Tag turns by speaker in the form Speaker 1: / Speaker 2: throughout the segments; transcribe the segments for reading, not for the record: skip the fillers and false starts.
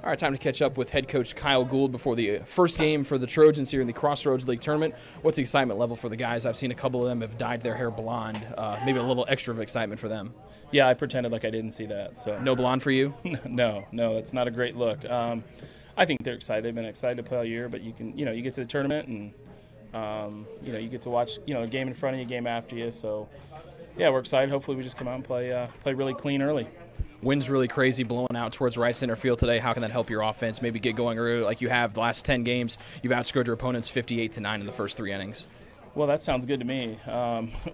Speaker 1: All right, time to catch up with head coach Kyle Gould before the first game for the Trojans here in the Crossroads League tournament. What's the excitement level for the guys? I've seen a couple of them have dyed their hair blonde. Maybe a little extra of excitement for them.
Speaker 2: Yeah, I pretended like I didn't see that. So
Speaker 1: no blonde for you?
Speaker 2: No, that's not a great look. I think they're excited. They've been excited to play all year, but you get to the tournament and you get to watch a game in front of you, a game after you. So yeah, we're excited. Hopefully we just come out and play really clean early.
Speaker 1: Wind's really crazy blowing out towards right center field today. How can that help your offense maybe get going early like you have the last 10 games? You've outscored your opponents 58-9 in the first 3 innings.
Speaker 2: Well, that sounds good to me.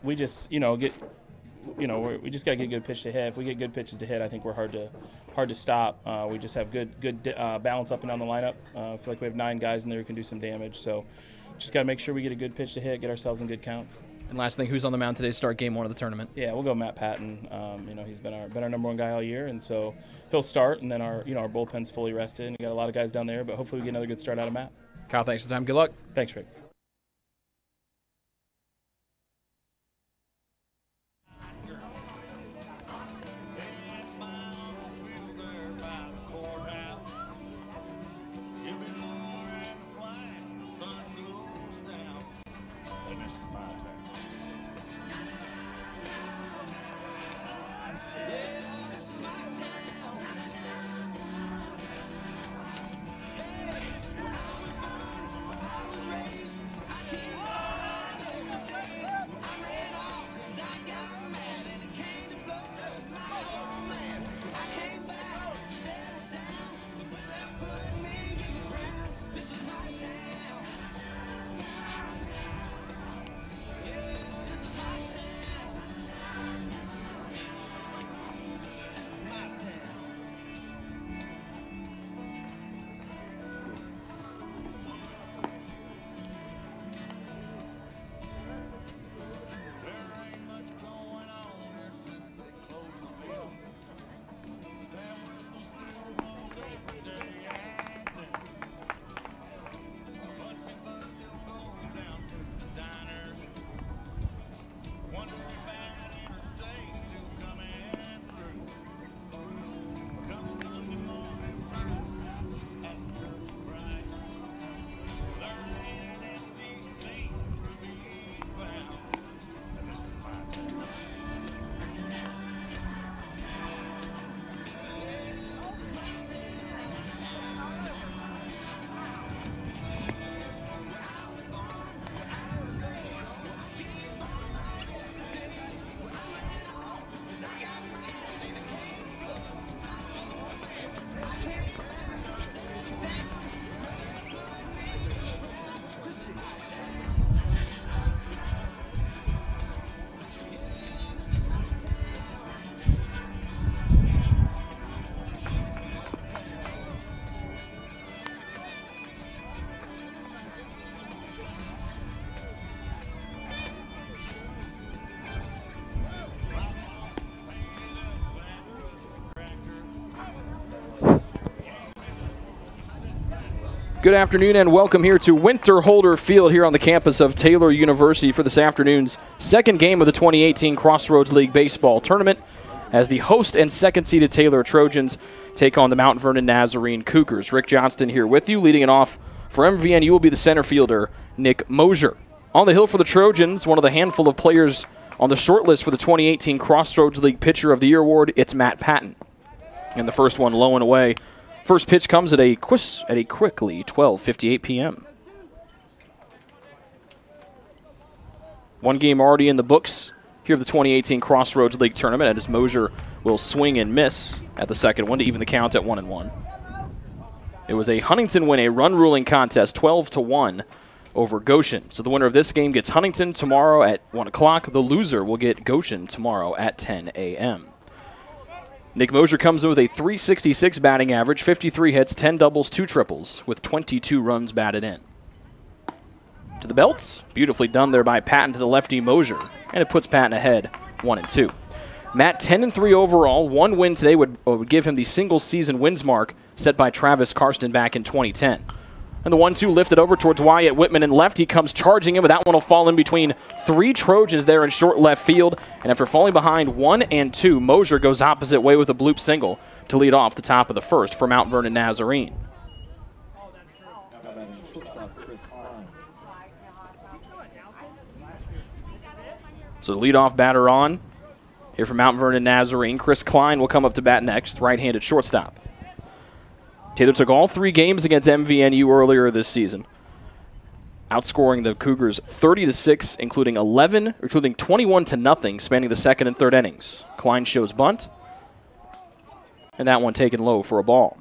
Speaker 2: We just we just got to get a good pitch to hit. If we get good pitches to hit, I think we're hard to stop. We just have good balance up and down the lineup. I feel like we have 9 guys in there who can do some damage. So just got to make sure we get a good pitch to hit, get ourselves in good counts.
Speaker 1: And last thing, who's on the mound today to start game 1 of the tournament?
Speaker 2: Yeah, we'll go Matt Patton. He's been our number 1 guy all year, and so he'll start. And then our bullpen's fully rested, and we got a lot of guys down there. But hopefully we get another good start out of Matt.
Speaker 1: Kyle, thanks for the time. Good luck.
Speaker 2: Thanks, Rick.
Speaker 1: Good afternoon and welcome here to Winter Holder Field here on the campus of Taylor University for this afternoon's second game of the 2018 Crossroads League Baseball Tournament as the host and second-seeded Taylor Trojans take on the Mount Vernon Nazarene Cougars. Rick Johnston here with you. Leading it off for MVNU will be the center fielder, Nick Mosier. On the hill for the Trojans, one of the handful of players on the short list for the 2018 Crossroads League Pitcher of the Year award, it's Matt Patton. And the first one low and away. First pitch comes at a quickly 12:58 p.m. One game already in the books here of the 2018 Crossroads League Tournament, as Mosier will swing and miss at the second one to even the count at 1-1. It was a Huntington win, a run-ruling contest, 12-1 over Goshen. So the winner of this game gets Huntington tomorrow at 1 o'clock. The loser will get Goshen tomorrow at 10 a.m. Nick Mosier comes in with a .366 batting average, 53 hits, 10 doubles, 2 triples, with 22 runs batted in. To the belt, beautifully done there by Patton to the lefty Mosier, and it puts Patton ahead 1-2. Matt 10-3 overall. 1 win today would give him the single-season wins mark set by Travis Karsten back in 2010. And the 1-2 lifted over towards Wyatt Whitman and left. He comes charging in, but that one will fall in between 3 Trojans there in short left field. And after falling behind 1-2, Mosier goes opposite way with a bloop single to lead off the top of the first for Mount Vernon Nazarene. So the leadoff batter on here from Mount Vernon Nazarene. Chris Klein will come up to bat next, right-handed shortstop. Taylor took all 3 games against MVNU earlier this season, outscoring the Cougars 30-6, including 21-0, spanning the second and third innings. Klein shows bunt, and that one taken low for a ball.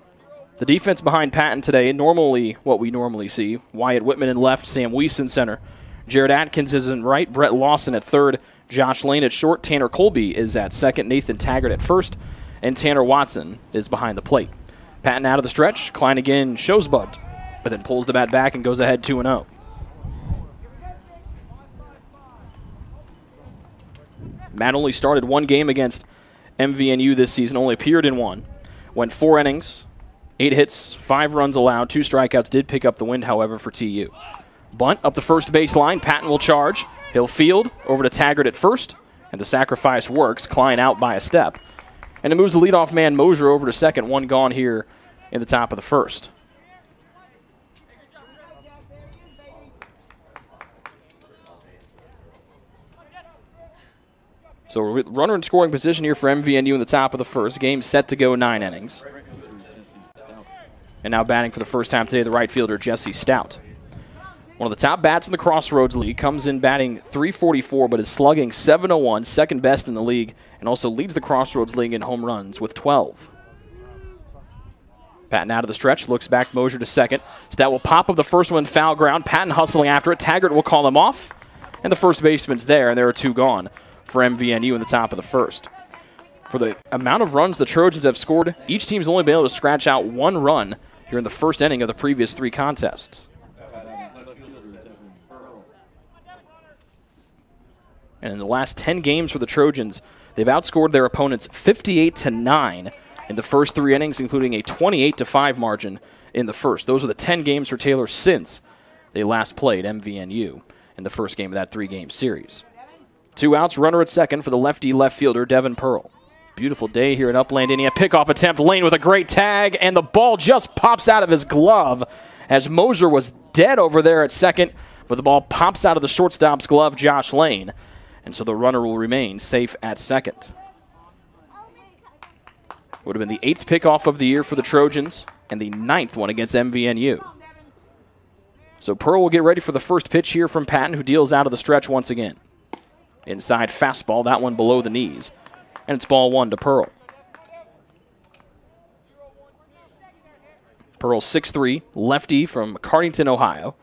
Speaker 1: The defense behind Patton today, normally what we normally see. Wyatt Whitman in left, Sam Weiss in center. Jared Atkins is in right, Brett Lawson at third, Josh Lane at short, Tanner Colby is at second, Nathan Taggart at first, and Tanner Watson is behind the plate. Patton out of the stretch, Klein again shows bunt, but then pulls the bat back and goes ahead 2-0. Matt only started 1 game against MVNU this season, only appeared in 1. Went 4 innings, 8 hits, 5 runs allowed, 2 strikeouts. Did pick up the win, however, for TU. Bunt up the first baseline. Patton will charge. He'll field over to Taggart at first, and the sacrifice works. Klein out by a step. And it moves the leadoff man Mosier over to second. 1 gone here in the top of the first. So runner in scoring position here for MVNU in the top of the first. Game set to go 9 innings. And now batting for the first time today, the right fielder, Jesse Stout. One of the top bats in the Crossroads League, comes in batting .344, but is slugging .701, second best in the league, and also leads the Crossroads League in home runs with 12. Patton out of the stretch, looks back, Mosier to second. Stout will pop up the first one, foul ground. Patton hustling after it. Taggart will call him off, and the first baseman's there, and there are 2 gone for MVNU in the top of the first. For the amount of runs the Trojans have scored, each team's only been able to scratch out 1 run here in the first inning of the previous 3 contests. And in the last 10 games for the Trojans, they've outscored their opponents 58-9 in the first 3 innings, including a 28-5 margin in the first. Those are the 10 games for Taylor since they last played MVNU in the first game of that 3-game series. 2 outs, runner at second for the lefty left fielder, Devin Pearl. Beautiful day here in Upland, Indiana. Pickoff attempt, Lane with a great tag, and the ball just pops out of his glove as Mosier was dead over there at second, but the ball pops out of the shortstop's glove, Josh Lane. And so the runner will remain safe at second. Would have been the 8th pickoff of the year for the Trojans and the 9th one against MVNU. So Pearl will get ready for the first pitch here from Patton, who deals out of the stretch once again. Inside fastball, that one below the knees. And it's ball 1 to Pearl. Pearl 6'3", lefty from Cardington, Ohio.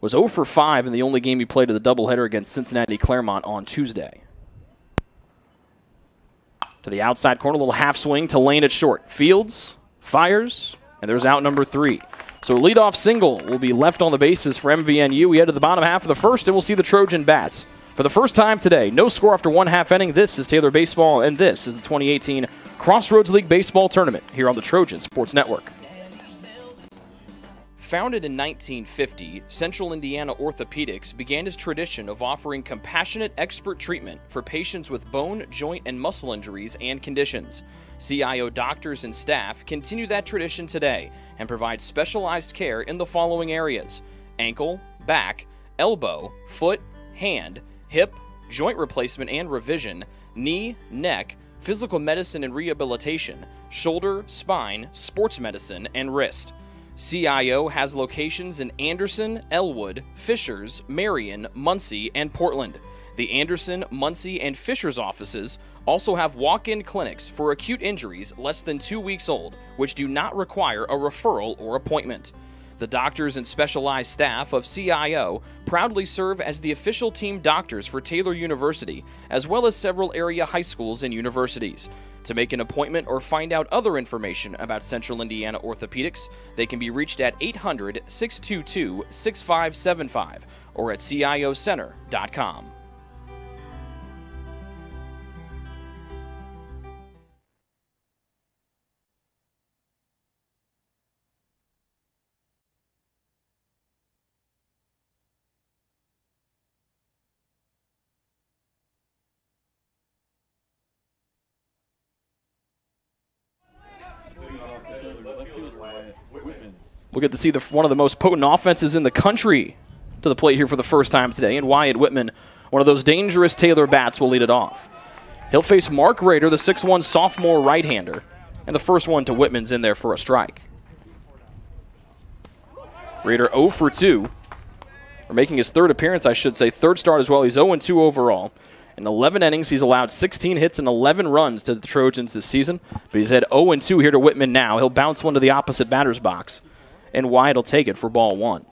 Speaker 1: Was 0 for 5 in the only game he played of the doubleheader against Cincinnati Claremont on Tuesday. To the outside corner, a little half swing to Lane at short. Fields, fires, and there's out number 3. So a leadoff single will be left on the bases for MVNU. We head to the bottom half of the first, and we'll see the Trojan bats. For the first time today, no score after 1/2 inning. This is Taylor Baseball, and this is the 2018 Crossroads League Baseball Tournament here on the Trojan Sports Network. Founded in 1950, Central Indiana Orthopedics began its tradition of offering compassionate expert treatment for patients with bone, joint, and muscle injuries and conditions. CIO doctors and staff continue that tradition today and provide specialized care in the following areas: ankle, back, elbow, foot, hand, hip, joint replacement and revision, knee, neck, physical medicine and rehabilitation, shoulder, spine, sports medicine, and wrist. CIO has locations in Anderson, Elwood, Fishers, Marion, Muncie, and Portland. The Anderson, Muncie, and Fishers offices also have walk-in clinics for acute injuries less than 2 weeks old, which do not require a referral or appointment. The doctors and specialized staff of CIO proudly serve as the official team doctors for Taylor University, as well as several area high schools and universities. To make an appointment or find out other information about Central Indiana Orthopedics, they can be reached at 800-622-6575 or at ciocenter.com. We'll get to see one of the most potent offenses in the country to the plate here for the first time today. And Wyatt Whitman, one of those dangerous Taylor bats, will lead it off. He'll face Mark Rader, the 6'1 sophomore right-hander. And the first one to Whitman's in there for a strike. Rader 0 for 2. Or making his third appearance, I should say. Third start as well. He's 0-2 overall. In 11 innings, he's allowed 16 hits and 11 runs to the Trojans this season. But he's had 0-2 here to Whitman now. He'll bounce one to the opposite batter's box. And Wyatt will take it for ball 1.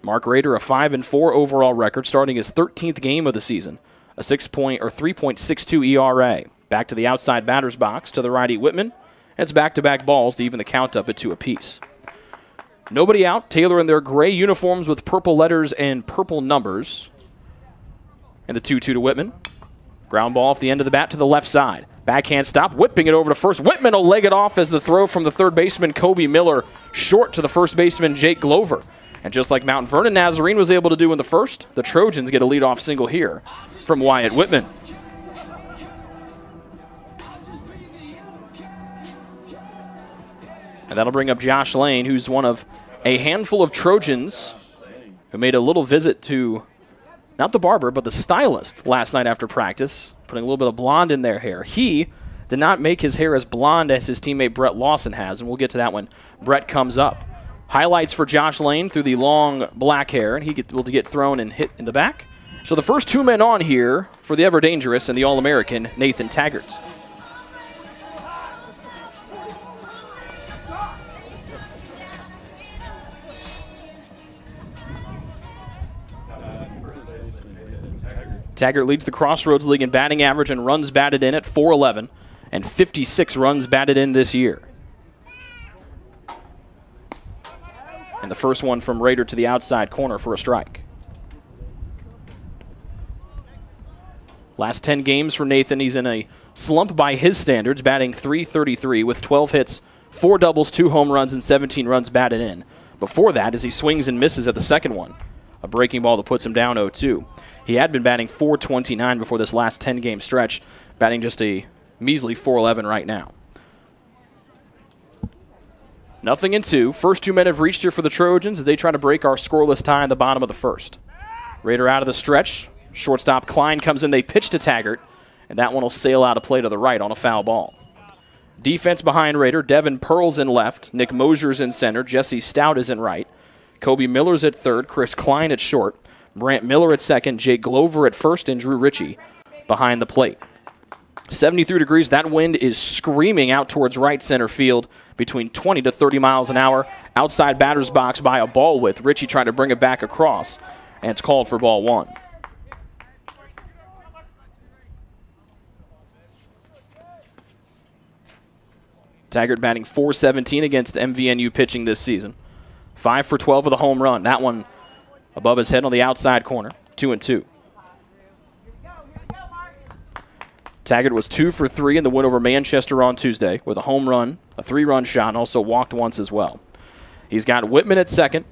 Speaker 1: Mark Rader, a 5-4 overall record, starting his 13th game of the season. A 3.62 ERA. Back to the outside batter's box to the righty Whitman. And it's back-to-back balls to even the count up at 2 apiece. Nobody out. Taylor in their gray uniforms with purple letters and purple numbers. And the 2-2 to Whitman. Ground ball off the end of the bat to the left side. Backhand stop, whipping it over to first. Whitman will leg it off as the throw from the third baseman, Kobe Miller, short to the first baseman, Jake Glover. And just like Mount Vernon Nazarene was able to do in the first, the Trojans get a leadoff single here from Wyatt Whitman. And that'll bring up Josh Lane, who's one of a handful of Trojans who made a little visit to, not the barber, but the stylist last night after practice, putting a little bit of blonde in their hair. He did not make his hair as blonde as his teammate Brett Lawson has, and we'll get to that when Brett comes up. Highlights for Josh Lane through the long black hair, and he will get thrown and hit in the back. So the first 2 men on here for the ever-dangerous and the All-American Nathan Taggart. Taggart leads the Crossroads League in batting average and runs batted in at .411 and 56 runs batted in this year. And the first one from Rader to the outside corner for a strike. Last 10 games for Nathan, he's in a slump by his standards, batting .333 with 12 hits, 4 doubles, 2 home runs, and 17 runs batted in. Before that, as he swings and misses at the second one, a breaking ball that puts him down 0-2. He had been batting .429 before this last 10-game stretch, batting just a measly .411 right now. 0-2. First 2 men have reached here for the Trojans as they try to break our scoreless tie in the bottom of the first. Rader out of the stretch. Shortstop Klein comes in. They pitch to Taggart, and that one will sail out of play to the right on a foul ball. Defense behind Rader. Devin Pearl's in left. Nick Mosier's in center. Jesse Stout is in right. Kobe Miller's at third. Chris Klein at short. Brant Miller at second, Jake Glover at first, and Drew Ritchie behind the plate. 73 degrees. That wind is screaming out towards right center field between 20 to 30 miles an hour. Outside batter's box by a ball width. Ritchie trying to bring it back across, and it's called for ball 1. Taggart batting .417 against MVNU pitching this season. 5 for 12 with a home run. That one above his head on the outside corner, 2-2. Taggart was 2 for 3 in the win over Manchester on Tuesday with a home run, a 3-run shot, and also walked once as well. He's got Whitman at second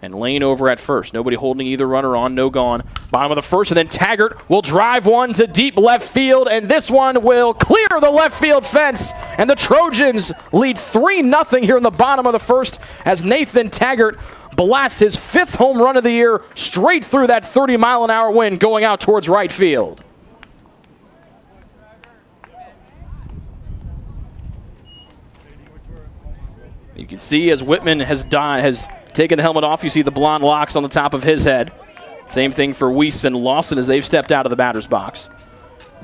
Speaker 1: and Lane over at first. Nobody holding either runner on, no gone. Bottom of the first, and then Taggart will drive one to deep left field, and this one will clear the left field fence, and the Trojans lead 3-0 here in the bottom of the first as Nathan Taggart blasts his 5th home run of the year straight through that 30-mile-an-hour wind going out towards right field. You can see as Whitman has taken the helmet off, you see the blonde locks on the top of his head. Same thing for Weiss and Lawson as they've stepped out of the batter's box.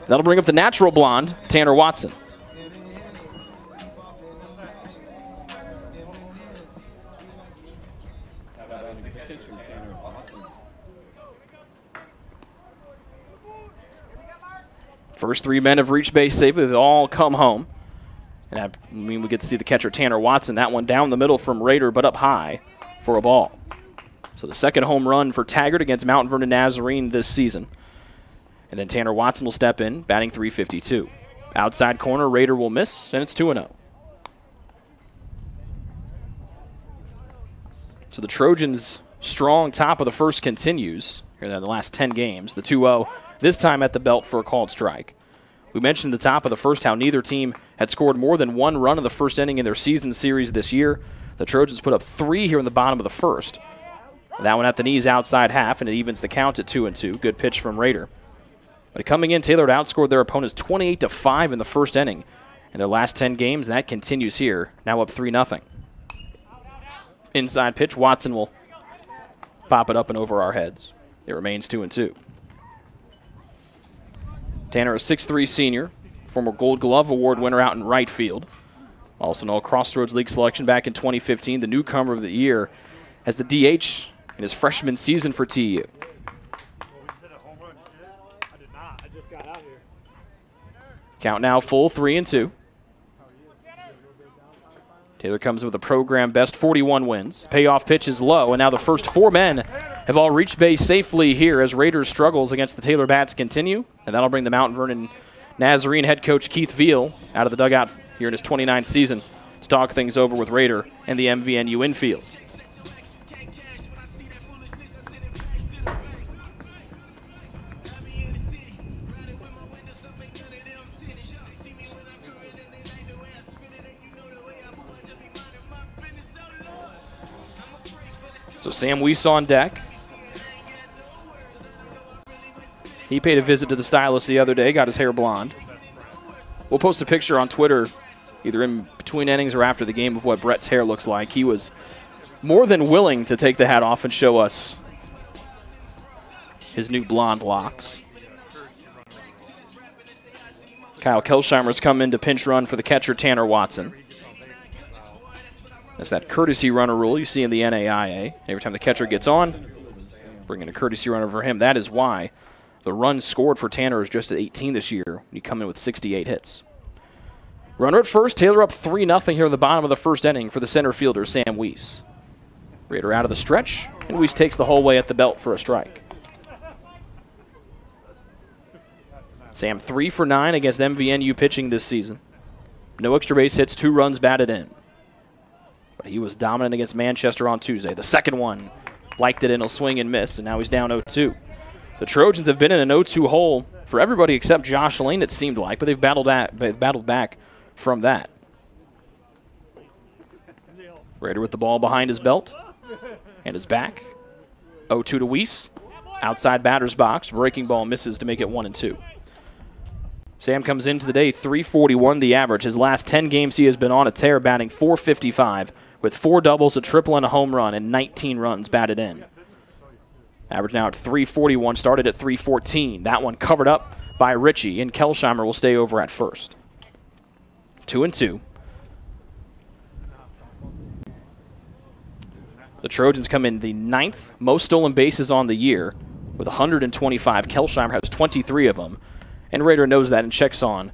Speaker 1: That'll bring up the natural blonde, Tanner Watson. First 3 men have reached base safely. They've all come home. And I mean, we get to see the catcher, Tanner Watson. That one down the middle from Rader, but up high for a ball. So the second home run for Taggart against Mount Vernon Nazarene this season. And then Tanner Watson will step in, batting .352. Outside corner, Rader will miss, and it's 2-0. So the Trojans' strong top of the first continues here in the last 10 games. The 2-0, this time at the belt for a called strike. We mentioned at the top of the first how neither team had scored more than 1 run in the first inning in their season series this year. The Trojans put up 3 here in the bottom of the first. That one at the knees outside half, and it evens the count at 2-2. Good pitch from Rader. But coming in, Taylor had outscored their opponents 28-5 in the first inning. In their last 10 games, and that continues here. Now up 3-0. Inside pitch, Watson will pop it up and over our heads. It remains 2-2. Tanner, a 6'3 senior, former Gold Glove Award winner out in right field. Also an All-Crossroads League selection back in 2015, the newcomer of the year as the DH in his freshman season for TU. Count now full, 3-2. Taylor comes with a program best 41 wins. Payoff pitch is low, and now the first 4 men have all reached base safely here as Raiders' struggles against the Taylor Bats continue, and that'll bring the Mount Vernon Nazarene head coach Keith Veal out of the dugout here in his 29th season to talk things over with Raider and the MVNU infield. So Sam Weiss on deck. He paid a visit to the stylist the other day, got his hair blonde. We'll post a picture on Twitter, either in between innings or after the game, of what Brett's hair looks like. He was more than willing to take the hat off and show us his new blonde locks. Kyle Kelsheimer's come in to pinch run for the catcher, Tanner Watson. That's that courtesy runner rule you see in the NAIA. Every time the catcher gets on, bring in a courtesy runner for him. That is why the runs scored for Tanner is just at 18 this year when you come in with 68 hits. Runner at first, Taylor up 3-0 here in the bottom of the first inning for the center fielder, Sam Weiss. Raider out of the stretch, and Weiss takes the whole way at the belt for a strike. Sam 3 for 9 against MVNU pitching this season. No extra base hits, 2 runs batted in. But he was dominant against Manchester on Tuesday. The second one liked it in, he'll swing and miss, and now he's down 0-2. The Trojans have been in an 0-2 hole for everybody except Josh Lane, it seemed like, but they've battled back from that. Raider with the ball behind his belt and his back. 0-2 to Weiss. Outside batter's box. Breaking ball misses to make it 1-2. Sam comes into the day 341 the average. His last 10 games he has been on a tear, batting .455 with 4 doubles, a triple, and a home run, and 19 runs batted in. Average now at 341, started at 314. That one covered up by Ritchie, and Kelsheimer will stay over at first. 2-2. The Trojans come in the 9th most stolen bases on the year with 125. Kelsheimer has 23 of them. And Raider knows that and checks on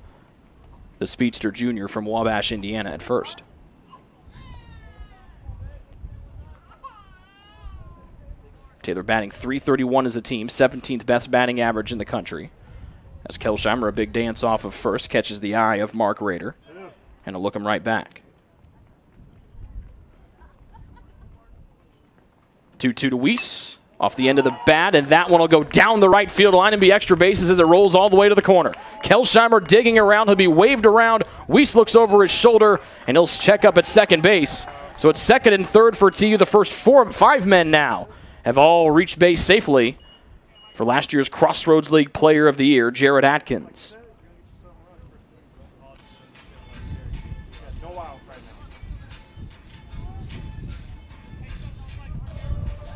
Speaker 1: the speedster junior from Wabash, Indiana at first. Taylor batting .331 as a team, 17th best batting average in the country. As Kelsheimer, a big dance off of first, catches the eye of Mark Raider. And he'll look him right back. 2-2 to Weiss. Off the end of the bat, and that one will go down the right field line and be extra bases as it rolls all the way to the corner. Kelsheimer digging around. He'll be waved around. Weiss looks over his shoulder, and he'll check up at second base. So it's second and third for TU. The first 5 men now have all reached base safely for last year's Crossroads League Player of the Year, Jared Atkins.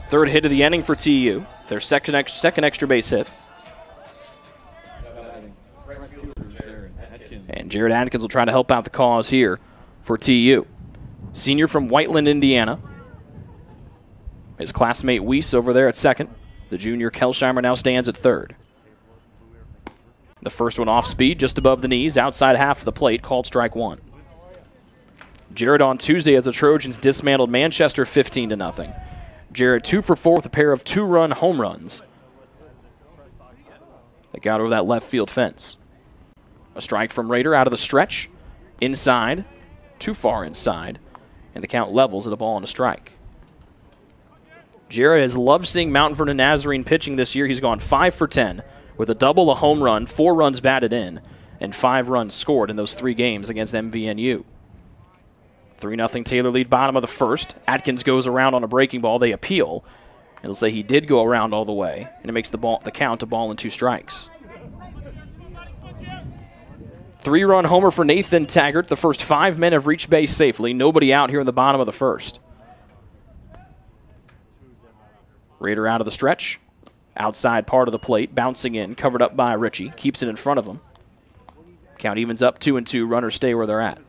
Speaker 1: Third hit of the inning for TU. Their second extra base hit. And Jared Atkins will try to help out the cause here for TU. Senior from Whiteland, Indiana. His classmate Weiss over there at second. The junior Kelsheimer now stands at third. The first one off speed, just above the knees, outside half of the plate, called strike 1. Jared on Tuesday as the Trojans dismantled Manchester 15-0. Jared 2 for 4 with a pair of 2-run home runs. They got over that left field fence. A strike from Raider out of the stretch. Inside. Too far inside. And the count levels at a ball and a strike. Jared has loved seeing Mount Vernon Nazarene pitching this year. He's gone 5 for 10 with a double, a home run, 4 runs batted in, and 5 runs scored in those 3 games against MVNU. 3-0 Taylor lead, bottom of the first. Atkins goes around on a breaking ball. They appeal. It'll say he did go around all the way, and it makes the count a ball and 2 strikes. 3-run homer for Nathan Taggart. The first 5 men have reached base safely. Nobody out here in the bottom of the first. Raider out of the stretch. Outside part of the plate, bouncing in, covered up by Ritchie. Keeps it in front of him. Count evens up 2-2. Runners stay where they're at.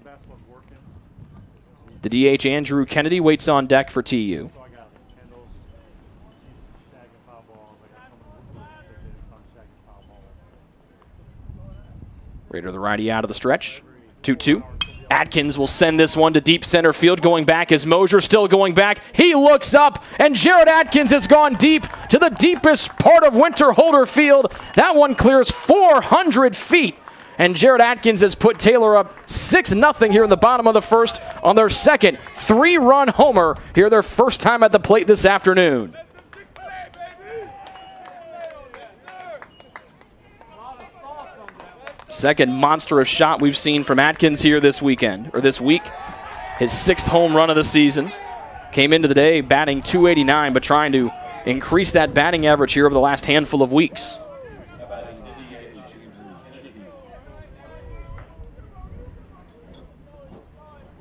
Speaker 1: The DH, Andrew Kennedy, waits on deck for TU. Raider the righty out of the stretch. 2-2. Atkins will send this one to deep center field. Going back is Mosier, still going back. He looks up, and Jared Atkins has gone deep to the deepest part of Winter-Holder Field. That one clears 400 feet, and Jared Atkins has put Taylor up 6-0 here in the bottom of the first on their second 3-run homer here, their first time at the plate this afternoon. Second monstrous shot we've seen from Atkins here this weekend, or this week. His 6th home run of the season. Came into the day batting .289, but trying to increase that batting average here over the last handful of weeks.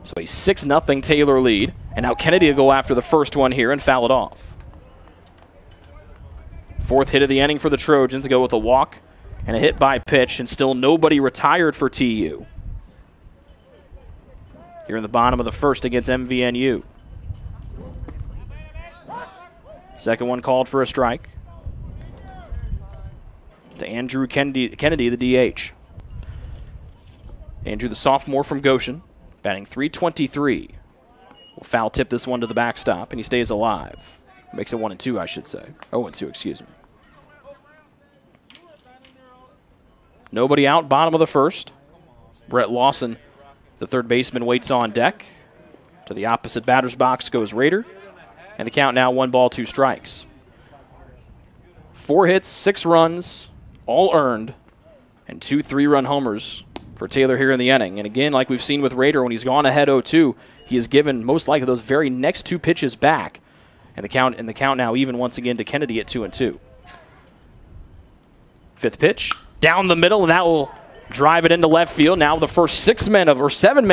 Speaker 1: So a 6-0 Taylor lead, and now Kennedy will go after the first one here and foul it off. 4th hit of the inning for the Trojans to go with a walk and a hit by pitch, and still nobody retired for TU. Here in the bottom of the first against MVNU. Second one called for a strike. To Andrew Kennedy, the DH. Andrew, the sophomore from Goshen, batting .323. Will foul tip this one to the backstop, and he stays alive. Makes it 1-2, I should say. 0-2, excuse me. Nobody out, bottom of the first. Brett Lawson, the third baseman, waits on deck. To the opposite batter's box goes Raider. And the count now 1 ball, 2 strikes. 4 hits, 6 runs, all earned, and 2 3-run homers for Taylor here in the inning. And again, like we've seen with Raider, when he's gone ahead 0-2, he has given most likely those very next 2 pitches back. And the count now even once again to Kennedy at 2-2. 5th pitch. Down the middle, and that will drive it into left field. Now the first 7 men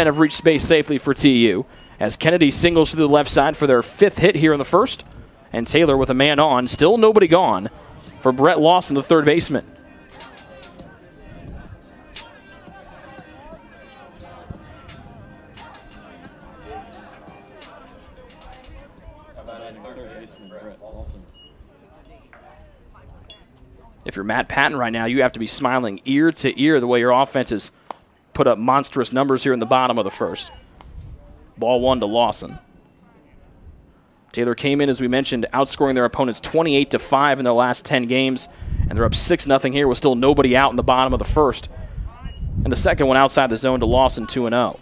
Speaker 1: have reached base safely for TU, as Kennedy singles to the left side for their 5th hit here in the first, and Taylor with a man on. Still nobody gone for Brett Lawson, the third baseman. If you're Matt Patton right now, you have to be smiling ear to ear the way your offense has put up monstrous numbers here in the bottom of the first. Ball 1 to Lawson. Taylor came in, as we mentioned, outscoring their opponents 28-5 in their last 10 games, and they're up 6-0 here with still nobody out in the bottom of the first. And the second one outside the zone to Lawson, 2-0.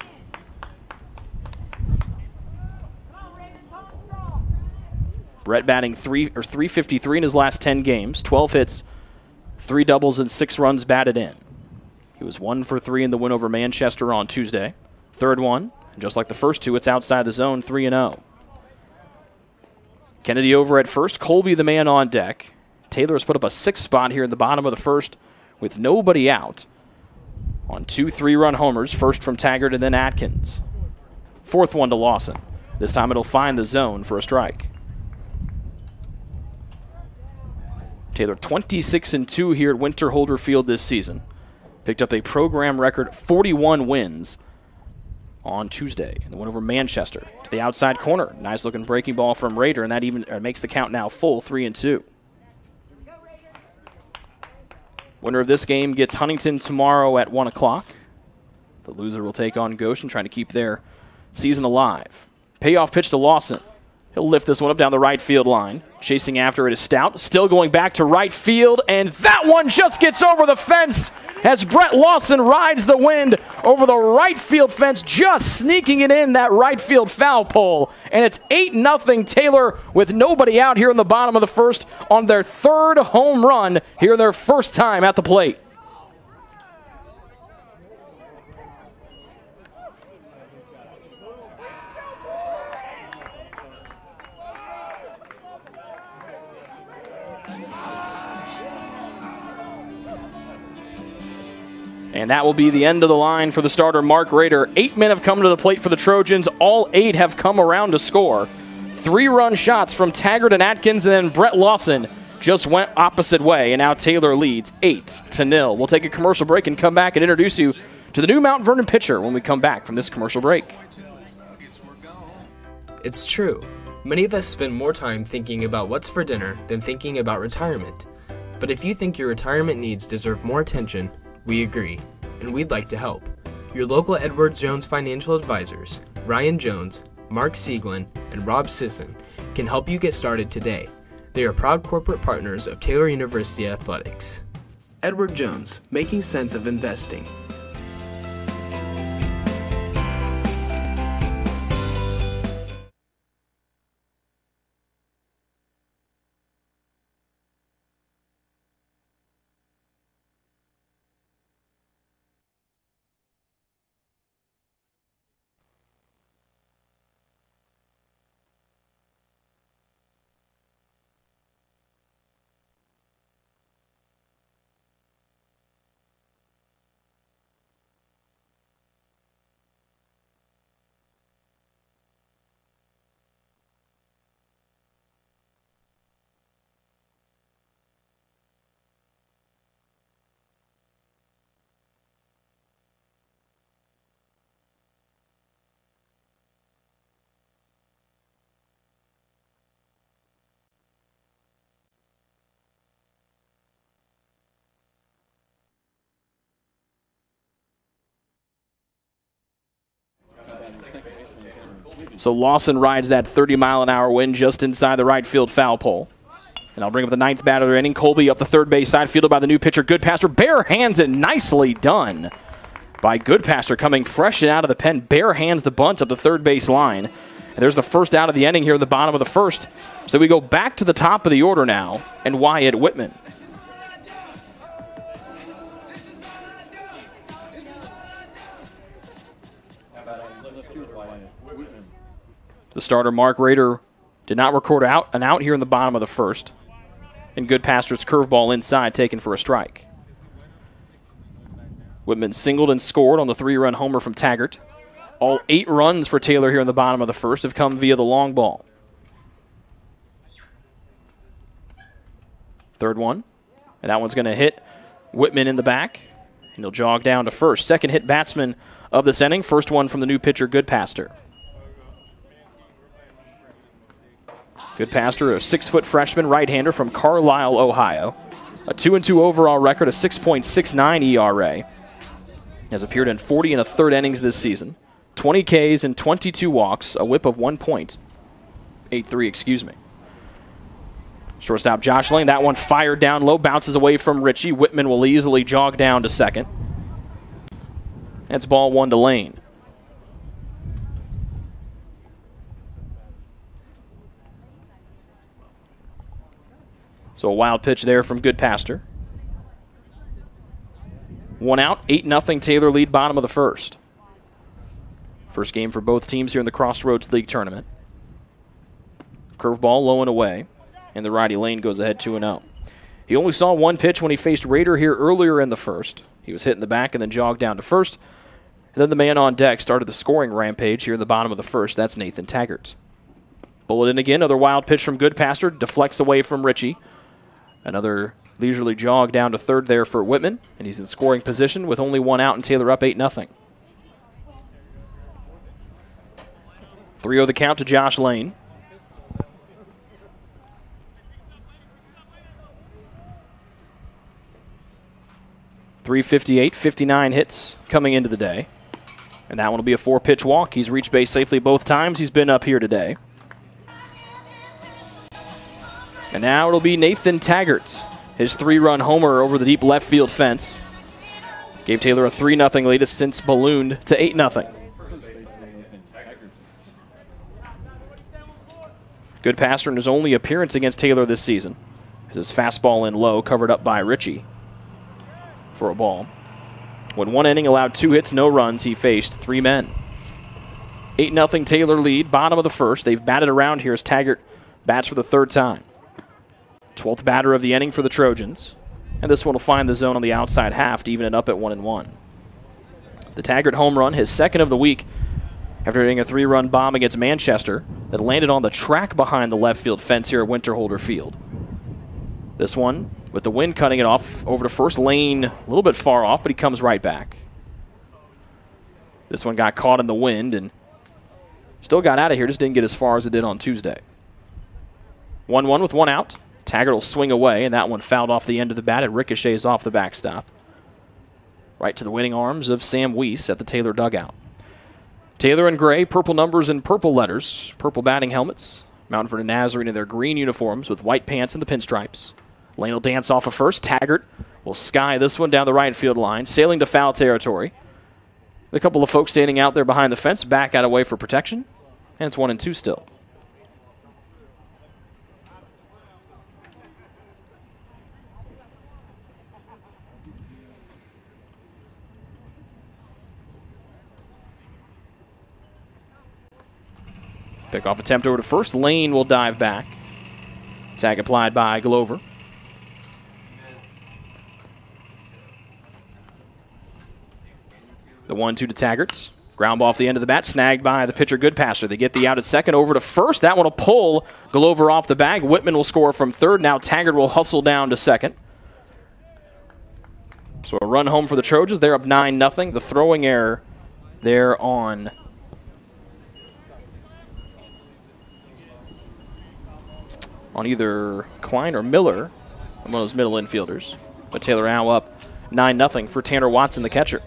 Speaker 1: Brett batting .353 in his last 10 games, 12 hits, 3 doubles, and 6 runs batted in. He was 1 for 3 in the win over Manchester on Tuesday. Third one, and just like the first 2, it's outside the zone, 3-0. Kennedy over at first, Colby the man on deck. Taylor has put up a 6th spot here in the bottom of the first with nobody out on 2 3-run homers, first from Taggart and then Atkins. 4th one to Lawson. This time it'll find the zone for a strike. Taylor 26-2 here at Winter-Holder Field this season. Picked up a program record 41 wins on Tuesday. The win over Manchester to the outside corner. Nice looking breaking ball from Raider, and that even makes the count now full 3-2. Winner of this game gets Huntington tomorrow at 1 o'clock. The loser will take on Goshen, trying to keep their season alive. Payoff pitch to Lawson. He'll lift this one up down the right field line. Chasing after it is Stout. Still going back to right field, and that one just gets over the fence as Brett Lawson rides the wind over the right field fence, just sneaking it in that right field foul pole. And it's 8-0 Taylor with nobody out here in the bottom of the first on their 3rd home run here in their first time at the plate. And that will be the end of the line for the starter, Mark Rader. 8 men have come to the plate for the Trojans. All 8 have come around to score. 3-run shots from Taggart and Atkins, and then Brett Lawson just went opposite way, and now Taylor leads 8-0. We'll take a commercial break and come back and introduce you to the new Mount Vernon pitcher when we come back from this commercial break.
Speaker 3: It's true. Many of us spend more time thinking about what's for dinner than thinking about retirement. But if you think your retirement needs deserve more attention, we agree, and we'd like to help. Your local Edward Jones financial advisors, Ryan Jones, Mark Sieglin, and Rob Sisson, can help you get started today. They are proud corporate partners of Taylor University Athletics. Edward Jones, making sense of investing.
Speaker 1: So Lawson rides that 30-mile-an-hour wind just inside the right field foul pole. And I'll bring up the 9th batter of the inning. Colby up the third base side, fielded by the new pitcher, Goodpaster. Bare hands it, nicely done by Goodpaster, coming fresh out of the pen. Bare hands the bunt up the third base line. And there's the first out of the inning here at the bottom of the first. So we go back to the top of the order now, and Wyatt Whitman. The starter, Mark Rader, did not record an out here in the bottom of the first. And Goodpaster's curveball inside, taken for a strike. Whitman singled and scored on the 3-run homer from Taggart. All 8 runs for Taylor here in the bottom of the first have come via the long ball. Third one, and that one's going to hit Whitman in the back, and he'll jog down to first. Second hit batsman of this inning, first one from the new pitcher, Goodpaster. Goodpaster, a 6-foot freshman right-hander from Carlisle, Ohio. A 2-2 overall record, a 6.69 ERA. Has appeared in 40 1/3 innings this season. 20 Ks and 22 walks, a whip of 1.83, excuse me. Shortstop Josh Lane, that one fired down low, bounces away from Ritchie. Whitman will easily jog down to second. That's ball 1 to Lane. So a wild pitch there from Goodpaster. 1 out, 8-0 Taylor lead, bottom of the first. First game for both teams here in the Crossroads League tournament. Curveball low and away, and the righty Lane goes ahead 2-0. He only saw one pitch when he faced Rader here earlier in the first. He was hit in the back and then jogged down to first. And then the man on deck started the scoring rampage here in the bottom of the first. That's Nathan Taggart. Bullet in again, another wild pitch from Goodpaster, deflects away from Ritchie. Another leisurely jog down to third there for Whitman, and he's in scoring position with only 1 out and Taylor up 8-0. 3-0 the count to Josh Lane. .358, 59 hits coming into the day. And that one will be a 4-pitch walk. He's reached base safely both times he's been up here today. And now it'll be Nathan Taggart. His 3-run homer over the deep left field fence gave Taylor a 3-0 lead, has since ballooned to 8-0. Goodpaster in his only appearance against Taylor this season. His fastball in low, covered up by Ritchie for a ball. When 1 inning allowed 2 hits, no runs, he faced 3 men. 8-0 Taylor lead, bottom of the first. They've batted around here as Taggart bats for the 3rd time. 12th batter of the inning for the Trojans. And this one will find the zone on the outside half to even it up at 1-1. The Taggart home run, his second of the week, after hitting a 3-run bomb against Manchester that landed on the track behind the left field fence here at Winterholder Field. This one, with the wind cutting it off over to first lane, a little bit far off, but he comes right back. This one got caught in the wind and still got out of here, just didn't get as far as it did on Tuesday. 1-1 with one out. Taggart will swing away, and that one fouled off the end of the bat. It ricochets off the backstop. Right to the winning arms of Sam Weiss at the Taylor dugout. Taylor in gray, purple numbers and purple letters, purple batting helmets. Mount Vernon Nazarene in their green uniforms with white pants and the pinstripes. Lane will dance off of first. Taggart will sky this one down the right field line, sailing to foul territory. A couple of folks standing out there behind the fence, back out of way for protection, and it's 1-2 still. Pickoff attempt over to first. Lane will dive back. Tag applied by Glover. The 1-2 to Taggart. Ground ball off the end of the bat, snagged by the pitcher Goodpasser. They get the out at second, over to first. That one will pull Glover off the bag. Whitman will score from third. Now Taggart will hustle down to second. So a run home for the Trojans. They're up 9-0. The throwing error there on either Klein or Miller, one of those middle infielders. But Taylor now up 9-0 for Tanner Watson, the catcher.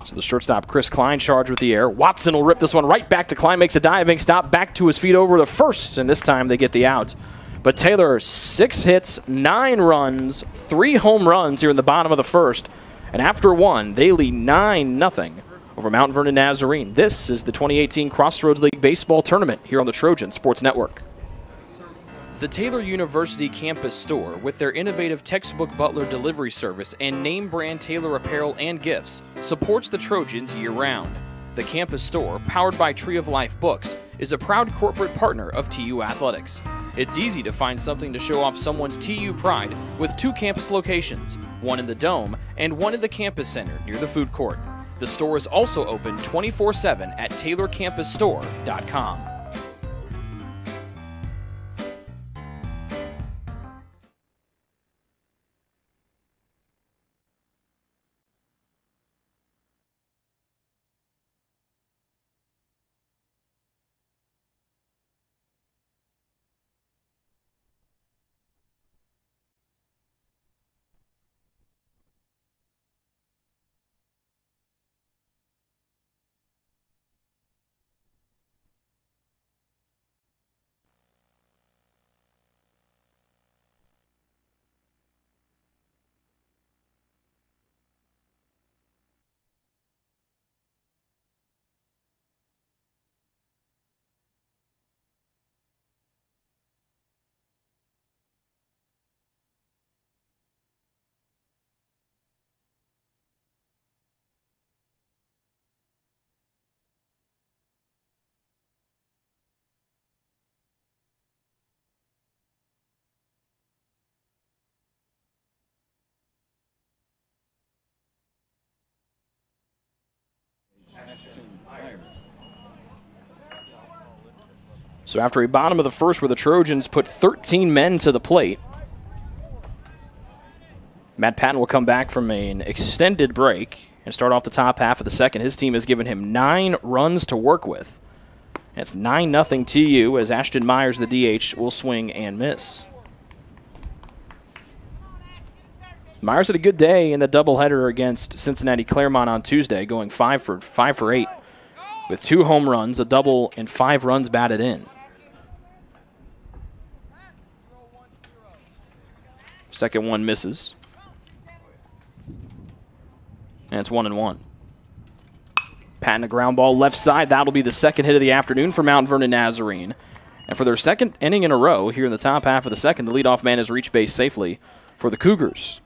Speaker 1: So the shortstop, Chris Klein, charged with the air. Watson will rip this one right back to Klein, makes a diving stop, back to his feet over to first, and this time they get the out. But Taylor, 6 hits, 9 runs, 3 home runs here in the bottom of the first. And after one, they lead 9-0 over Mount Vernon Nazarene. This is the 2018 Crossroads League Baseball Tournament here on the Trojan Sports Network. The Taylor University campus store, with their innovative textbook butler delivery service and name brand Taylor apparel and gifts, supports the Trojans year-round. The campus store, powered by Tree of Life Books, is a proud corporate partner of TU Athletics. It's easy to find something to show off someone's TU pride with 2 campus locations, one in the Dome and one in the campus center near the food court. The store is also open 24/7 at taylorcampusstore.com.
Speaker 4: Ashton Myers.
Speaker 1: So after a bottom of the first where the Trojans put 13 men to the plate, Matt Patton will come back from an extended break and start off the top half of the second. His team has given him 9 runs to work with. It's 9-0 TU as Ashton Myers, the DH, will swing and miss. Myers had a good day in the doubleheader against Cincinnati Claremont on Tuesday, going 5 for 8 with 2 home runs, a double, and 5 runs batted in. Second one misses. And it's 1-1. Patting a ground ball left side. That'll be the second hit of the afternoon for Mount Vernon Nazarene. And for their second inning in a row here in the top half of the second, the leadoff man has reached base safely for the Cougars.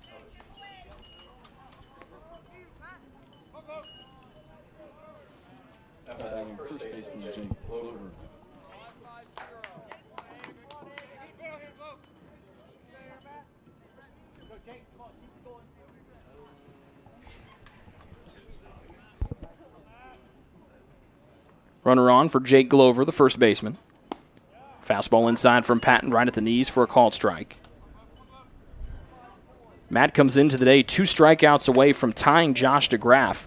Speaker 4: First baseman
Speaker 1: Runner on for Jake Glover, the first baseman. Fastball inside from Patton, right at the knees for a called strike. Matt comes into the day 2 strikeouts away from tying Josh DeGraff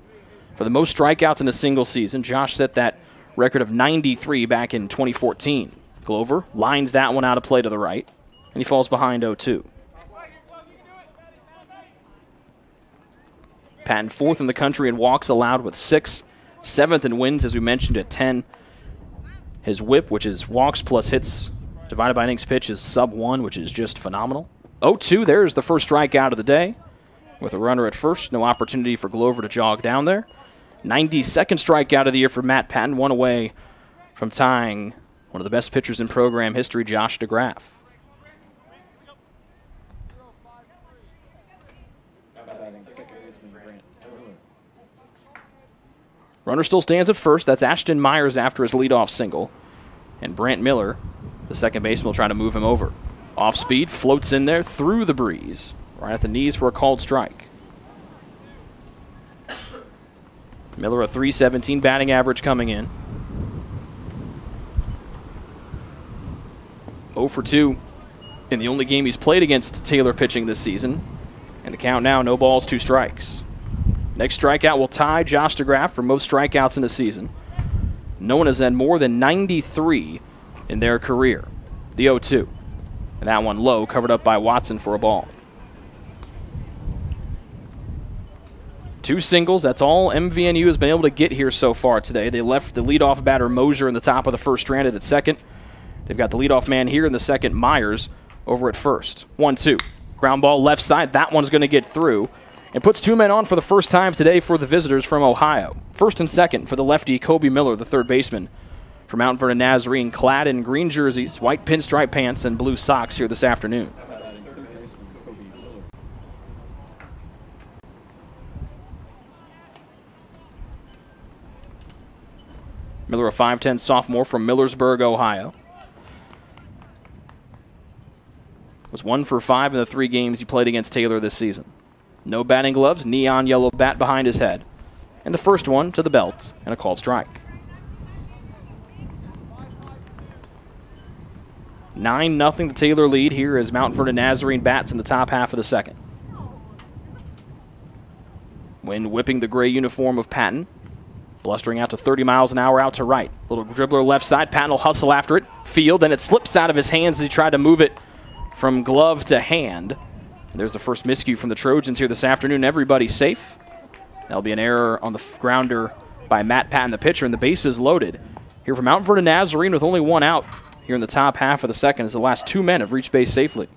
Speaker 1: for the most strikeouts in a single season. Josh set that record of 93 back in 2014. Glover lines that one out of play to the right, and he falls behind 0-2. Patton 4th in the country in walks allowed with 6. 7th in wins, as we mentioned, at 10. His whip, which is walks plus hits divided by innings pitch, is sub-1, which is just phenomenal. 0-2, there's the first strikeout of the day. With a runner at first, no opportunity for Glover to jog down there. 92nd strikeout of the year for Matt Patton, 1 away from tying one of the best pitchers in program history, Josh DeGraff. Runner still stands at first. That's Ashton Myers after his leadoff single. And Brant Miller, the second baseman, will try to move him over. Off speed, floats in there through the breeze. Right at the knees for a called strike. Miller, a .317 batting average coming in. 0 for 2 in the only game he's played against Taylor pitching this season. And the count now, no balls, 2 strikes. Next strikeout will tie Josh DeGraff for most strikeouts in the season. No one has had more than 93 in their career. The 0-2. And that one low, covered up by Watson for a ball. 2 singles, that's all MVNU has been able to get here so far today. They left the leadoff batter Mosier in the top of the first, stranded at second. They've got the leadoff man here in the second, Myers, over at first. 1-2. Ground ball left side, that one's going to get through. And puts 2 men on for the first time today for the visitors from Ohio. First and second for the lefty, Kobe Miller, the third baseman from Mount Vernon Nazarene, clad in green jerseys, white pinstripe pants, and blue socks here this afternoon. Miller, a 5'10 sophomore from Millersburg, Ohio. Was 1 for 5 in the 3 games he played against Taylor this season. No batting gloves, neon yellow bat behind his head. And the first one to the belt and a called strike. 9-0 the Taylor lead here as Mount Vernon Nazarene bats in the top half of the second. Wind whipping the gray uniform of Patton. Blustering out to 30 miles an hour out to right. Little dribbler left side. Patton will hustle after it. Field, and it slips out of his hands as he tried to move it from glove to hand. And there's the first miscue from the Trojans here this afternoon. Everybody's safe. That'll be an error on the grounder by Matt Patton, the pitcher, and the bases loaded. Here from Mount Vernon Nazarene with only 1 out here in the top half of the second as the last 2 men have reached base safely.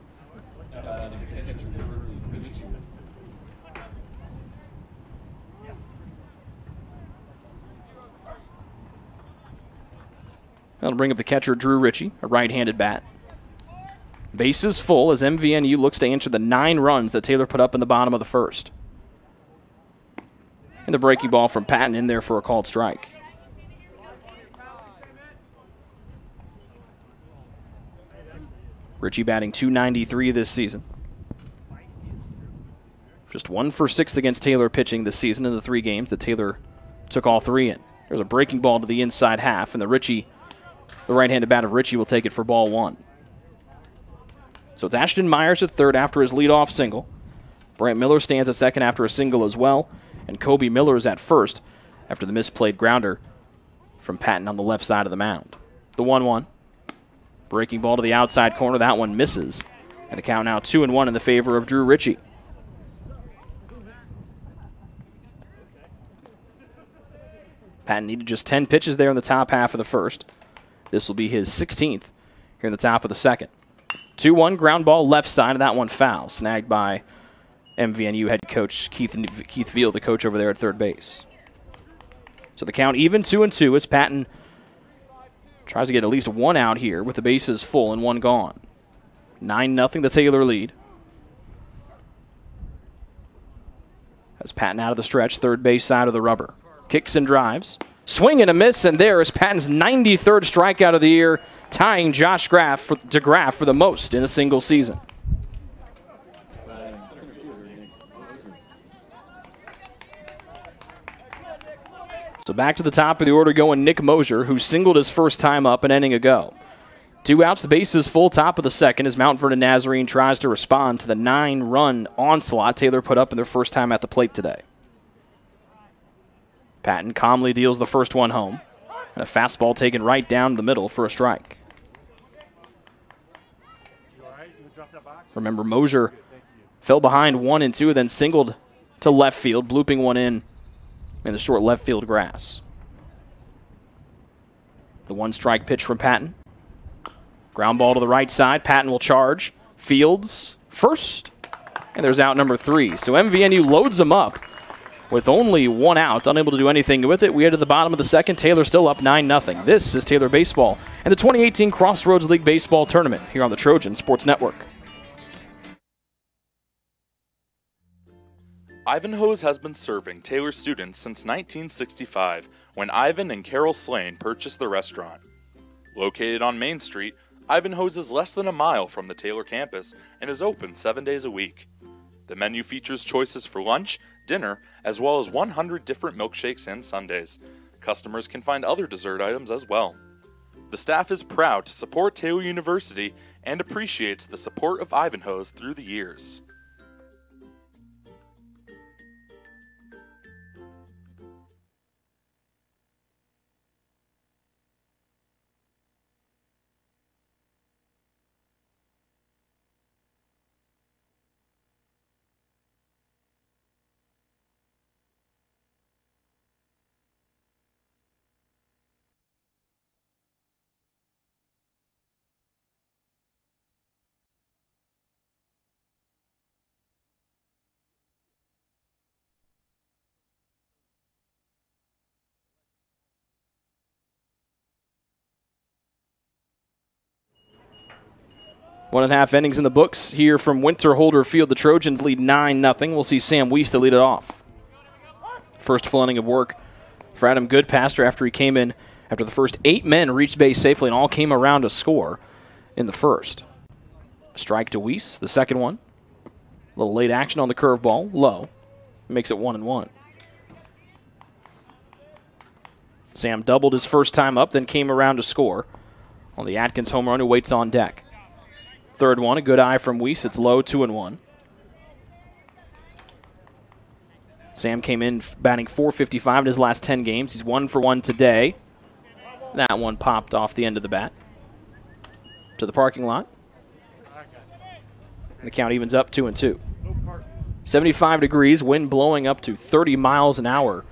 Speaker 1: That'll bring up the catcher, Drew Ritchie, a right-handed bat. Bases full as MVNU looks to answer the 9 runs that Taylor put up in the bottom of the first. And the breaking ball from Patton in there for a called strike. Ritchie batting .293 this season. Just 1 for 6 against Taylor pitching this season in the 3 games that Taylor took all 3 in. There's a breaking ball to the inside half, and the right-handed bat of Ritchie will take it for ball 1. So it's Ashton Myers at third after his leadoff single. Brant Miller stands at second after a single as well. And Kobe Miller is at first after the misplayed grounder from Patton on the left side of the mound. The 1-1. Breaking ball to the outside corner. That one misses. And the count now 2-1 in the favor of Drew Ritchie. Patton needed just 10 pitches there in the top half of the first. This will be his 16th here in the top of the second. 2-1, ground ball left side, and that one foul. Snagged by MVNU head coach Keith Veal, the coach over there at third base. So the count even 2-2 as Patton tries to get at least 1 out here with the bases full and 1 gone. 9-0 the Taylor lead. As Patton out of the stretch, third base side of the rubber. Kicks and drives. Swing and a miss, and there is Patton's 93rd strikeout of the year, tying Josh DeGraff for the most in a single season. So back to the top of the order going Nick Mosier, who singled his first time up an inning ago. 2 outs, the bases full, top of the second as Mount Vernon Nazarene tries to respond to the 9-run onslaught Taylor put up in their first time at the plate today. Patton calmly deals the first one home, and a fastball taken right down the middle for a strike. Remember, Mosier fell behind 1-2, then singled to left field, blooping one in the short left field grass. The 1-strike pitch from Patton. Ground ball to the right side. Patton will charge. Fields first, and there's out number 3. So MVNU loads them up with only 1 out, unable to do anything with it. We head to the bottom of the second. Taylor still up 9-0. This is Taylor Baseball and the 2018 Crossroads League Baseball Tournament here on the Trojan Sports Network.
Speaker 4: Ivanhoe's has been serving Taylor students since 1965, when Ivan and Carol Slane purchased the restaurant. Located on Main Street, Ivanhoe's is less than a mile from the Taylor campus and is open 7 days a week. The menu features choices for lunch, dinner, as well as 100 different milkshakes and sundaes. Customers can find other dessert items as well. The staff is proud to support Taylor University and appreciates the support of Ivanhoe's through the years.
Speaker 1: One and a half innings in the books here from Winter Holder Field. The Trojans lead 9-0. We'll see Sam Weiss to lead it off. First full inning of work for Adam Goodpaster after he came in after the first 8 men reached base safely and all came around to score in the first. A strike to Weiss, the second one. A little late action on the curveball, low. Makes it 1-1. Sam doubled his first time up, then came around to score on the Atkins home run, who waits on deck. Third one, a good eye from Weiss. It's low, 2-1. Sam came in batting .455 in his last 10 games. He's 1 for 1 today. That one popped off the end of the bat to the parking lot. And the count evens up 2-2. 75 degrees, wind blowing up to 30 miles an hour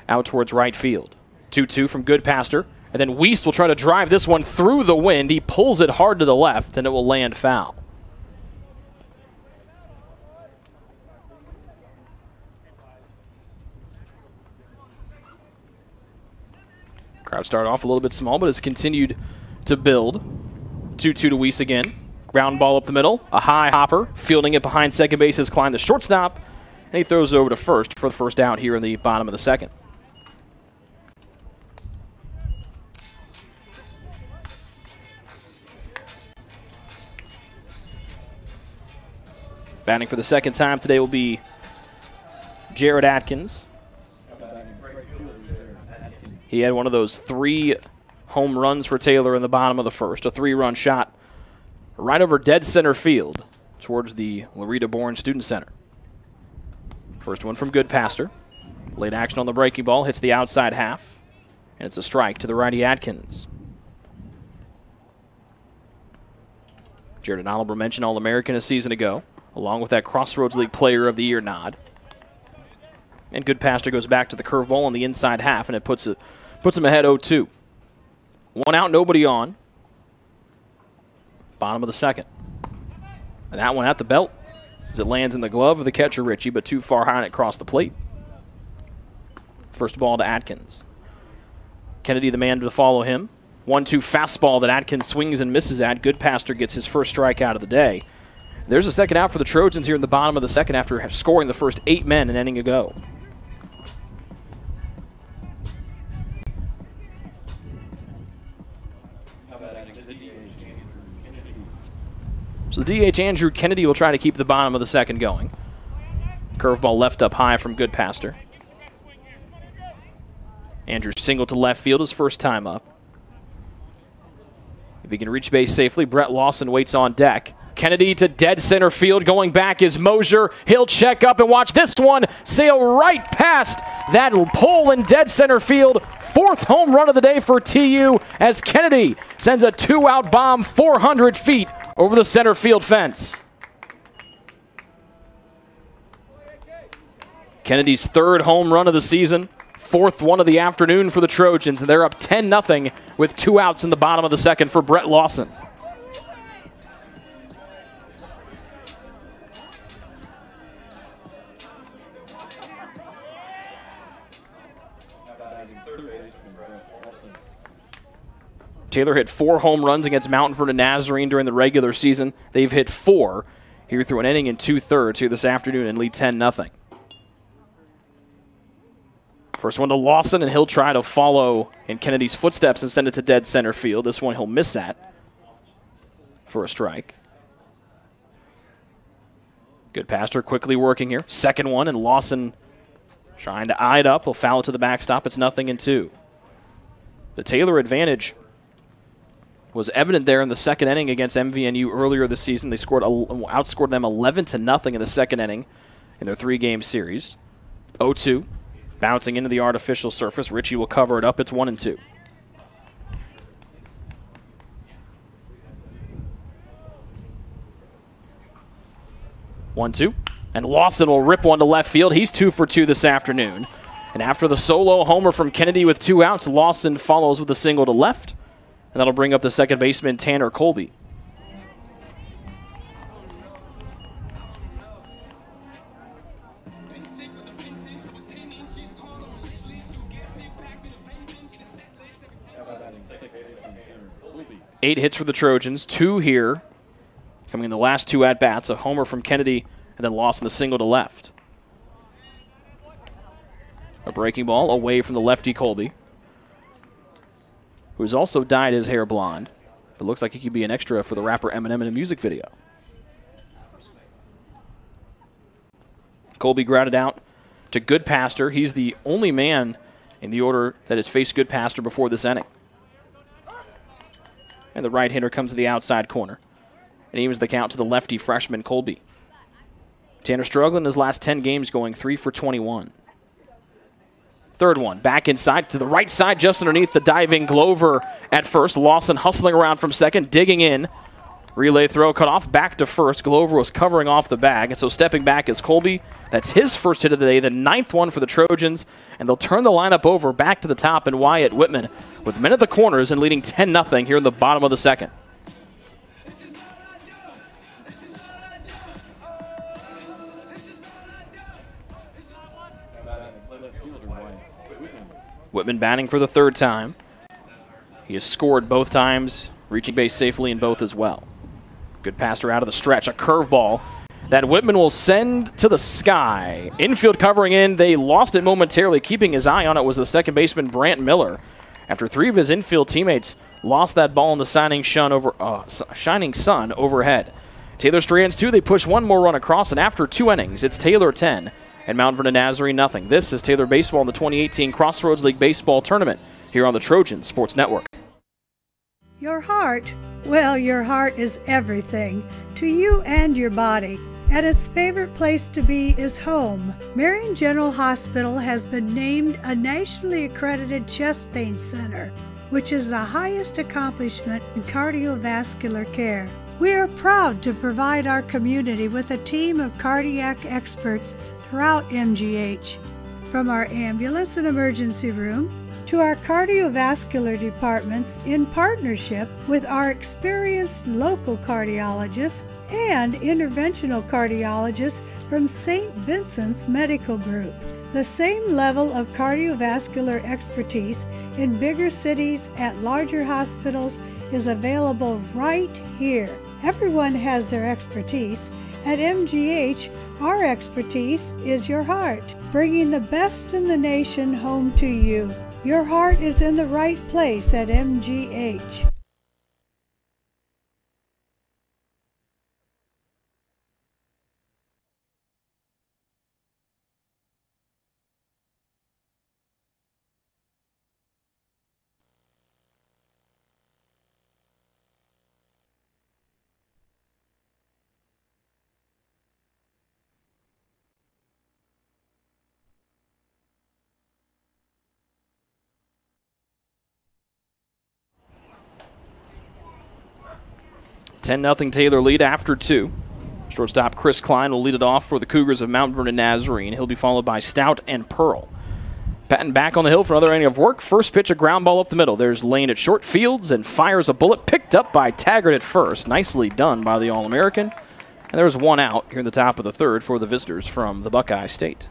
Speaker 1: out towards right field. 2-2 from Goodpaster. And then Weiss will try to drive this one through the wind. He pulls it hard to the left, and it will land foul. Crowd started off a little bit small, but has continued to build. 2-2 to Weiss again. Ground ball up the middle. A high hopper. Fielding it behind second base has climbed the shortstop. And he throws it over to first for the first out here in the bottom of the second. Batting for the second time today will be Jared Atkins. He had one of those 3 home runs for Taylor in the bottom of the first. A 3-run shot right over dead center field towards the Loretta Bourne Student Center. First one from Goodpaster. Late action on the breaking ball. Hits the outside half. And it's a strike to the righty Atkins. Jared, an honorable mention All-American a season ago, along with that Crossroads League Player of the Year nod. And Goodpaster goes back to the curveball on the inside half, and it puts him ahead 0-2. 1 out, nobody on. Bottom of the second. And that one at the belt as it lands in the glove of the catcher, Ritchie, but too far high and it crossed the plate. First ball to Atkins. Kennedy, the man to follow him. 1-2 fastball that Atkins swings and misses at. Goodpaster gets his first strikeout of the day. There's a second out for the Trojans here in the bottom of the second after scoring the first 8 men an inning ago. So the DH, Andrew Kennedy, will try to keep the bottom of the second going. Curveball left up high from Goodpaster. Andrew single to left field his first time up. If he can reach base safely, Brett Lawson waits on deck. Kennedy to dead center field. Going back is Mosier. He'll check up and watch this one sail right past that pole in dead center field. Fourth home run of the day for TU as Kennedy sends a two-out bomb 400 feet over the center field fence. Kennedy's third home run of the season. Fourth one of the afternoon for the Trojans. They're up 10-0 with 2 outs in the bottom of the second for Brett Lawson. Taylor hit 4 home runs against Mountainford and Nazarene during the regular season. They've hit 4 here through an inning and 2/3 here this afternoon and lead 10-0. First one to Lawson, and he'll try to follow in Kennedy's footsteps and send it to dead center field. This one he'll miss at for a strike. Goodpaster quickly working here. Second one, and Lawson trying to eye it up. He'll foul it to the backstop. It's 0-2. The Taylor advantage was evident there in the second inning against MVNU earlier this season. They outscored them 11-0 in the second inning in their 3-game series. 0-2. Bouncing into the artificial surface. Ritchie will cover it up. It's 1-2. And Lawson will rip one to left field. He's 2 for 2 this afternoon. And after the solo homer from Kennedy with 2 outs, Lawson follows with a single to left. And that'll bring up the second baseman, Tanner Colby. Eight hits for the Trojans, 2 here. Coming in the last 2 at-bats, a homer from Kennedy and then Lawson the single to left. A breaking ball away from the lefty Colby, who's also dyed his hair blonde. But looks like he could be an extra for the rapper Eminem in a music video. Colby grounded out to Goodpaster. He's the only man in the order that has faced Goodpaster before this inning. And the right hitter comes to the outside corner and evens the count to the lefty freshman Colby. Tanner struggling in his last 10 games, going 3 for 21. Third one, back inside to the right side, just underneath the diving Glover at first. Lawson hustling around from second, digging in. Relay throw cut off, back to first. Glover was covering off the bag, and so stepping back is Colby. That's his first hit of the day, the 9th one for the Trojans, and they'll turn the lineup over back to the top, and Wyatt Whitman with men at the corners and leading 10-0 here in the bottom of the second. Whitman batting for the 3rd time. He has scored both times, reaching base safely in both as well. Goodpaster out of the stretch, a curveball that Whitman will send to the sky. Infield covering in, they lost it momentarily. Keeping his eye on it was the second baseman, Brant Miller. After 3 of his infield teammates lost that ball in the shining sun overhead. Taylor strands 2, they push 1 more run across, and after 2 innings, it's Taylor 10. And Mount Vernon Nazarene nothing. This is Taylor Baseball in the 2018 Crossroads League Baseball Tournament here on the Trojan Sports Network.
Speaker 5: Your heart, well, your heart is everything to you and your body. And its favorite place to be is home. Marion General Hospital has been named a nationally accredited chest pain center, which is the highest accomplishment in cardiovascular care. We are proud to provide our community with a team of cardiac experts throughout MGH. From our ambulance and emergency room to our cardiovascular departments in partnership with our experienced local cardiologists and interventional cardiologists from St. Vincent's Medical Group. The same level of cardiovascular expertise in bigger cities at larger hospitals is available right here. Everyone has their expertise. At MGH, our expertise is your heart, bringing the best in the nation home to you. Your heart is in the right place at MGH.
Speaker 1: 10-0 Taylor lead after 2. Shortstop Chris Klein will lead it off for the Cougars of Mount Vernon Nazarene. He'll be followed by Stout and Pearl. Patton back on the hill for another inning of work. First pitch, a ground ball up the middle. There's Lane at short, fields and fires a bullet, picked up by Taggart at first. Nicely done by the All-American. And there's one out here in the top of the third for the visitors from the Buckeye State.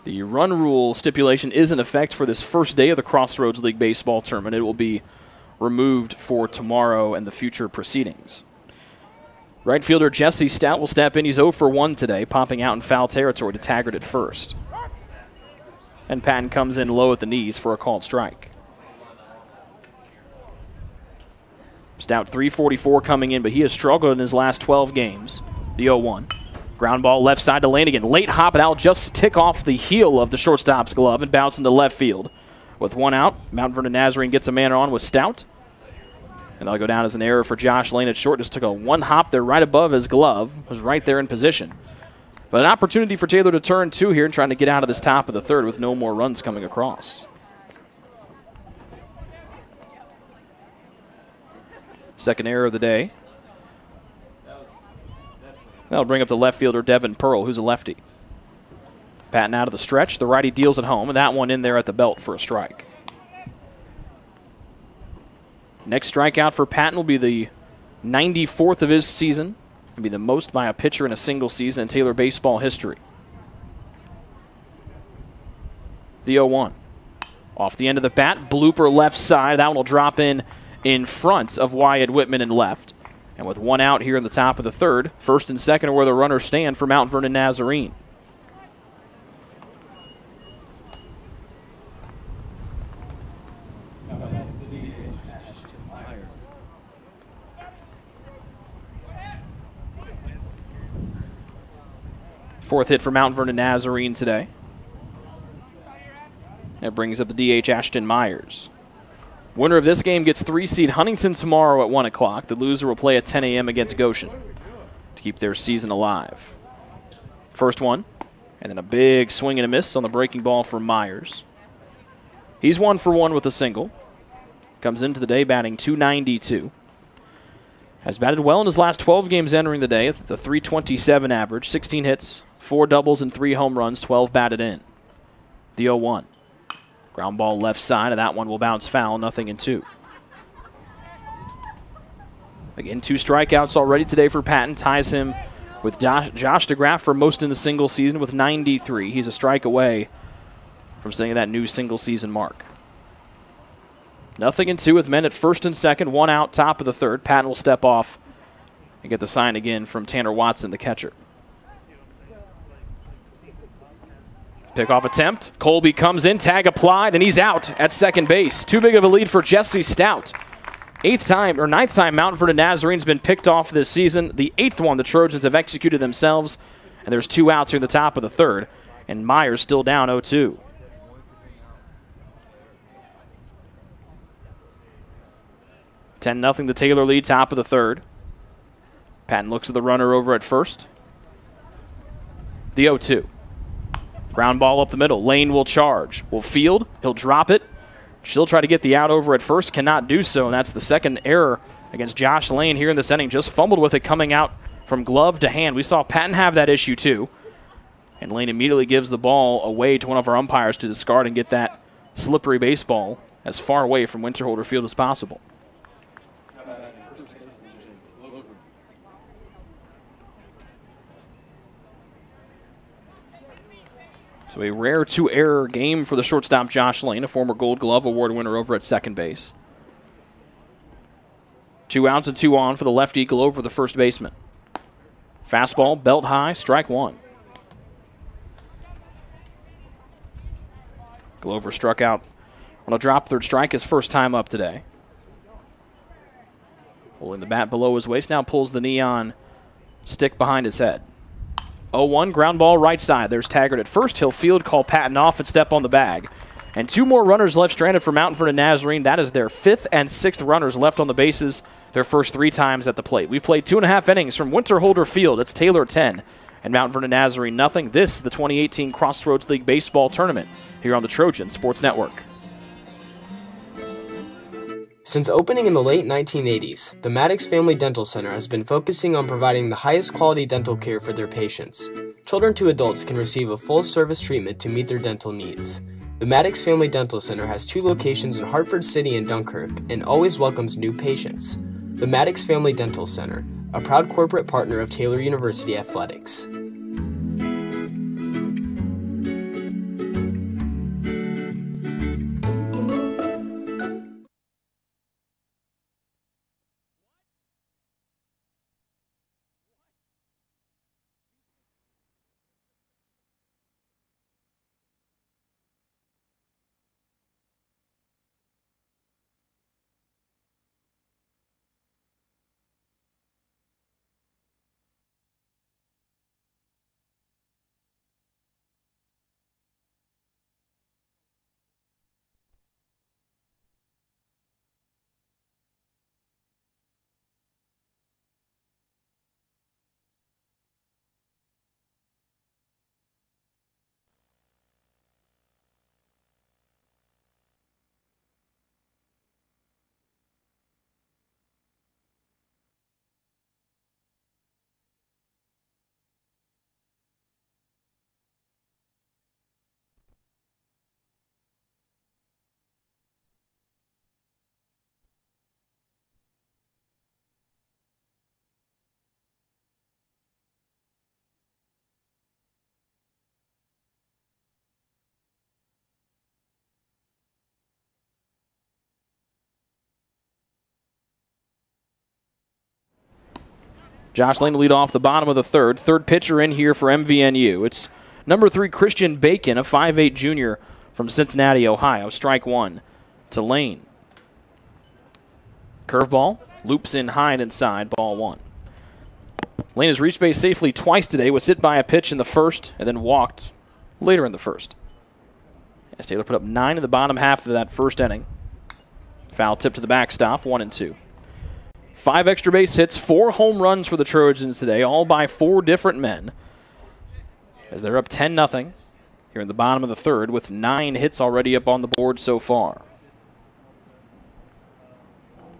Speaker 1: The run rule stipulation is in effect for this first day of the Crossroads League Baseball Tournament. It will be removed for tomorrow and the future proceedings. Right fielder Jesse Stout will step in. He's 0 for 1 today, popping out in foul territory to Taggart at first. And Patton comes in low at the knees for a called strike. Stout 344 coming in, but he has struggled in his last 12 games. The 0-1. Ground ball left side to Lane again. Late hop it out, just tick off the heel of the shortstop's glove and bounce into left field. With one out, Mount Vernon Nazarene gets a man on with Stout. And that'll go down as an error for Josh Lane at short. Just took a one hop there right above his glove. Was right there in position. But an opportunity for Taylor to turn 2 here and trying to get out of this top of the third with no more runs coming across. Second error of the day. That'll bring up the left fielder, Devin Pearl, who's a lefty. Patton out of the stretch. The righty deals it home, and that one in there at the belt for a strike. Next strikeout for Patton will be the 94th of his season. It'll be the most by a pitcher in a single season in Taylor baseball history. The 0-1. Off the end of the bat, blooper left side. That one will drop in front of Wyatt Whitman in left. And with one out here in the top of the third, first and second are where the runners stand for Mount Vernon Nazarene. Fourth hit for Mount Vernon Nazarene today. That brings up the DH Ashton Myers. Winner of this game gets 3-seed Huntington tomorrow at 1 o'clock. The loser will play at 10 a.m. against Goshen to keep their season alive. First one, and then a big swing and a miss on the breaking ball for Myers. He's 1 for 1 with a single. Comes into the day batting .292. Has batted well in his last 12 games entering the day at the .327 average. 16 hits, 4 doubles, and 3 home runs, 12 batted in. The 0-1. Ground ball left side, and that one will bounce foul, 0-2. Again, 2 strikeouts already today for Patton. Ties him with Josh DeGraff for most in the single season with 93. He's a strike away from setting that new single season mark. 0-2 with men at first and second. 1 out, top of the third. Patton will step off and get the sign again from Tanner Watson, the catcher. Pickoff attempt. Colby comes in, tag applied, and he's out at second base. Too big of a lead for Jesse Stout. Ninth time Mount Vernon Nazarene's been picked off this season. The 8th one the Trojans have executed themselves. And there's 2 outs here in the top of the third. And Myers still down 0-2. .10 the Taylor lead, top of the third. Patton looks at the runner over at first. The 0-2. Ground ball up the middle. Lane will charge. Will field. He'll drop it. She'll try to get the out over at first. Cannot do so, and that's the second error against Josh Lane here in this inning. Just fumbled with it coming out from glove to hand. We saw Patton have that issue too. And Lane immediately gives the ball away to one of our umpires to discard and get that slippery baseball as far away from Winterholder Field as possible. So a rare 2-error game for the shortstop Josh Lane, a former Gold Glove Award winner over at second base. 2 outs and 2 on for the lefty Glover, the first baseman. Fastball, belt high, strike 1. Glover struck out on a drop third strike, his first time up today. Holding the bat below his waist, now pulls the knee on stick behind his head. 0-1, ground ball right side. There's Taggart at first. He'll field, call Patton off, and step on the bag. And 2 more runners left stranded for Mount Vernon Nazarene. That is their 5th and 6th runners left on the bases, their first 3 times at the plate. We've played 2.5 innings from Winterholder Field. It's Taylor 10, and Mount Vernon Nazarene nothing. This is the 2018 Crossroads League Baseball Tournament here on the Trojan Sports Network.
Speaker 3: Since opening in the late 1980s, the Maddox Family Dental Center has been focusing on providing the highest quality dental care for their patients. Children to adults can receive a full-service treatment to meet their dental needs. The Maddox Family Dental Center has 2 locations in Hartford City and Dunkirk and always welcomes new patients. The Maddox Family Dental Center, a proud corporate partner of Taylor University Athletics.
Speaker 1: Josh Lane to lead off the bottom of the third. Third pitcher in here for MVNU. It's number 3, Christian Bacon, a 5'8 junior from Cincinnati, Ohio. Strike 1 to Lane. Curveball, loops in high and inside, ball 1. Lane has reached base safely twice today, was hit by a pitch in the first and then walked later in the first. As Taylor put up 9 in the bottom half of that first inning. Foul tip to the backstop, 1-2. 5 extra base hits, 4 home runs for the Trojans today, all by 4 different men. As they're up 10-0 here in the bottom of the third with 9 hits already up on the board so far.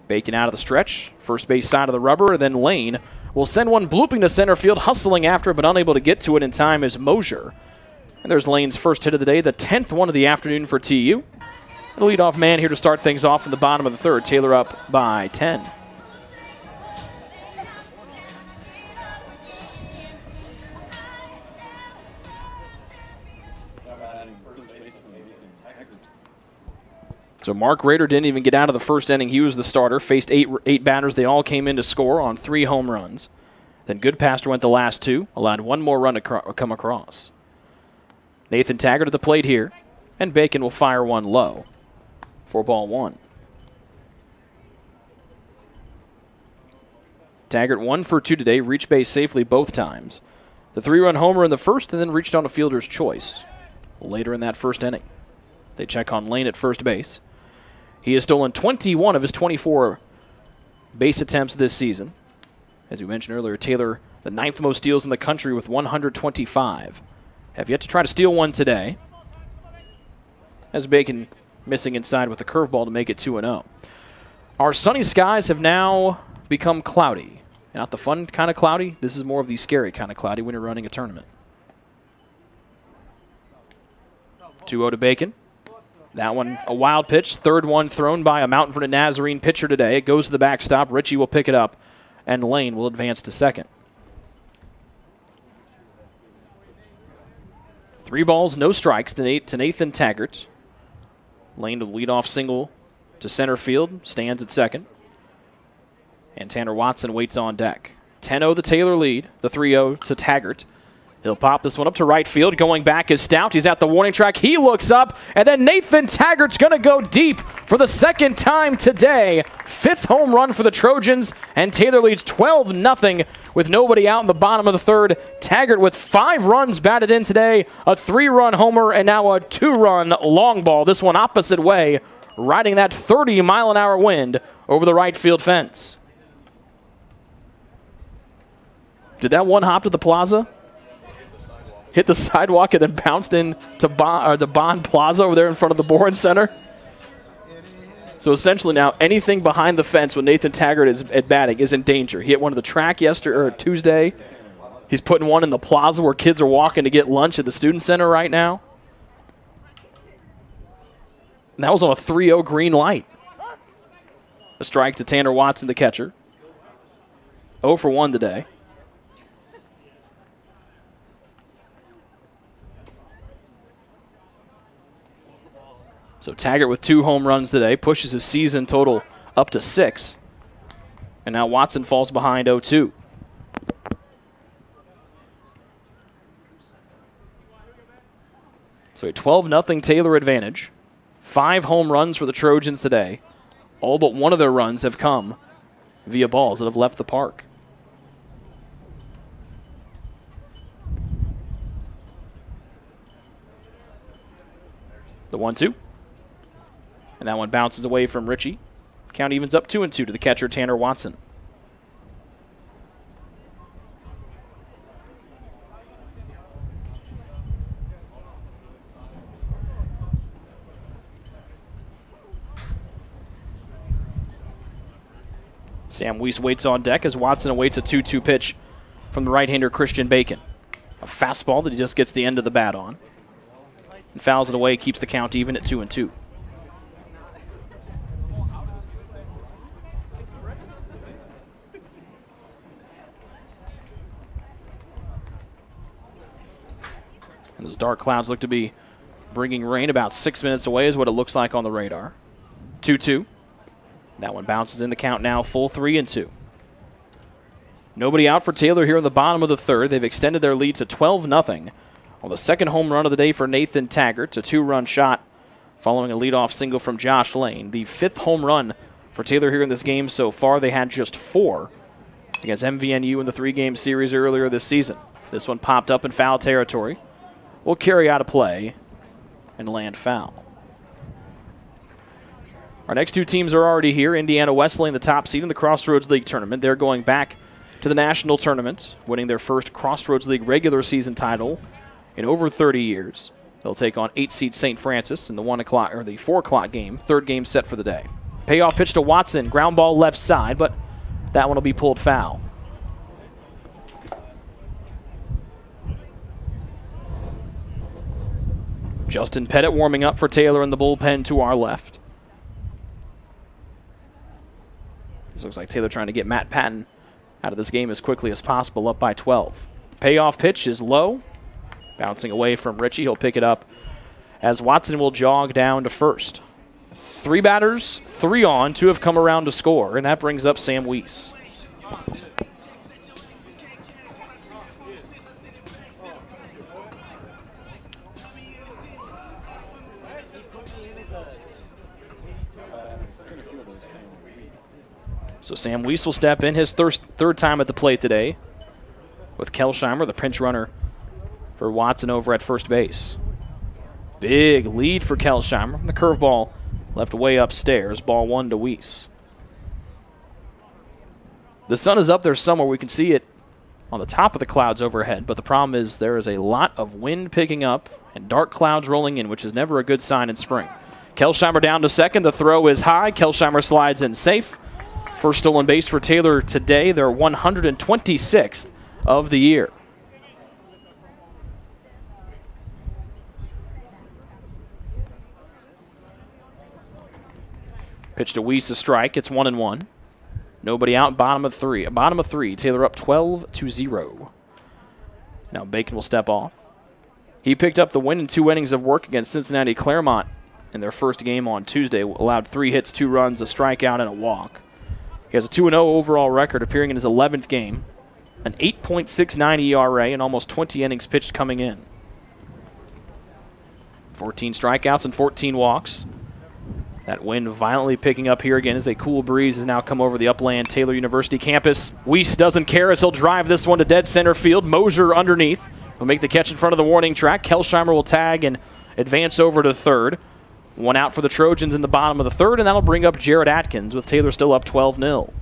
Speaker 1: Bacon out of the stretch, first base side of the rubber, and then Lane will send one blooping to center field, hustling after it but unable to get to it in time is Mosier. And there's Lane's first hit of the day, the 10th one of the afternoon for TU. The leadoff man here to start things off in the bottom of the third. Taylor up by 10. So Mark Rader didn't even get out of the first inning. He was the starter, faced eight batters. They all came in to score on 3 home runs. Then Goodpaster went the last 2, allowed 1 more run to come across. Nathan Taggart at the plate here, and Bacon will fire one low for ball 1. Taggart 1 for 2 today, reached base safely both times. The 3-run homer in the first and then reached on a fielder's choice later in that first inning. They check on Lane at first base. He has stolen 21 of his 24 base attempts this season. As we mentioned earlier, Taylor, the 9th most steals in the country with 125. Have yet to try to steal one today. As Bacon missing inside with the curveball to make it 2-0. Our sunny skies have now become cloudy. Not the fun kind of cloudy. This is more of the scary kind of cloudy when you're running a tournament. 2-0 to Bacon. That one, a wild pitch. Third one thrown by a Mount Vernon Nazarene pitcher today. It goes to the backstop. Ritchie will pick it up, and Lane will advance to second. 3 balls, no strikes to Nathan Taggart. Lane to the leadoff single to center field. Stands at second. And Tanner Watson waits on deck. 10-0 the Taylor lead. The 3-0 to Taggart. He'll pop this one up to right field. Going back is Stout. He's at the warning track. He looks up, and then Nathan Taggart's going to go deep for the 2nd time today. 5th home run for the Trojans, and Taylor leads 12-0 with nobody out in the bottom of the third. Taggart with 5 runs batted in today, a 3-run homer, and now a 2-run long ball. This one opposite way, riding that 30-mile-an-hour wind over the right field fence. Did that one hop to the plaza? hit the sidewalk and then bounced in to the Bond Plaza over there in front of the Boren Center. So essentially now anything behind the fence when Nathan Taggart is at batting is in danger. He hit one of the track Tuesday. He's putting one in the plaza where kids are walking to get lunch at the Student Center right now. And that was on a 3-0 green light. A strike to Tanner Watson, the catcher. 0 for 1 today. So Taggart with 2 home runs today, pushes his season total up to 6. And now Watson falls behind 0-2. So a 12-0 Taylor advantage. 5 home runs for the Trojans today. All but one of their runs have come via balls that have left the park. The 1-2. And that one bounces away from Richie. Count evens up 2-2 to the catcher, Tanner Watson. Sam Weiss waits on deck as Watson awaits a 2-2 pitch from the right-hander Christian Bacon. A fastball that he just gets the end of the bat on. And fouls it away, keeps the count even at 2-2. And those dark clouds look to be bringing rain about 6 minutes away is what it looks like on the radar. 2-2. That one bounces in the count now, full 3-2. Nobody out for Taylor here in the bottom of the third. They've extended their lead to 12-0 on the second home run of the day for Nathan Taggart, a 2-run shot following a leadoff single from Josh Lane. The 5th home run for Taylor here in this game so far. They had just 4 against MVNU in the 3-game series earlier this season. This one popped up in foul territory. Will carry out a play and land foul. Our next 2 teams are already here. Indiana Wesleyan, the top seed in the Crossroads League tournament. They're going back to the national tournament, winning their first Crossroads League regular season title in over 30 years. They'll take on 8-seed St. Francis in the 4 o'clock game, 3rd game set for the day. Payoff pitch to Watson, ground ball left side, but that one will be pulled foul. Justin Pettit warming up for Taylor in the bullpen to our left. This looks like Taylor trying to get Matt Patton out of this game as quickly as possible, up by 12. Payoff pitch is low. Bouncing away from Richie. He'll pick it up as Watson will jog down to first. 3 batters, 3 on. 2 have come around to score, and that brings up Sam Weiss. So Sam Weiss will step in his third time at the plate today with Kelsheimer, the pinch runner for Watson over at first base. Big lead for Kelsheimer. The curveball left way upstairs. Ball 1 to Weiss. The sun is up there somewhere. We can see it on the top of the clouds overhead, but the problem is there is a lot of wind picking up and dark clouds rolling in, which is never a good sign in spring. Kelsheimer down to second. The throw is high. Kelsheimer slides in safe. First stolen base for Taylor today, their 126th of the year. Pitch to Weiss, a strike. It's 1-1. Nobody out, bottom of 3. Taylor up 12-0. Now Bacon will step off. He picked up the win in 2 innings of work against Cincinnati Claremont in their first game on Tuesday. Allowed 3 hits, 2 runs, a strikeout, and a walk. He has a 2-0 overall record, appearing in his 11th game. An 8.69 ERA and almost 20 innings pitched coming in. 14 strikeouts and 14 walks. That wind violently picking up here again as a cool breeze has now come over the upland Taylor University campus. Weiss doesn't care as he'll drive this one to dead center field. Mosier underneath will make the catch in front of the warning track. Kelsheimer will tag and advance over to third. 1 out for the Trojans in the bottom of the third, and that'll bring up Jared Atkins with Taylor still up 12-0.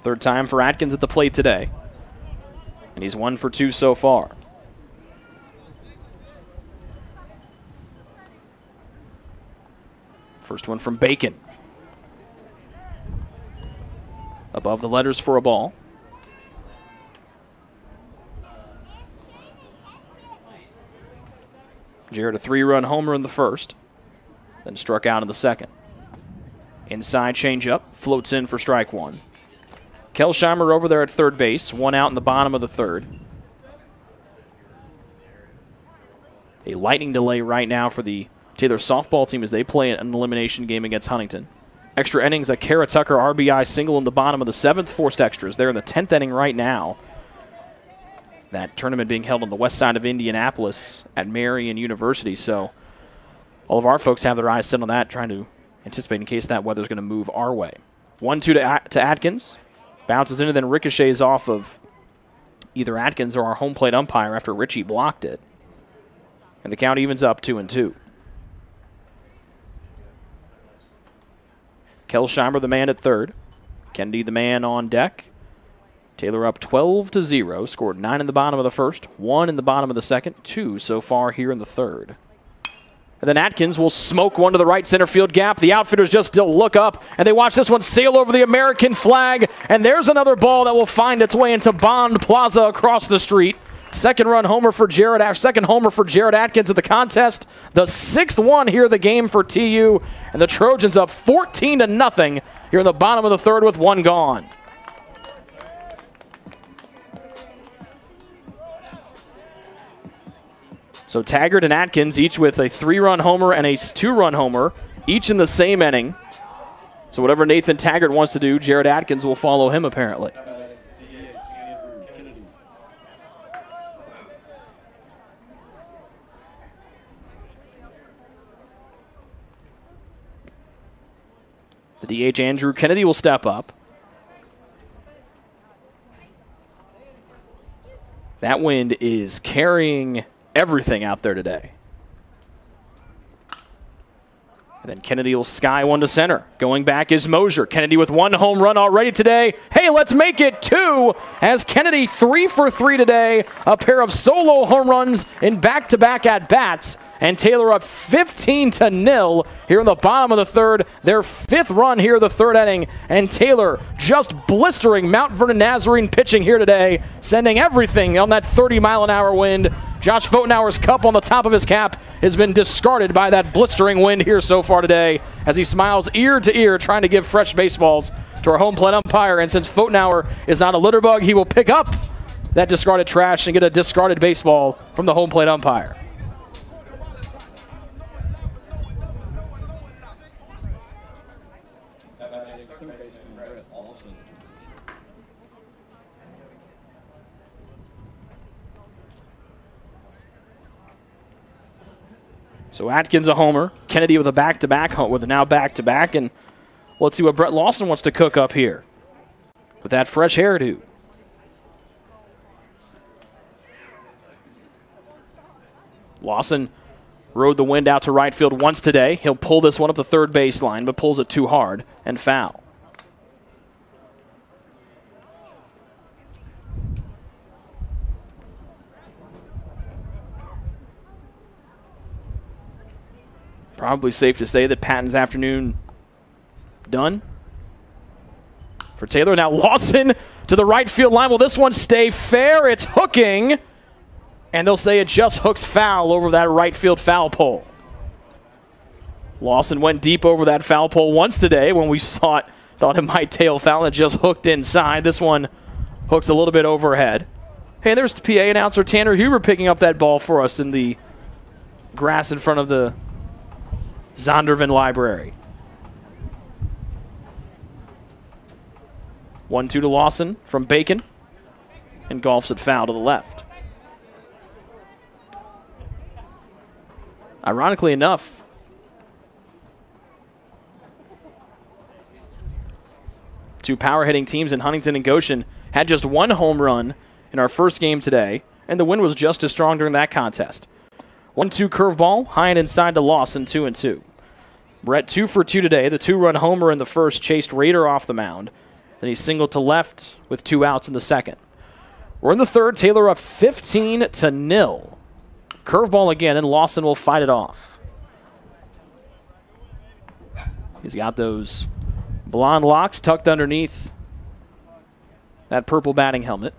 Speaker 1: Third time for Atkins at the plate today. And he's 1 for 2 so far. First one from Bacon. Above the letters for a ball. Jarrett a 3-run homer in the first, then struck out in the second. Inside changeup, floats in for strike one. Kelsheimer over there at third base, 1 out in the bottom of the third. A lightning delay right now for the Taylor softball team as they play an elimination game against Huntington. Extra innings, a Kara Tucker RBI single in the bottom of the 7th, forced extras. They're in the 10th inning right now. That tournament being held on the west side of Indianapolis at Marian University. So all of our folks have their eyes set on that, trying to anticipate in case that weather's going to move our way. 1-2 to Atkins. Bounces in and then ricochets off of either Atkins or our home plate umpire after Richie blocked it. And the count evens up 2-2. Kelsheimer the man at third. Kennedy the man on deck. Taylor up 12-0. Scored 9 in the bottom of the first, 1 in the bottom of the second, 2 so far here in the third. And then Atkins will smoke one to the right center field gap. The outfielders just still look up, and they watch this one sail over the American flag. And there's another ball that will find its way into Bond Plaza across the street. Second homer for Jarrett Atkins at the contest. The 6th one here of the game for TU. And the Trojans up 14-0 here in the bottom of the third with 1 gone. So Taggart and Atkins each with a 3-run homer and a 2-run homer, each in the same inning. So whatever Nathan Taggart wants to do, Jarrett Atkins will follow him apparently. The DH Andrew Kennedy will step up. That wind is carrying everything out there today. And then Kennedy will sky one to center. Going back is Mosier. Kennedy with 1 home run already today. Hey, let's make it 2 as Kennedy 3 for 3 today. A pair of solo home runs in back-to-back at-bats. And Taylor up 15-0 here in the bottom of the third. Their 5th run here the third inning. And Taylor just blistering Mount Vernon Nazarene pitching here today, sending everything on that 30-mile-an-hour wind. Josh Fotenauer's cup on the top of his cap has been discarded by that blistering wind here so far today as he smiles ear to ear trying to give fresh baseballs to our home plate umpire. And since Fotenauer is not a litter bug, he will pick up that discarded trash and get a discarded baseball from the home plate umpire. So Atkins a homer, Kennedy with a back-to-back, with a now back-to-back, and let's see what Brett Lawson wants to cook up here with that fresh hairdo. Lawson rode the wind out to right field once today. He'll pull this one up the third baseline, but pulls it too hard and foul. Probably safe to say that Patton's afternoon done for Taylor. Now Lawson to the right field line. Will this one stay fair? It's hooking. And they'll say it just hooks foul over that right field foul pole. Lawson went deep over that foul pole once today when we thought it might tail foul. It just hooked inside. This one hooks a little bit overhead. Hey, there's the PA announcer Tanner Huber picking up that ball for us in the grass in front of the Zondervan Library. 1-2 to Lawson from Bacon. And golfs it foul to the left. Ironically enough, two power hitting teams in Huntington and Goshen had just 1 home run in our first game today, and the wind was just as strong during that contest. 1-2 curveball, high and inside to Lawson, 2-2. Brett 2 for 2 today. The 2-run homer in the first chased Rader off the mound. Then he singled to left with 2 outs in the second. We're in the third. Taylor up 15-0. Curveball again, and Lawson will fight it off. He's got those blonde locks tucked underneath that purple batting helmet.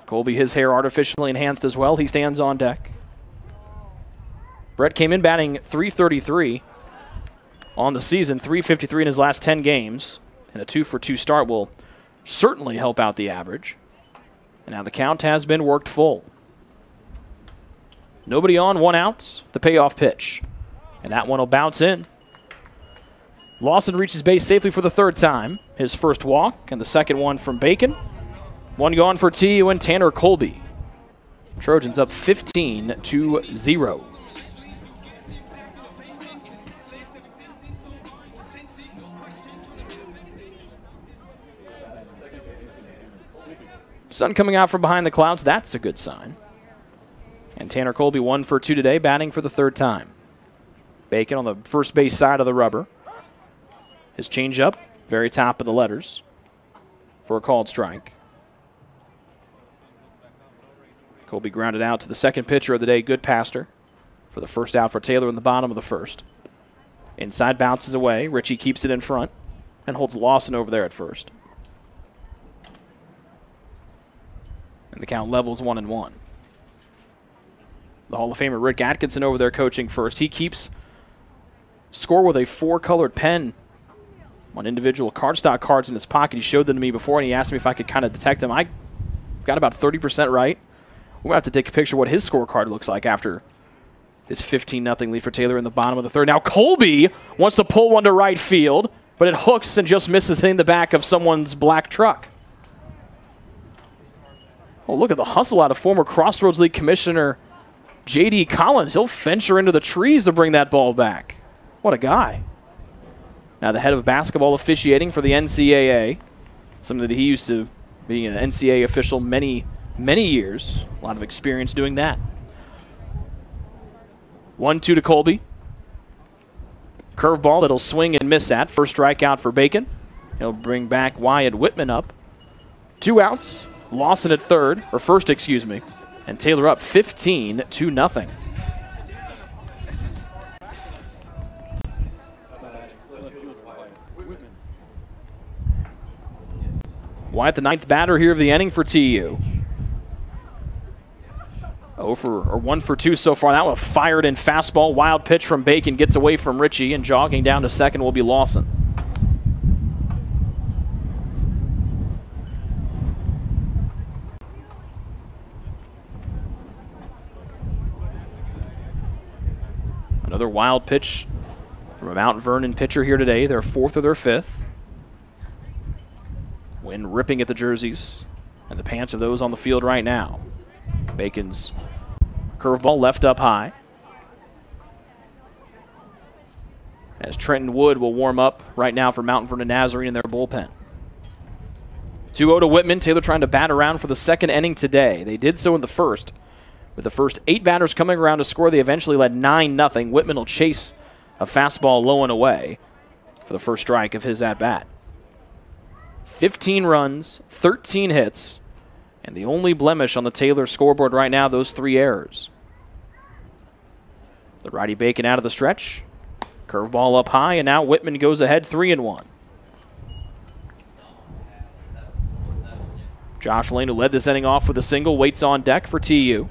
Speaker 1: Colby, his hair artificially enhanced as well. He stands on deck. Brett came in batting .333 on the season, .353 in his last 10 games, and a 2-for-2 start will certainly help out the average. And now the count has been worked full. Nobody on, 1 out, the payoff pitch. And that one will bounce in. Lawson reaches base safely for the 3rd time. His first walk and the second one from Bacon. 1 gone for TU and Tanner Colby. Trojans up 15-0. Sun coming out from behind the clouds, that's a good sign. And Tanner Colby 1 for 2 today, batting for the 3rd time. Bacon on the first base side of the rubber. His changeup, very top of the letters for a called strike. Colby grounded out to the second pitcher of the day, Goodpaster, for the first out for Taylor in the bottom of the first. Inside bounces away. Ritchie keeps it in front and holds Lawson over there at first. And the count levels 1-1. The Hall of Famer Rick Atkinson over there coaching first. He keeps score with a 4-colored pen on individual cardstock cards in his pocket. He showed them to me before, and he asked me if I could kind of detect them. I got about 30% right. We're going to have to take a picture of what his scorecard looks like after this 15-0 lead for Taylor in the bottom of the 3rd. Now Colby wants to pull one to right field, but it hooks and just misses hitting the back of someone's black truck. Oh, look at the hustle out of former Crossroads League Commissioner J.D. Collins. He'll venture into the trees to bring that ball back. What a guy. Now the head of basketball officiating for the NCAA, something that he used to be an NCAA official many years. A lot of experience doing that. 1-2 to Colby. Curveball that'll swing and miss at. First strikeout for Bacon. He'll bring back Wyatt Whitman up. 2 outs. Lawson at first, excuse me. And Taylor up 15-0. Wyatt, the 9th batter here of the inning for TU. 1 for 2 so far. That one fired in fastball. Wild pitch from Bacon gets away from Ritchie, and jogging down to second will be Lawson. Another wild pitch from a Mount Vernon pitcher here today. Their 4th or their 5th. Wind ripping at the jerseys and the pants of those on the field right now. Bacon's curveball left up high. As Trenton Wood will warm up right now for Mount Vernon Nazarene in their bullpen. 2-0 to Whitman. Taylor trying to bat around for the 2nd inning today. They did so in the first. With the first 8 batters coming around to score, they eventually led 9-0. Whitman will chase a fastball low and away for the first strike of his at-bat. 15 runs, 13 hits, and the only blemish on the Taylor scoreboard right now, those 3 errors. The righty Bacon out of the stretch. Curveball up high, and now Whitman goes ahead 3-1. Josh Lane, who led this inning off with a single, waits on deck for TU.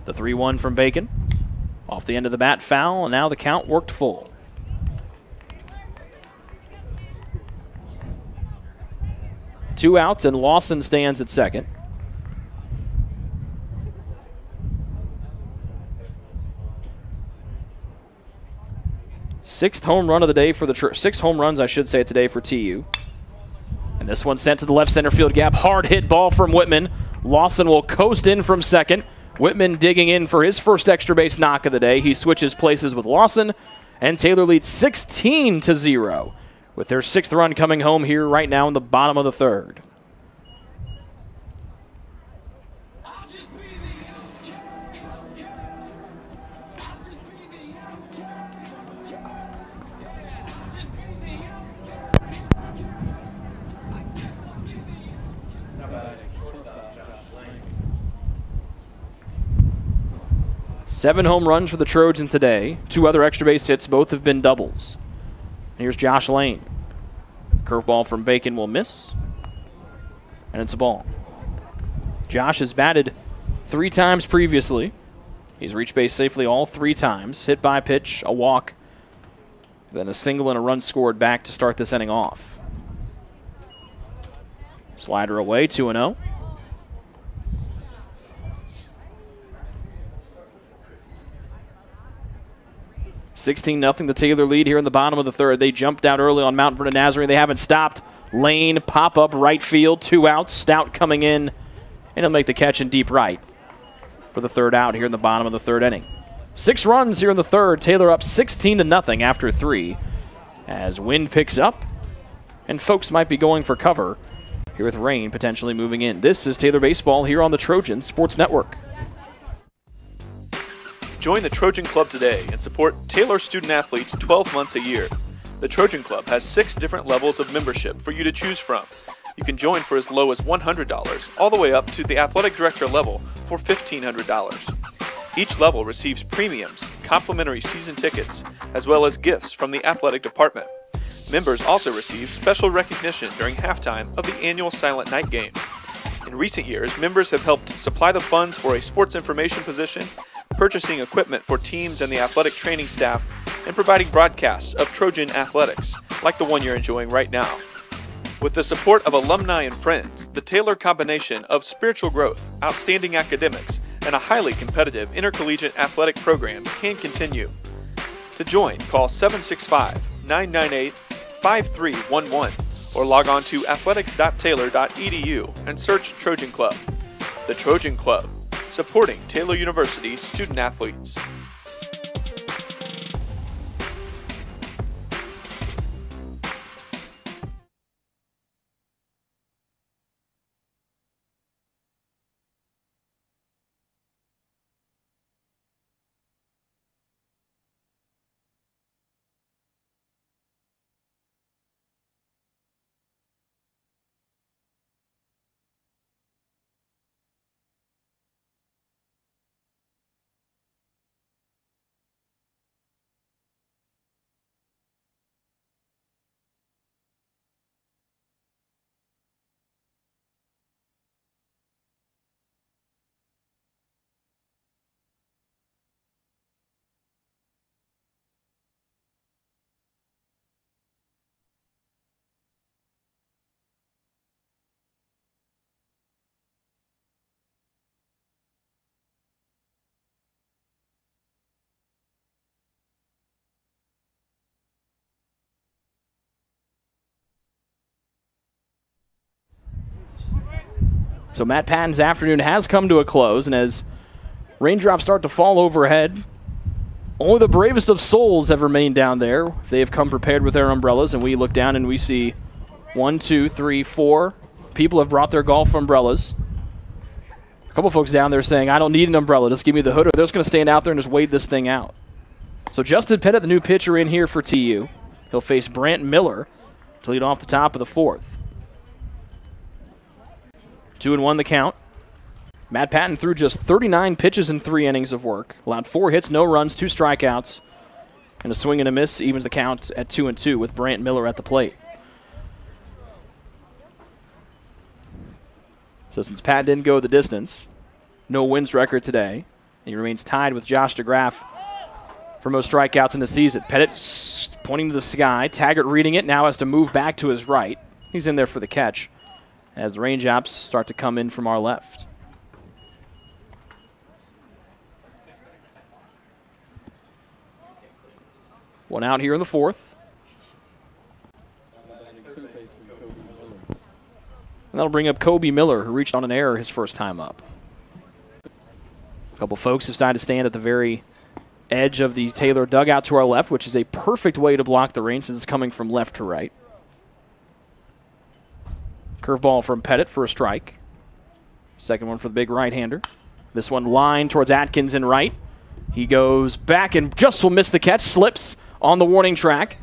Speaker 1: The 3-1 from Bacon. Off the end of the bat, foul, and now the count worked full. Two outs, and Lawson stands at second. Sixth home run of the day for the 6 home runs, I should say, today for TU. And this one sent to the left center field gap. Hard hit ball from Whitman. Lawson will coast in from second. Whitman digging in for his first extra base knock of the day. He switches places with Lawson, and Taylor leads 16-0 with their 6th run coming home here right now in the bottom of the 3rd. 7 home runs for the Trojans today. 2 other extra base hits. Both have been doubles. Here's Josh Lane. Curveball from Bacon will miss. And it's a ball. Josh has batted 3 times previously. He's reached base safely all 3 times. Hit by pitch, a walk, then a single and a run scored back to start this inning off. Slider away, 2-0. (16-0) the Taylor lead here in the bottom of the third. They jumped out early on Mount Vernon Nazarene. They haven't stopped. Lane, pop up right field, 2 outs. Stout coming in, and he'll make the catch in deep right for the third out here in the bottom of the third inning. 6 runs here in the third. Taylor up 16-0 after 3 as wind picks up, and folks might be going for cover here with rain potentially moving in. This is Taylor Baseball here on the Trojan Sports Network.
Speaker 6: Join the Trojan Club today and support Taylor student-athletes 12 months a year. The Trojan Club has 6 different levels of membership for you to choose from. You can join for as low as $100, all the way up to the athletic director level for $1,500. Each level receives premiums, complimentary season tickets, as well as gifts from the athletic department. Members also receive special recognition during halftime of the annual Silent Night game. In recent years, members have helped supply the funds for a sports information position, purchasing equipment for teams and the athletic training staff, and providing broadcasts of Trojan athletics, like the one you're enjoying right now. With the support of alumni and friends, the Taylor combination of spiritual growth, outstanding academics, and a highly competitive intercollegiate athletic program can continue. To join, call 765-998-5311 or log on to athletics.taylor.edu and search Trojan Club. The Trojan Club, supporting Taylor University student-athletes.
Speaker 1: So Matt Patton's afternoon has come to a close, and as raindrops start to fall overhead, only the bravest of souls have remained down there. They have come prepared with their umbrellas, and we look down and we see 1, 2, 3, 4 people have brought their golf umbrellas. A couple folks down there saying, I don't need an umbrella, just give me the hood, or they're just going to stand out there and just wade this thing out. So Justin Pettit, the new pitcher in here for TU. He'll face Brant Miller to lead off the top of the 4th. 2-1 the count. Matt Patton threw just 39 pitches in 3 innings of work. Allowed 4 hits, no runs, 2 strikeouts, and a swing and a miss evens the count at 2-2 with Brant Miller at the plate. So since Pat didn't go the distance, no wins record today, and he remains tied with Josh DeGraff for most strikeouts in the season. Pettit pointing to the sky. Taggart reading it, now has to move back to his right. He's in there for the catch as the raindrops start to come in from our left. One out here in the 4th. And that'll bring up Kobe Miller, who reached on an error his first time up. A couple folks have decided to stand at the very edge of the Taylor dugout to our left, which is a perfect way to block the rain since it's coming from left to right. Curveball from Pettit for a strike. Second one for the big right-hander. This one lined towards Atkins in right. He goes back and just will miss the catch. Slips on the warning track.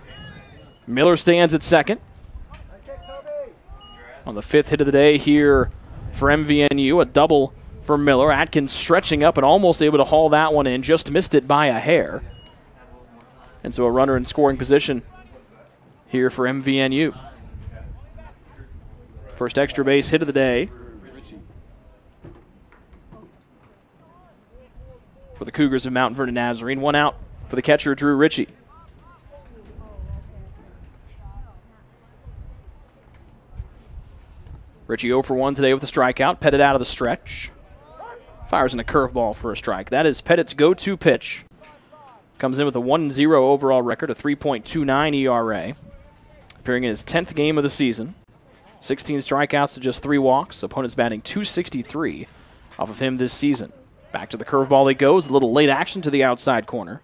Speaker 1: Miller stands at second. On the 5th hit of the day here for MVNU, a double for Miller. Atkins stretching up and almost able to haul that one in, just missed it by a hair. And so a runner in scoring position here for MVNU. First extra base hit of the day for the Cougars of Mount Vernon Nazarene. One out for the catcher, Drew Ritchie. Ritchie 0 for 1 today with a strikeout. Pettit out of the stretch. Fires in a curveball for a strike. That is Pettit's go-to pitch. Comes in with a 1-0 overall record, a 3.29 ERA. Appearing in his 10th game of the season. 16 strikeouts to just 3 walks. Opponents batting .263 off of him this season. Back to the curveball he goes. A little late action to the outside corner.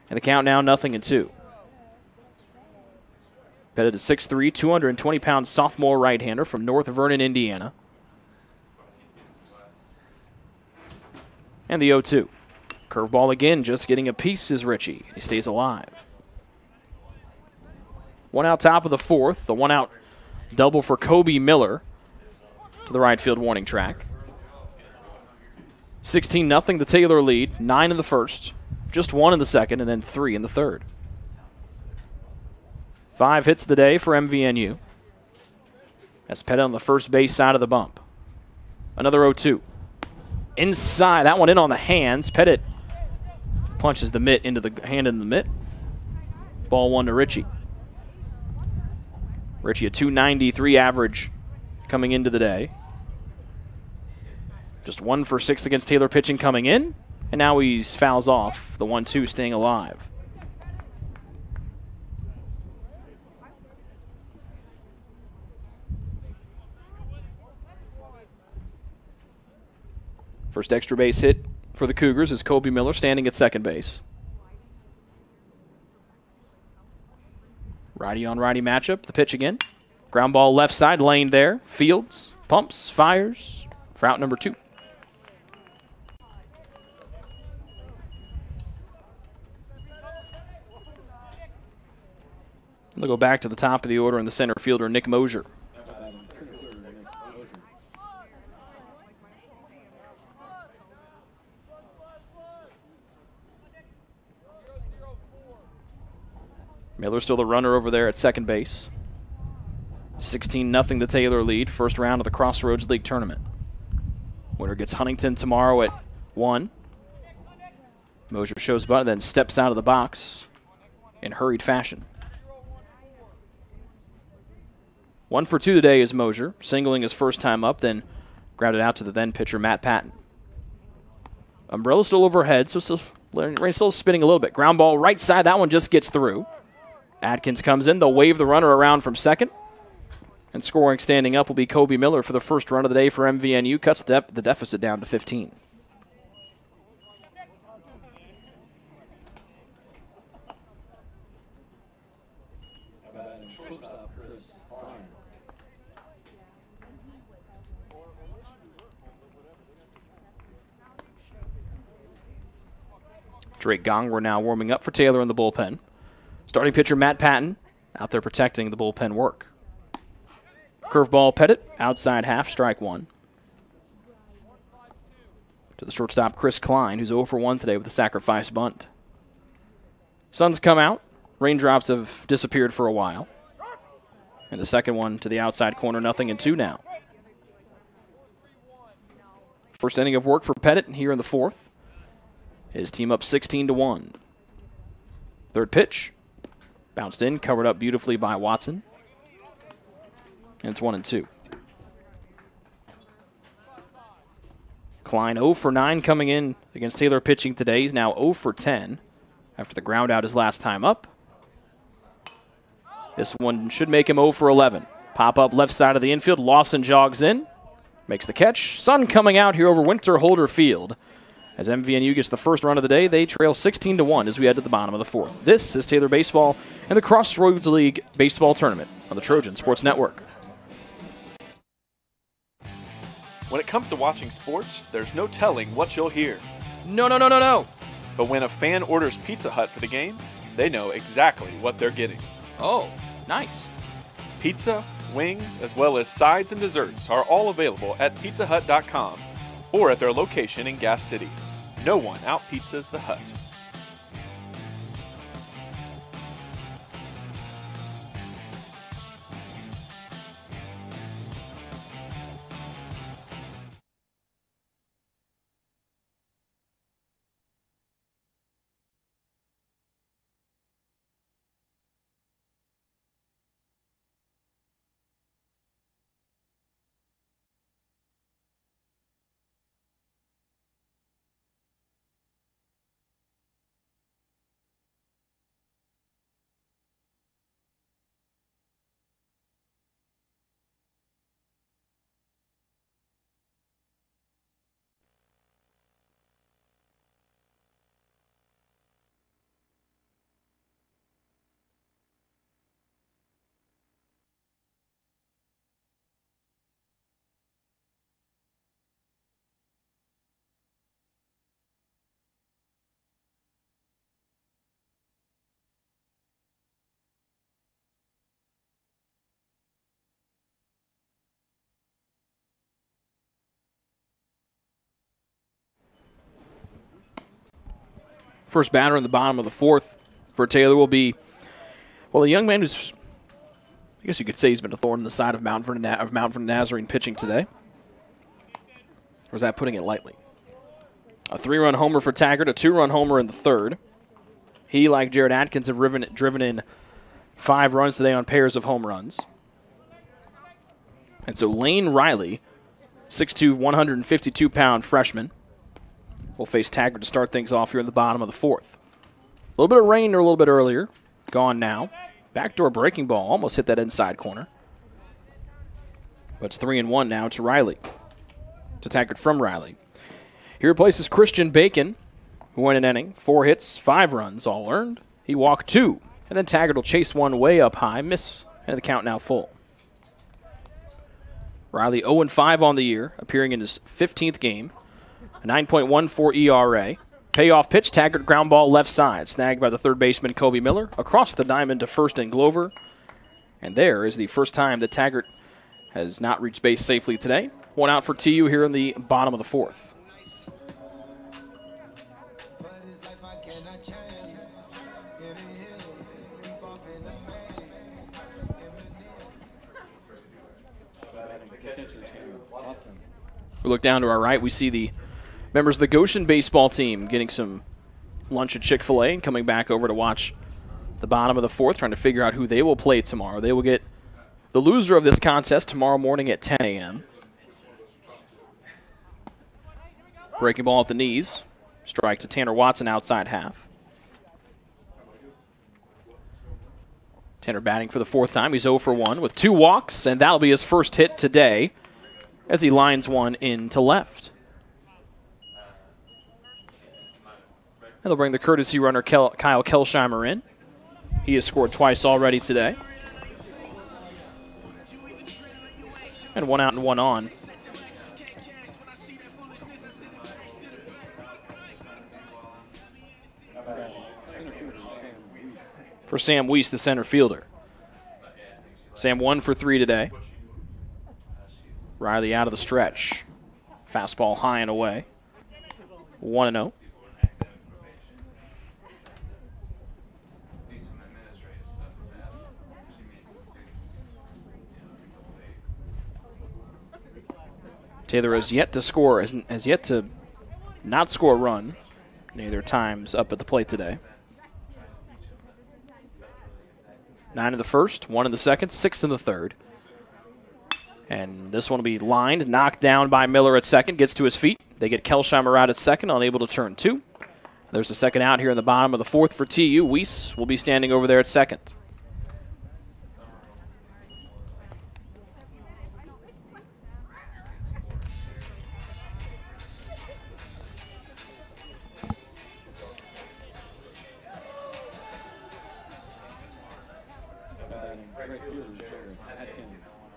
Speaker 1: And the count now 0-2. Pettit is 6'3", 220-pound sophomore right-hander from North Vernon, Indiana. And the 0-2. Curveball again, just getting a piece is Ritchie. He stays alive. One out top of the fourth. The one out double for Kobe Miller to the right field warning track. 16-0, the Taylor lead. 9 in the first. Just 1 in the second, and then 3 in the third. 5 hits of the day for MVNU. That's Pettit on the first base side of the bump. Another 0-2. Inside, that one in on the hands. Pettit punches the mitt into the hand in the mitt. Ball 1 to Ritchie. Ritchie a .293 average coming into the day. Just 1 for 6 against Taylor pitching coming in. And now he fouls off. The 1-2 staying alive. First extra base hit for the Cougars is Kobe Miller standing at second base. Righty on righty matchup. The pitch again. Ground ball left side, lane there. Fields, pumps, fires for out number 2. They'll go back to the top of the order in the center fielder, Nick Mosier. Miller still the runner over there at second base. 16-0 the Taylor lead. First round of the Crossroads League tournament. Winner gets Huntington tomorrow at 1. Mosier shows butt, then steps out of the box in hurried fashion. 1 for 2 today is Mosier, singling his first time up, then grounded out to the then pitcher Matt Patton. Umbrella still overhead, so rain still spinning a little bit. Ground ball right side, that one just gets through. Atkins comes in, they'll wave the runner around from second. And scoring standing up will be Kobe Miller for the first run of the day for MVNU. Cuts the deficit down to 15. Drake Gong, we're now warming up for Taylor in the bullpen. Starting pitcher Matt Patton out there protecting the bullpen work. Curveball Pettit, outside half, strike 1. To the shortstop Chris Klein, who's 0 for 1 today with a sacrifice bunt. Sun's come out. Raindrops have disappeared for a while. And the second one to the outside corner, 0-2 now. First inning of work for Pettit here in the fourth. His team up 16-1. Third pitch. Bounced in, covered up beautifully by Watson. And it's 1-2. Klein 0 for 9 coming in against Taylor pitching today. He's now 0 for 10 after the ground out his last time up. This one should make him 0 for 11. Pop up left side of the infield. Lawson jogs in. Makes the catch. Sun coming out here over Winter Holder Field. As MVNU gets the first run of the day, they trail 16-1 as we head to the bottom of the fourth. This is Taylor Baseball and the Crossroads League Baseball Tournament on the Trojan Sports Network.
Speaker 6: When it comes to watching sports, there's no telling what you'll hear.
Speaker 1: No.
Speaker 6: But when a fan orders Pizza Hut for the game, they know exactly what they're getting.
Speaker 1: Oh, nice.
Speaker 6: Pizza, wings, as well as sides and desserts are all available at pizzahut.com. or at their location in Gas City. No one out-pizzas the Hut.
Speaker 1: First batter in the bottom of the fourth for Taylor will be, well, a young man who's, I guess you could say he's been a thorn in the side of Mount Vernon Nazarene pitching today. Or is that putting it lightly? A 3-run homer for Taggart, a 2-run homer in the third. He, like Jared Atkins, have driven in 5 runs today on pairs of home runs. And so Lane Riley, 6'2", 152-pound freshman, will face Taggart to start things off here in the bottom of the fourth. A little bit of rain a little bit earlier. Gone now. Backdoor breaking ball. Almost hit that inside corner. But it's 3-1 now to Riley. To Taggart from Riley. He replaces Christian Bacon, who went an inning. 4 hits, 5 runs, all earned. He walked 2. And then Taggart will chase one way up high. Miss. And the count now full. Riley 0-5 on the year, appearing in his 15th game. A 9.14 ERA. Payoff pitch, Taggart ground ball left side. Snagged by the third baseman, Kobe Miller. Across the diamond to first and Glover. And there is the first time that Taggart has not reached base safely today. 1 out for TU here in the bottom of the fourth. We look down to our right, we see the members of the Goshen baseball team getting some lunch at Chick-fil-A and coming back over to watch the bottom of the fourth, trying to figure out who they will play tomorrow. They will get the loser of this contest tomorrow morning at 10 a.m. Breaking ball at the knees. Strike to Tanner Watson outside half. Tanner batting for the 4th time. He's 0 for 1 with 2 walks, and that'll be his first hit today as he lines one into left. And they'll bring the courtesy runner Kyle Kelsheimer in. He has scored twice already today. And 1 out and 1 on. For Sam Weiss, the center fielder. Sam 1 for 3 today. Riley out of the stretch. Fastball high and away. 1-0. Taylor has yet to score, has yet to not score a run. Neither times up at the plate today. 9 in the first, 1 in the second, 6 in the third. And this one will be lined, knocked down by Miller at second, gets to his feet. They get Kelsheimer out at second, unable to turn 2. There's a second out here in the bottom of the fourth for TU. Weiss will be standing over there at second.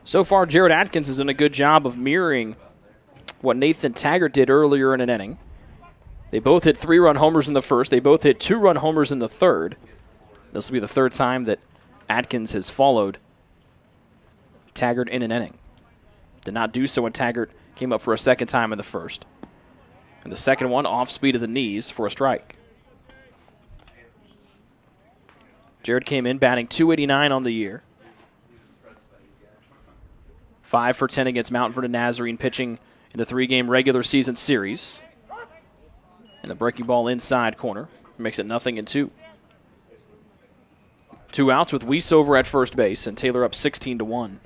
Speaker 1: So far, Jared Atkins has done a good job of mirroring what Nathan Taggart did earlier in an inning. They both hit 3-run homers in the first. They both hit 2-run homers in the third. This will be the 3rd time that Atkins has followed Taggart in an inning. Did not do so when Taggart came up for a 2nd time in the first. And the second one off speed of the knees for a strike. Jared came in batting .289 on the year. 5 for 10 against Mount Vernon Nazarene, pitching in the 3-game regular season series. And the breaking ball inside corner makes it 0-2. 2 outs with Weiss over at first base, and Taylor up 16-1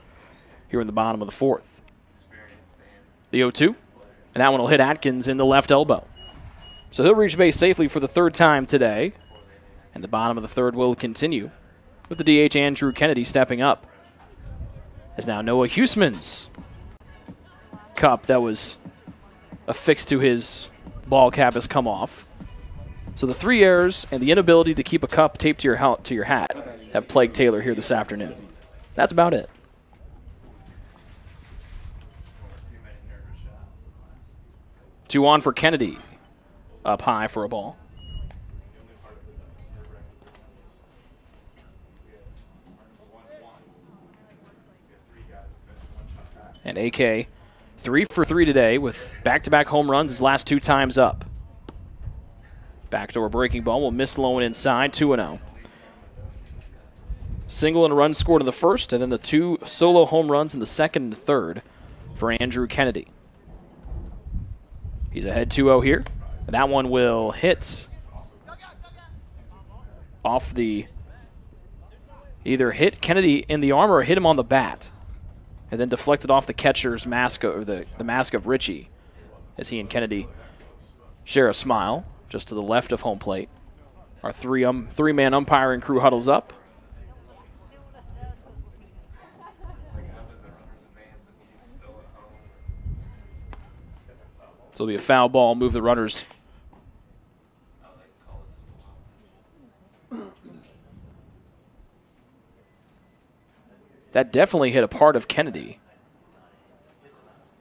Speaker 1: here in the bottom of the 4th. The 0-2, and that one will hit Atkins in the left elbow. So he'll reach base safely for the 3rd time today, and the bottom of the 3rd will continue with the DH Andrew Kennedy stepping up. As now Noah Huseman's cup that was affixed to his ball cap has come off. So the 3 errors and the inability to keep a cup taped to your hat have plagued Taylor here this afternoon. That's about it. Two on for Kennedy. Up high for a ball. And AK 3 for 3 today with back-to-back home runs his last 2 times up. Backdoor breaking ball will miss low and inside, 2-0. Single and a run scored in the first, and then the 2 solo home runs in the second and third for Andrew Kennedy. He's ahead 2-0 here. And that one will hit off the, either hit Kennedy in the arm or hit him on the bat. And then deflected off the catcher's mask, or the mask of Richie, as he and Kennedy share a smile just to the left of home plate. Our three-man umpiring crew huddles up. So it'll be a foul ball, move the runners. That definitely hit a part of Kennedy.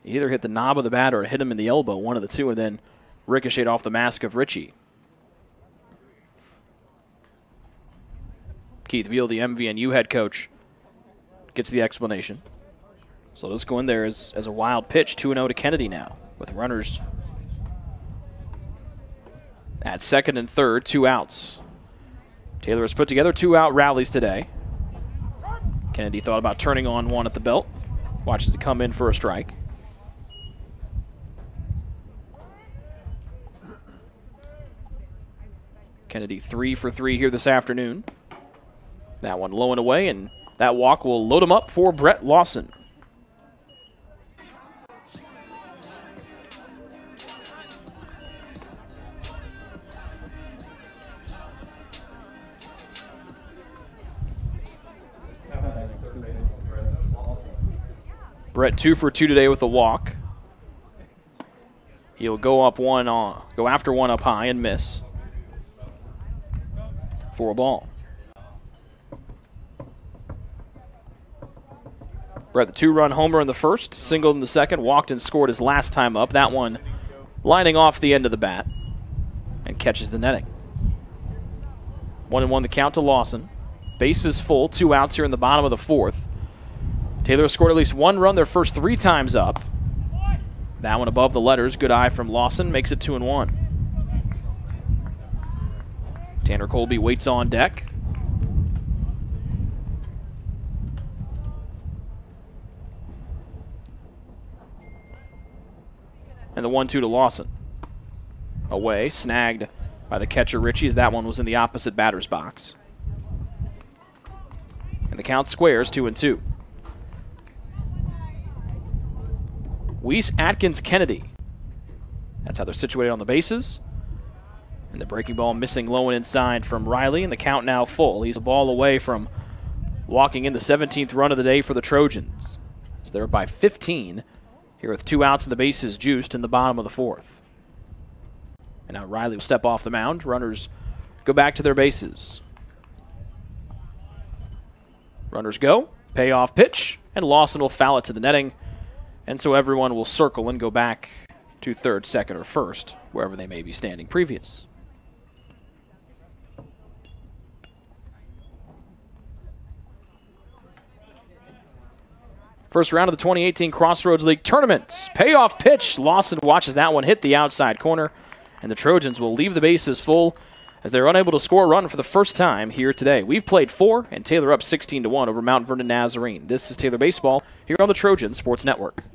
Speaker 1: He either hit the knob of the bat or hit him in the elbow, one of the two, and then ricocheted off the mask of Richie. Keith Veal, the MVNU head coach, gets the explanation. So let's go in there as a wild pitch, 2-0 to Kennedy now, with runners at second and third, 2 outs. Taylor has put together 2 out rallies today. Kennedy thought about turning on one at the belt. Watches it come in for a strike. Kennedy 3 for 3 here this afternoon. That one low and away, and that walk will load him up for Brett Lawson. Brett 2 for 2 today with a walk. He'll go after one up high and miss for a ball. Brett, the 2-run homer in the first, singled in the second, walked and scored his last time up. That one lining off the end of the bat and catches the netting. 1-1 the count to Lawson. Bases full, 2 outs here in the bottom of the 4th. Taylor scored at least 1 run their first 3 times up. That one above the letters. Good eye from Lawson. Makes it 2-1. Tanner Colby waits on deck. And the 1-2 to Lawson. Away, snagged by the catcher Richie, as that one was in the opposite batter's box. And the count squares, 2-2. Weiss, Atkins, Kennedy. That's how they're situated on the bases. And the breaking ball missing low and inside from Riley, and the count now full. He's a ball away from walking in the 17th run of the day for the Trojans, as they're by 15 here with 2 outs and the bases juiced in the bottom of the 4th. And now Riley will step off the mound. Runners go back to their bases. Runners go, payoff pitch, and Lawson will foul it to the netting. And so everyone will circle and go back to third, second, or first, wherever they may be standing previous. First round of the 2018 Crossroads League Tournament. Payoff pitch. Lawson watches that one hit the outside corner, and the Trojans will leave the bases full as they're unable to score a run for the first time here today. We've played 4, and Taylor up 16-1 over Mount Vernon Nazarene. This is Taylor Baseball here on the Trojan Sports Network.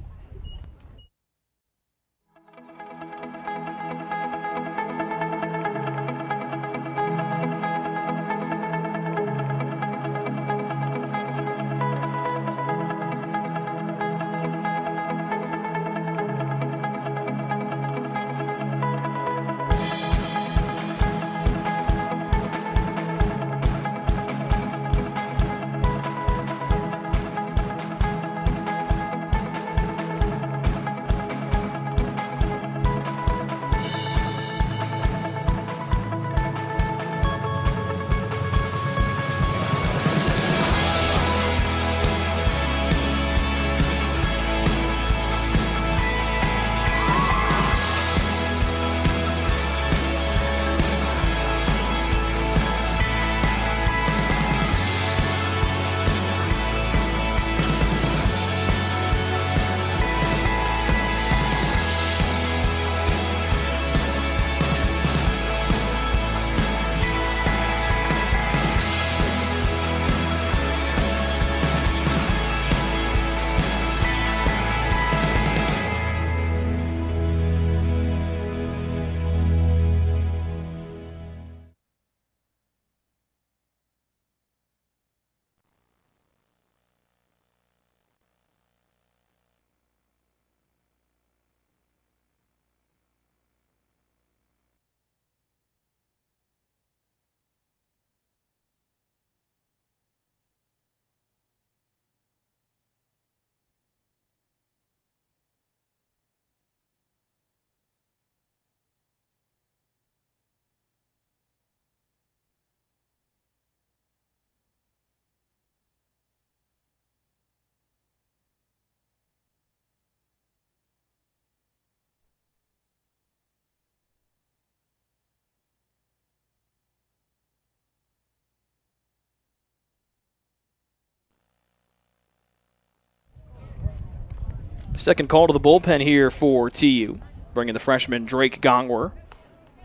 Speaker 1: Second call to the bullpen here for TU, bringing the freshman Drake Gongwer,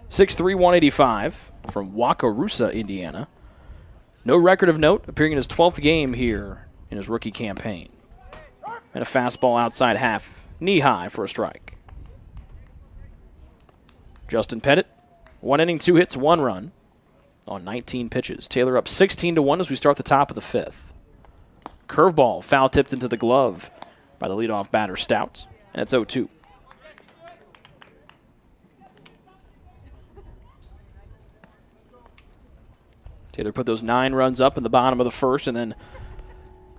Speaker 1: 6'3", 185, from Wakarusa, Indiana. No record of note, appearing in his 12th game here in his rookie campaign. And a fastball outside half, knee-high for a strike. Justin Pettit, 1 inning, 2 hits, 1 run on 19 pitches. Taylor up 16-1 as we start the top of the 5th. Curveball, foul tipped into the glove by the leadoff batter, Stout, and it's 0-2. Taylor put those 9 runs up in the bottom of the first, and then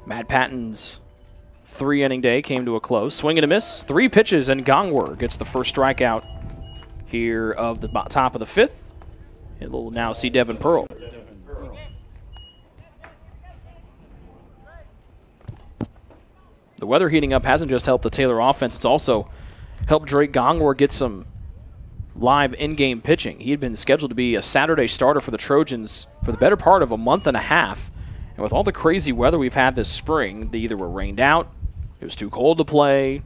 Speaker 1: Matt Patton's 3-inning day came to a close. Swing and a miss, 3 pitches, and Gongwer gets the first strikeout here of the top of the 5th. And we'll now see Devin Pearl. The weather heating up hasn't just helped the Taylor offense, it's also helped Drake Gongwer get some live in-game pitching. He had been scheduled to be a Saturday starter for the Trojans for the better part of a month and a half. And with all the crazy weather we've had this spring, they either were rained out, it was too cold to play,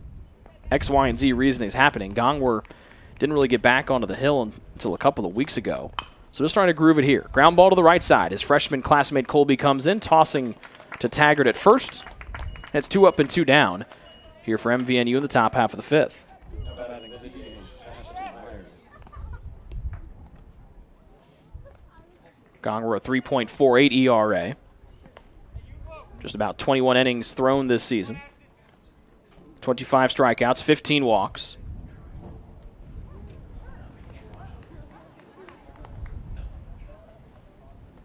Speaker 1: X, Y, and Z reason is happening. Gongwer didn't really get back onto the hill until a couple of weeks ago. So just trying to groove it here. Ground ball to the right side. His freshman classmate Colby comes in, tossing to Taggart at first. It's 2 up and 2 down here for MVNU in the top half of the 5th. Gongwer a 3.48 ERA. Just about 21 innings thrown this season. 25 strikeouts, 15 walks.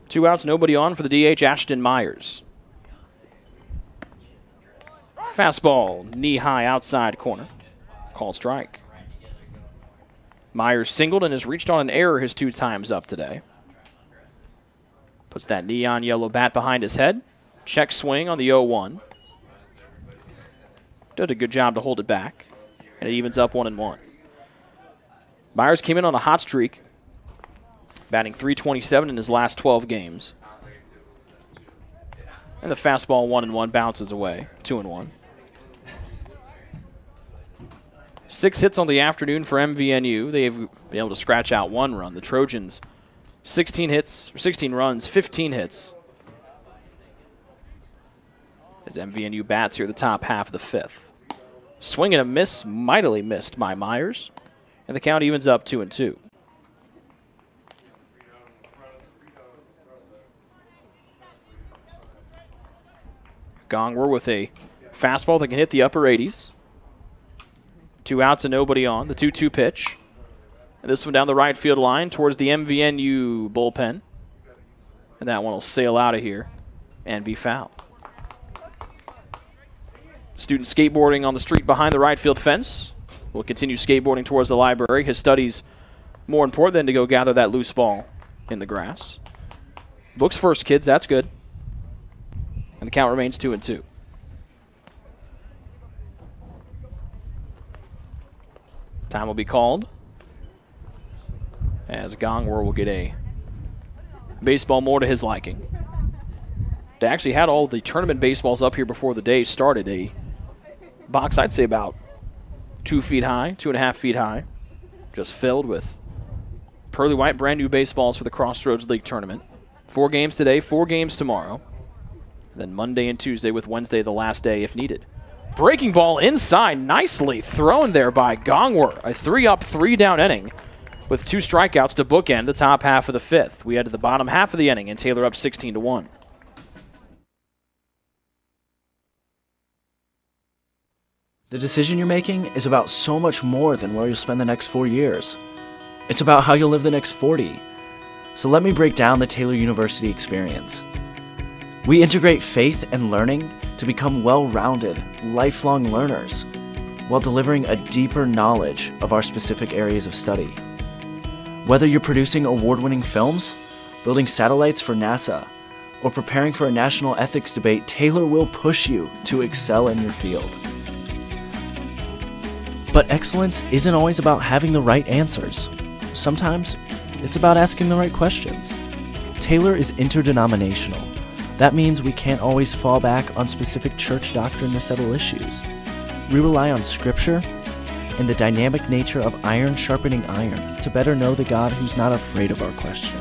Speaker 1: Two outs, nobody on for the DH, Ashton Myers. Fastball, knee-high outside corner. Called strike. Myers singled and has reached on an error his 2 times up today. Puts that neon yellow bat behind his head. Check swing on the 0-1. Did a good job to hold it back. And it evens up 1-1. Myers came in on a hot streak, batting .327 in his last 12 games. And the fastball 1-1 bounces away, 2-1. 6 hits on the afternoon for MVNU. They've been able to scratch out 1 run. The Trojans, 16 hits, or 16 runs, 15 hits. As MVNU bats here the top half of the 5th. Swing and a miss, mightily missed by Myers. And the count evens up 2-2. Gongwer with a fastball that can hit the upper 80s. 2 outs and nobody on. The 2-2 pitch. And this one down the right field line towards the MVNU bullpen. And that one will sail out of here and be foul. Student skateboarding on the street behind the right field fence. Will continue skateboarding towards the library. His studies more important than to go gather that loose ball in the grass. Books first, kids. That's good. And the count remains 2-2. Time will be called as Gongwer will get a baseball more to his liking. They actually had all the tournament baseballs up here before the day started. A box, I'd say about 2 feet high, 2.5 feet high, just filled with pearly white brand new baseballs for the Crossroads League tournament. 4 games today, 4 games tomorrow. Then Monday and Tuesday with Wednesday the last day if needed. Breaking ball inside, nicely thrown there by Gongwer. A 3-up, 3-down inning with 2 strikeouts to bookend the top half of the 5th. We head to the bottom half of the inning and Taylor up 16-1.
Speaker 7: The decision you're making is about so much more than where you'll spend the next 4 years. It's about how you'll live the next 40. So let me break down the Taylor University experience. We integrate faith and learning to become well-rounded, lifelong learners, while delivering a deeper knowledge of our specific areas of study. Whether you're producing award-winning films, building satellites for NASA, or preparing for a national ethics debate, Taylor will push you to excel in your field. But excellence isn't always about having the right answers. Sometimes it's about asking the right questions. Taylor is interdenominational. That means we can't always fall back on specific church doctrine to settle issues. We rely on Scripture and the dynamic nature of iron sharpening iron to better know the God who's not afraid of our question.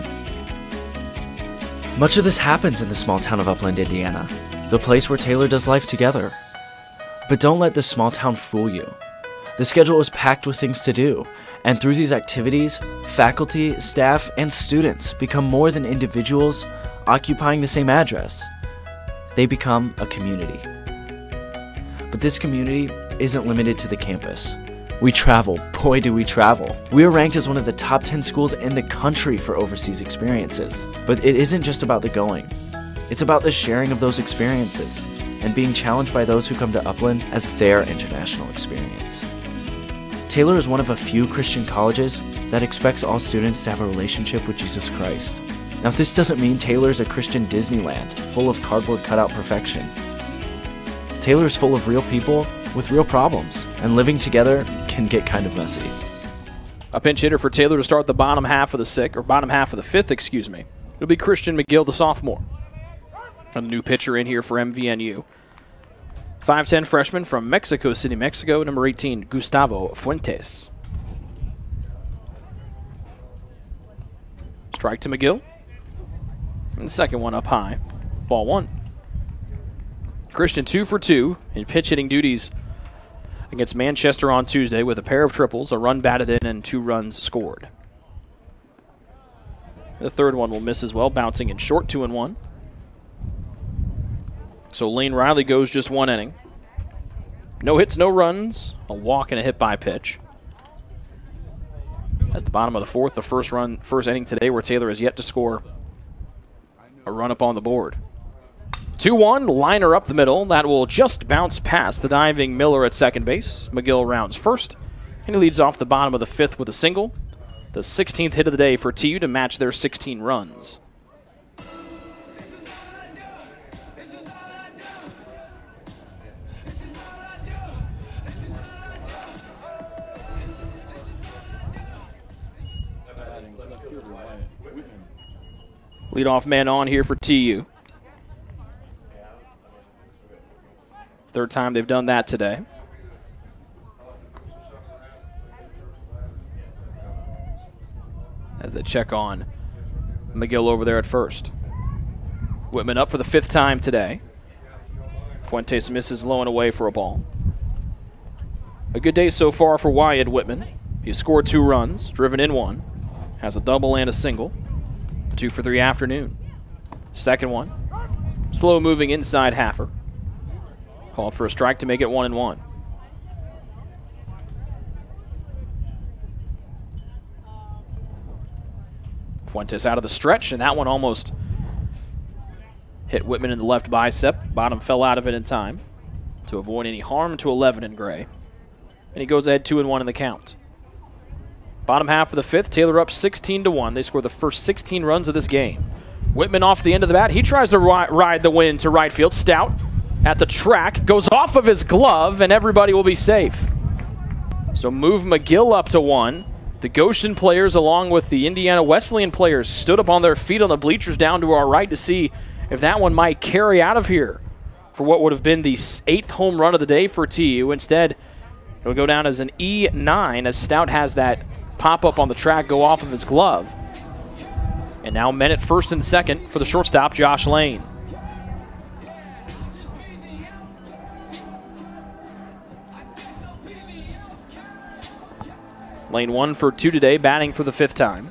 Speaker 7: Much of this happens in the small town of Upland, Indiana, the place where Taylor does life together. But don't let this small town fool you. The schedule is packed with things to do, and through these activities, faculty, staff, and students become more than individuals occupying the same address. They become a community. But this community isn't limited to the campus. We travel. Boy, do we travel. We are ranked as one of the top 10 schools in the country for overseas experiences. But it isn't just about the going. It's about the sharing of those experiences and being challenged by those who come to Upland as their international experience. Taylor is one of a few Christian colleges that expects all students to have a relationship with Jesus Christ. Now, this doesn't mean Taylor is a Christian Disneyland full of cardboard cutout perfection. Taylor is full of real people with real problems, and living together can get kind of messy.
Speaker 1: A pinch hitter for Taylor to start the bottom half of the 5th, excuse me. It'll be Christian McGill, the sophomore. A new pitcher in here for MVNU. 5'10" freshman from Mexico City, Mexico, number 18, Gustavo Fuentes. Strike to McGill. And the second one up high. Ball 1. Christian 2 for 2 in pitch hitting duties against Manchester on Tuesday with a pair of triples, a run batted in, and 2 runs scored. The third one will miss as well, bouncing in short, 2-1. So Lane Riley goes just 1 inning. No hits, no runs, a walk and a hit by pitch. That's the bottom of the 4th, the first inning today where Taylor has yet to score a run up on the board. 2-1, liner up the middle. That will just bounce past the diving Miller at second base. McGill rounds first, and he leads off the bottom of the 5th with a single. The 16th hit of the day for TU to match their 16 runs. Leadoff man on here for TU. Third time they've done that today. check on McGill over there at first. Whitman up for the 5th time today. Fuentes misses low and away for a ball. A good day so far for Wyatt Whitman. He scored 2 runs, driven in 1, has a double and a single. 2 for 3 afternoon. Second one, slow moving inside halfer. Called for a strike to make it 1-1. Fuentes out of the stretch, and that one almost hit Whitman in the left bicep. Bottom fell out of it in time to avoid any harm to 11 in Gray. And he goes ahead 2-1 in the count. Bottom half of the 5th, Taylor up 16-1. They score the first 16 runs of this game. Whitman off the end of the bat. He tries to ride the wind to right field. Stout at the track, goes off of his glove, and everybody will be safe. So move McGill up to 1. The Goshen players, along with the Indiana Wesleyan players, stood up on their feet on the bleachers down to our right to see if that one might carry out of here for what would have been the 8th home run of the day for TU. Instead, it'll go down as an E9 as Stout has that pop-up on the track go off of his glove. And now men at first and second for the shortstop, Josh Lane. Lane 1 for 2 today, batting for the 5th time.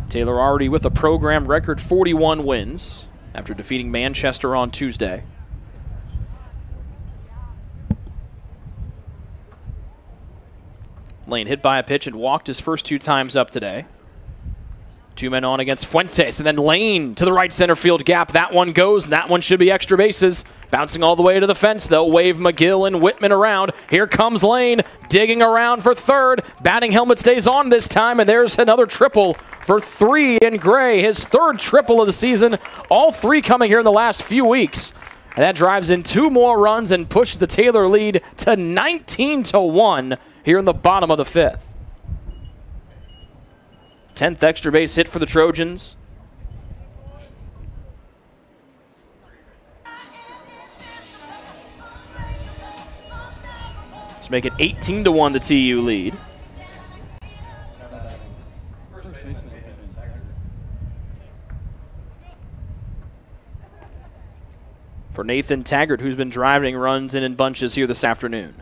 Speaker 1: Taylor already with a program record 41 wins after defeating Manchester on Tuesday. Lane hit by a pitch and walked his first 2 times up today. 2 men on against Fuentes, and then Lane to the right center field gap. That one goes, and that one should be extra bases. Bouncing all the way to the fence, they'll wave McGill and Whitman around. Here comes Lane, digging around for third. Batting helmet stays on this time, and there's another triple for 3 in Gray. His 3rd triple of the season. All 3 coming here in the last few weeks. And that drives in 2 more runs and pushes the Taylor lead to 19-1 here in the bottom of the 5th. 10th extra base hit for the Trojans. Let's make it 18-1 the TU lead. For Nathan Taggart, who's been driving runs in bunches here this afternoon.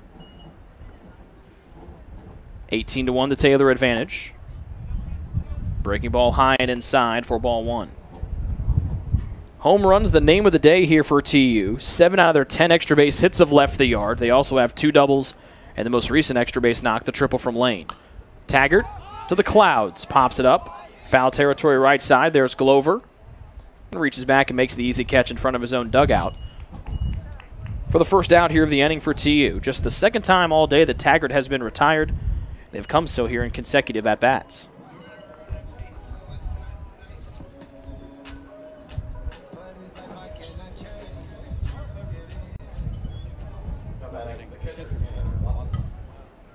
Speaker 1: 18-1 the Taylor advantage. Breaking ball high and inside for ball 1. Home run's the name of the day here for TU. 7 out of their 10 extra base hits have left the yard. They also have 2 doubles, and the most recent extra base knock, the triple from Lane. Taggart to the clouds, pops it up. Foul territory right side. There's Glover. And reaches back and makes the easy catch in front of his own dugout. For the first out here of the inning for TU. Just the 2nd time all day that Taggart has been retired. They've come so here in consecutive at-bats.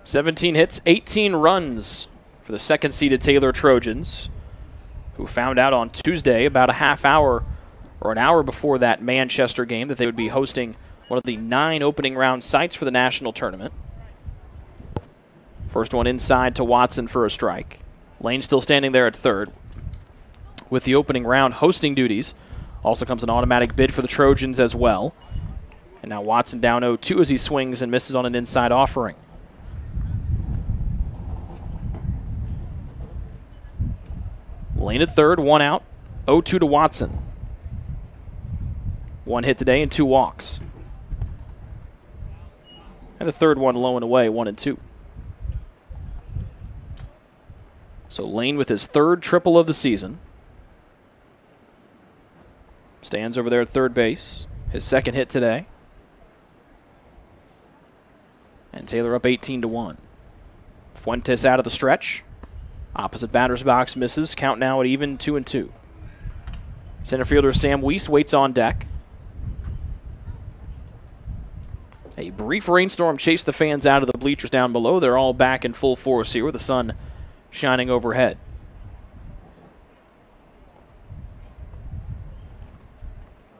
Speaker 1: "17 hits, 18 runs for the 2nd-seeded Taylor Trojans, who found out on Tuesday about a half hour or an hour before that Manchester game that they would be hosting one of the 9 opening round sites for the national tournament. First one inside to Watson for a strike. Lane still standing there at 3rd. With the opening round hosting duties, also comes an automatic bid for the Trojans as well. And now Watson down 0-2 as he swings and misses on an inside offering. Lane at 3rd, 1 out, 0-2 to Watson. 1 hit today and 2 walks. And the 3rd one low and away, 1-2. So Lane with his 3rd triple of the season. Stands over there at 3rd base. His 2nd hit today. And Taylor up 18-1. Fuentes out of the stretch. Opposite batter's box misses. Count now at even 2-2. Center fielder Sam Weiss waits on deck. A brief rainstorm chased the fans out of the bleachers down below. They're all back in full force here with the sun shining overhead.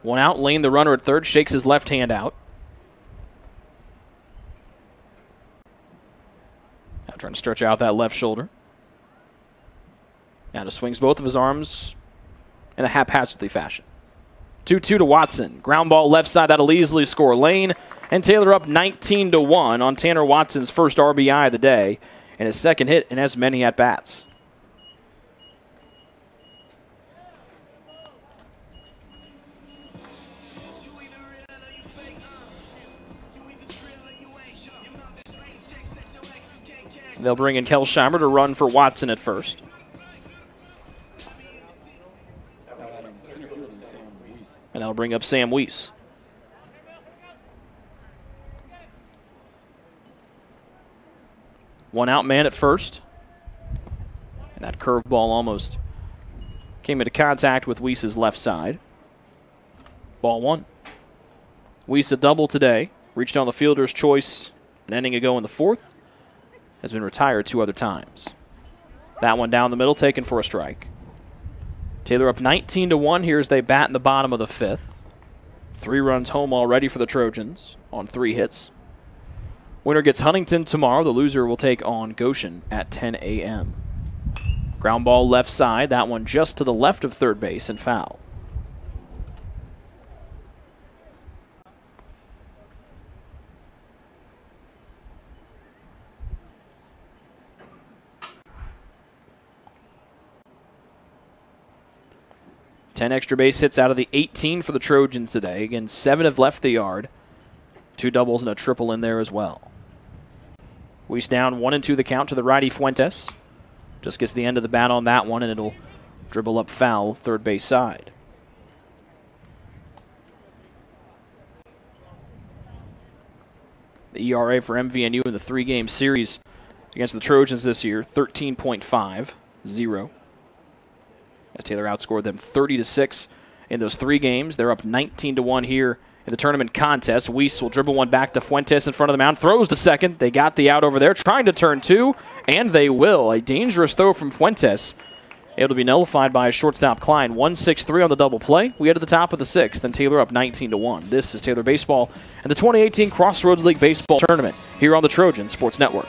Speaker 1: One out. Lane, the runner at 3rd, shakes his left hand out. Now trying to stretch out that left shoulder. Now just swings both of his arms in a haphazardly fashion. 2-2 to Watson. Ground ball left side. That'll easily score. Lane and Taylor up 19-1 on Tanner Watson's first RBI of the day and his second hit in as many at-bats. They'll bring in Kelsheimer to run for Watson at first. And that'll bring up Sam Weiss. One out man at first. And that curveball almost came into contact with Weiss's left side. Ball one. Weiss a double today. Reached on the fielder's choice an inning ago in the fourth. Has been retired 2 other times. That one down the middle, taken for a strike. Taylor up 19-1 here as they bat in the bottom of the 5th. 3 runs home already for the Trojans on 3 hits. Winner gets Huntington tomorrow. The loser will take on Goshen at 10 a.m. Ground ball left side. That one just to the left of third base and foul. Ten extra base hits out of the 18 for the Trojans today. Again, 7 have left the yard. 2 doubles and a triple in there as well. Weiss down 1-2 the count to the righty Fuentes. Just gets the end of the bat on that one, and it'll dribble up foul third base side. The ERA for MVNU in the 3-game series against the Trojans this year, 13.50. As Taylor outscored them 30-6 in those 3 games. They're up 19-1 here in the tournament contest. Weiss will dribble one back to Fuentes in front of the mound. Throws to second. They got the out over there. Trying to turn 2, and they will. A dangerous throw from Fuentes. Able to be nullified by a shortstop Klein. 1-6-3 on the double play. We head to the top of the 6th, and Taylor up 19-1. This is Taylor Baseball and the 2018 Crossroads League Baseball Tournament here on the Trojan Sports Network.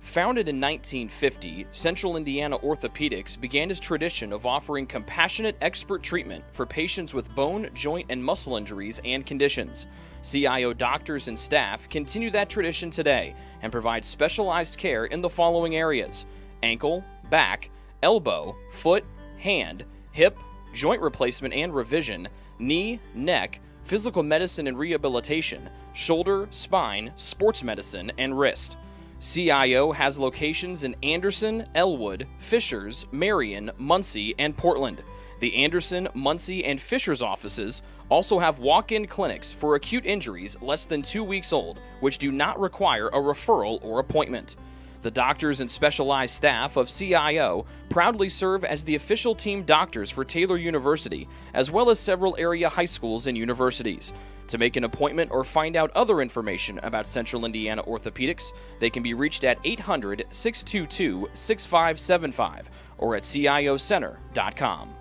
Speaker 1: Founded in 1950, Central Indiana Orthopedics began its tradition of offering compassionate expert treatment for patients with bone, joint, and muscle injuries and conditions. CIO doctors and staff continue that tradition today and provide specialized care in the following areas: ankle, back, elbow, foot, hand, hip, joint replacement and revision, knee, neck, physical medicine and rehabilitation, shoulder, spine, sports medicine, and wrist. CIO has locations in Anderson, Elwood, Fishers, Marion, Muncie, and Portland. The Anderson, Muncie, and Fishers offices also have walk-in clinics for acute injuries less than 2 weeks old, which do not require a referral or appointment. The doctors and specialized staff of CIO proudly serve as the official team doctors for Taylor University, as well as several area high schools and universities. To make an appointment or find out other information about Central Indiana Orthopedics, they can be reached at 800-622-6575 or at ciocenter.com.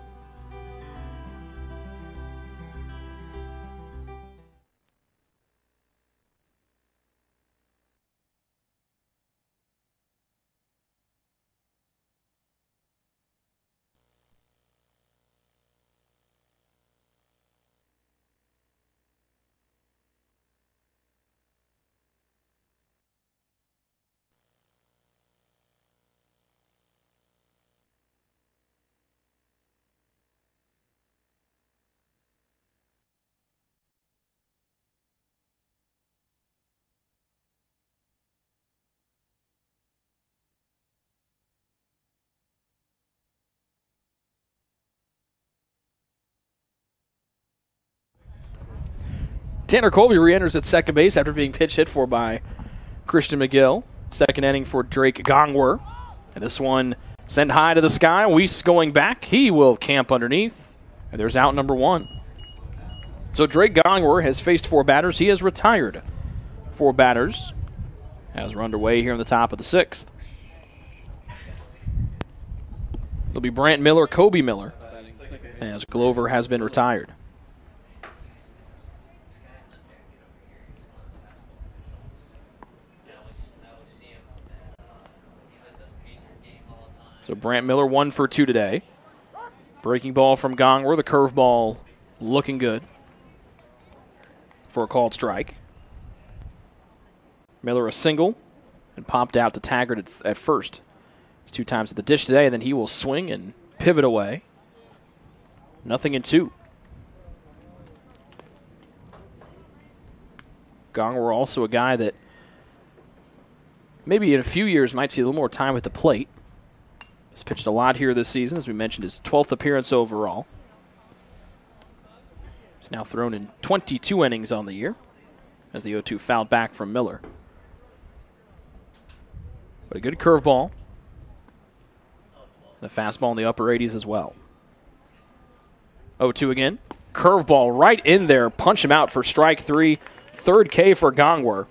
Speaker 1: Tanner Colby re-enters at second base after being pitch hit for by Christian McGill. Second inning for Drake Gongwer. And this one sent high to the sky. Weiss going back. He will camp underneath. And there's out number 1. So Drake Gongwer has faced 4 batters. He has retired 4 batters as we're underway here in the top of the 6th. It'll be Brant Miller, Kobe Miller, as Glover has been retired. So Brant Miller 1 for 2 today. Breaking ball from Gongwer. The curveball looking good for a called strike. Miller a single and popped out to Taggart at first. It's 2 times at the dish today, and then he will swing and pivot away. 0-2. Gongwer also a guy that maybe in a few years might see a little more time at the plate. He's pitched a lot here this season, as we mentioned, his 12th appearance overall. He's now thrown in 22 innings on the year as the 0-2 fouled back from Miller. But a good curveball. And a fastball in the upper 80s as well. 0-2 again. Curveball right in there. Punch him out for strike 3. Third K for Gongwer.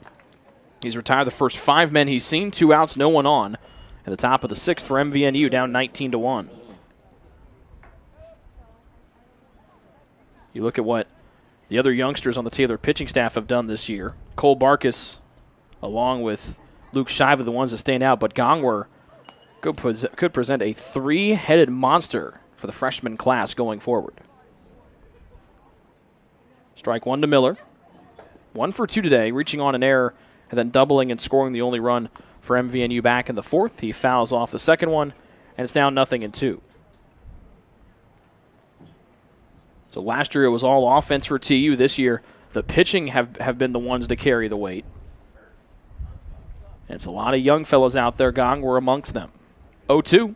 Speaker 1: He's retired the first 5 men he's seen. 2 outs, no one on. At the top of the 6th for MVNU, down 19-1. You look at what the other youngsters on the Taylor pitching staff have done this year. Cole Barkus, along with Luke Shiva, the ones that stand out. But Gongwer could present a 3-headed monster for the freshman class going forward. Strike 1 to Miller. 1 for 2 today, reaching on an error and then doubling and scoring the only run for MVNU back in the 4th. He fouls off the second one, and it's now 0-2. So last year it was all offense for TU. This year the pitching have been the ones to carry the weight. And it's a lot of young fellows out there. Gongwer amongst them. 0-2.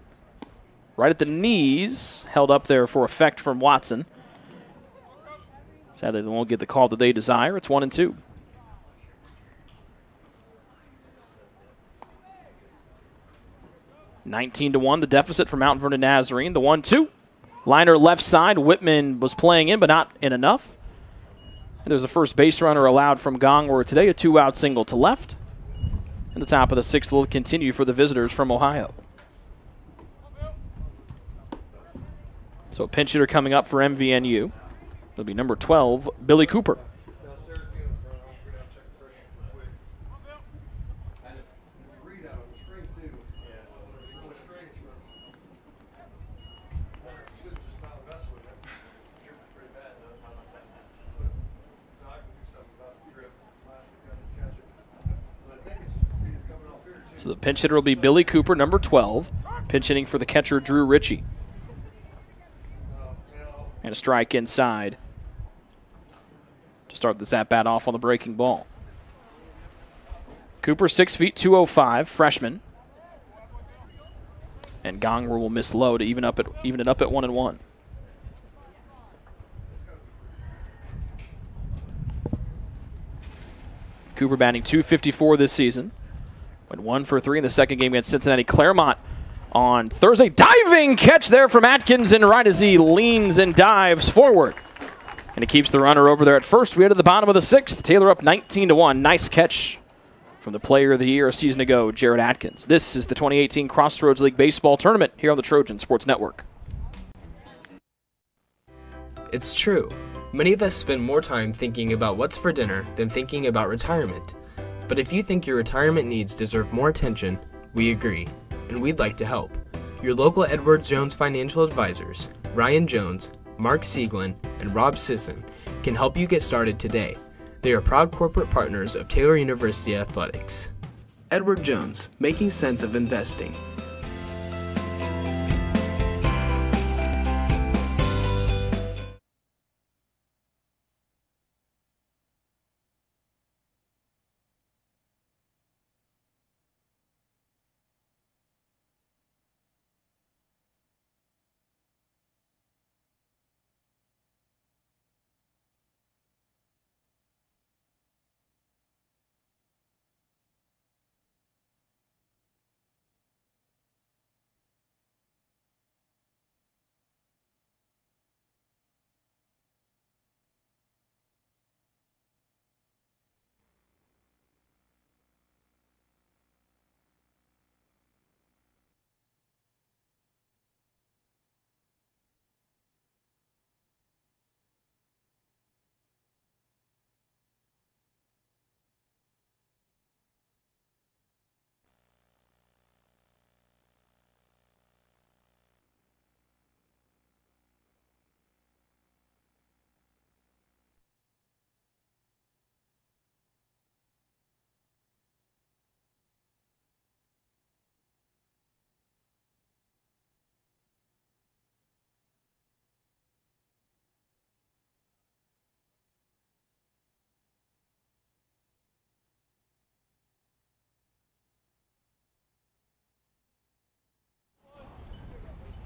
Speaker 1: Right at the knees. Held up there for effect from Watson. Sadly, they won't get the call that they desire. It's 1-2. $19-1, the deficit for Mount Vernon Nazarene. The 1-2. Liner left side. Whitman was playing in, but not in enough. And there's a first base runner allowed from Gongwer today. A 2-out single to left. And the top of the 6th will continue for the visitors from Ohio. So a pinch hitter coming up for MVNU. It'll be number 12, Billy Cooper. So the pinch hitter will be Billy Cooper, number 12. Pinch hitting for the catcher, Drew Ritchie. And a strike inside to start this at-bat off on the breaking ball. Cooper, 6 feet, 205, freshman. And Gongwer will miss low to even it up at 1-1. Cooper batting .254 this season. Went 1 for 3 in the second game against Cincinnati Claremont on Thursday. Diving catch there from Atkins and right as he leans and dives forward. And he keeps the runner over there at first. We head to the bottom of the 6th. Taylor up 19-1. Nice catch from the player of the year a season ago, Jared Atkins. This is the 2018 Crossroads League Baseball Tournament here on the Trojan Sports Network.
Speaker 3: It's true. Many of us spend more time thinking about what's for dinner than thinking about retirement. But if you think your retirement needs deserve more attention, we agree, and we'd like to help. Your local Edward Jones financial advisors, Ryan Jones, Mark Sieglin, and Rob Sisson, can help you get started today. They are proud corporate partners of Taylor University Athletics. Edward Jones, making sense of investing.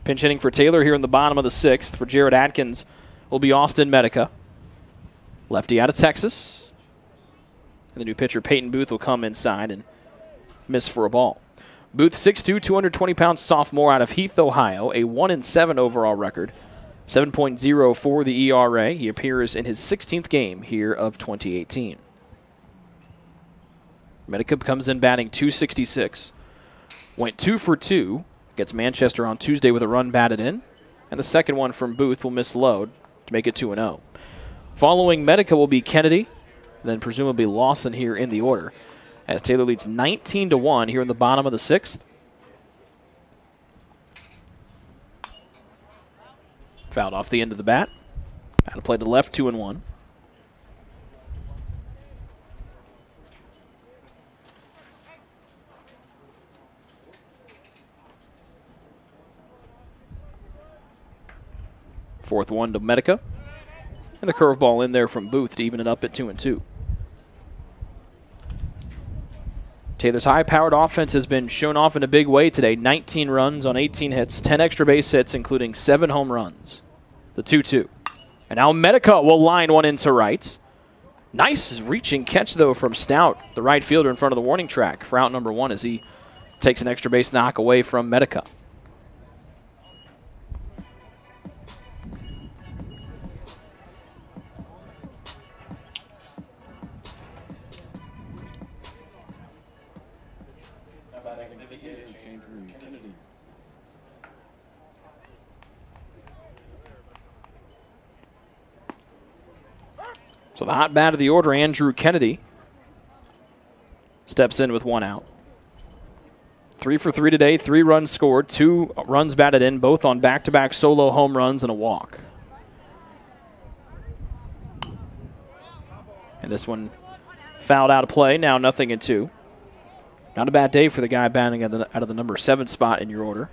Speaker 1: Pinch hitting for Taylor here in the bottom of the 6th. For Jared Atkins will be Austin Medica. Lefty out of Texas. And the new pitcher, Peyton Booth, will come inside and miss for a ball. Booth, 6'2", 220-pound sophomore out of Heath, Ohio. A 1-7 overall record. 7.0 for the ERA. He appears in his 16th game here of 2018. Medica comes in batting .266. Went 2 for 2 against Manchester on Tuesday with a run batted in. And the second one from Booth will miss load to make it 2-0. Following Medica will be Kennedy, then presumably Lawson here in the order, as Taylor leads 19-1 here in the bottom of the 6th. Fouled off the end of the bat. Out of play to left, 2-1. Fourth one to Medica. And the curveball in there from Booth to even it up at 2-2. Taylor's high-powered offense has been shown off in a big way today. 19 runs on 18 hits, 10 extra base hits, including 7 home runs. The 2-2. And now Medica will line one into right. Nice reaching catch, though, from Stout, the right fielder in front of the warning track for out number 1 as he takes an extra base knock away from Medica. So the hot bat of the order, Andrew Kennedy, steps in with 1 out. 3 for 3 today, 3 runs scored, 2 runs batted in, both on back-to-back solo home runs and a walk. And this one fouled out of play, now 0-2. Not a bad day for the guy batting out of the number 7 spot in your order.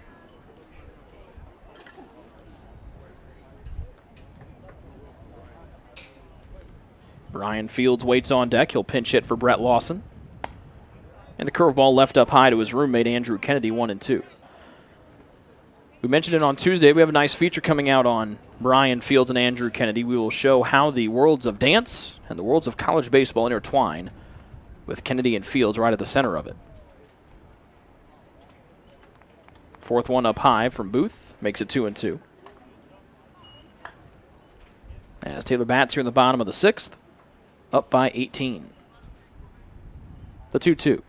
Speaker 1: Brian Fields waits on deck. He'll pinch hit for Brett Lawson. And the curveball left up high to his roommate, Andrew Kennedy, 1-2. We mentioned it on Tuesday. We have a nice feature coming out on Brian Fields and Andrew Kennedy. We will show how the worlds of dance and the worlds of college baseball intertwine, with Kennedy and Fields right at the center of it. Fourth one up high from Booth. Makes it 2-2. As Taylor bats here in the bottom of the 6th. Up by 18. The 2-2.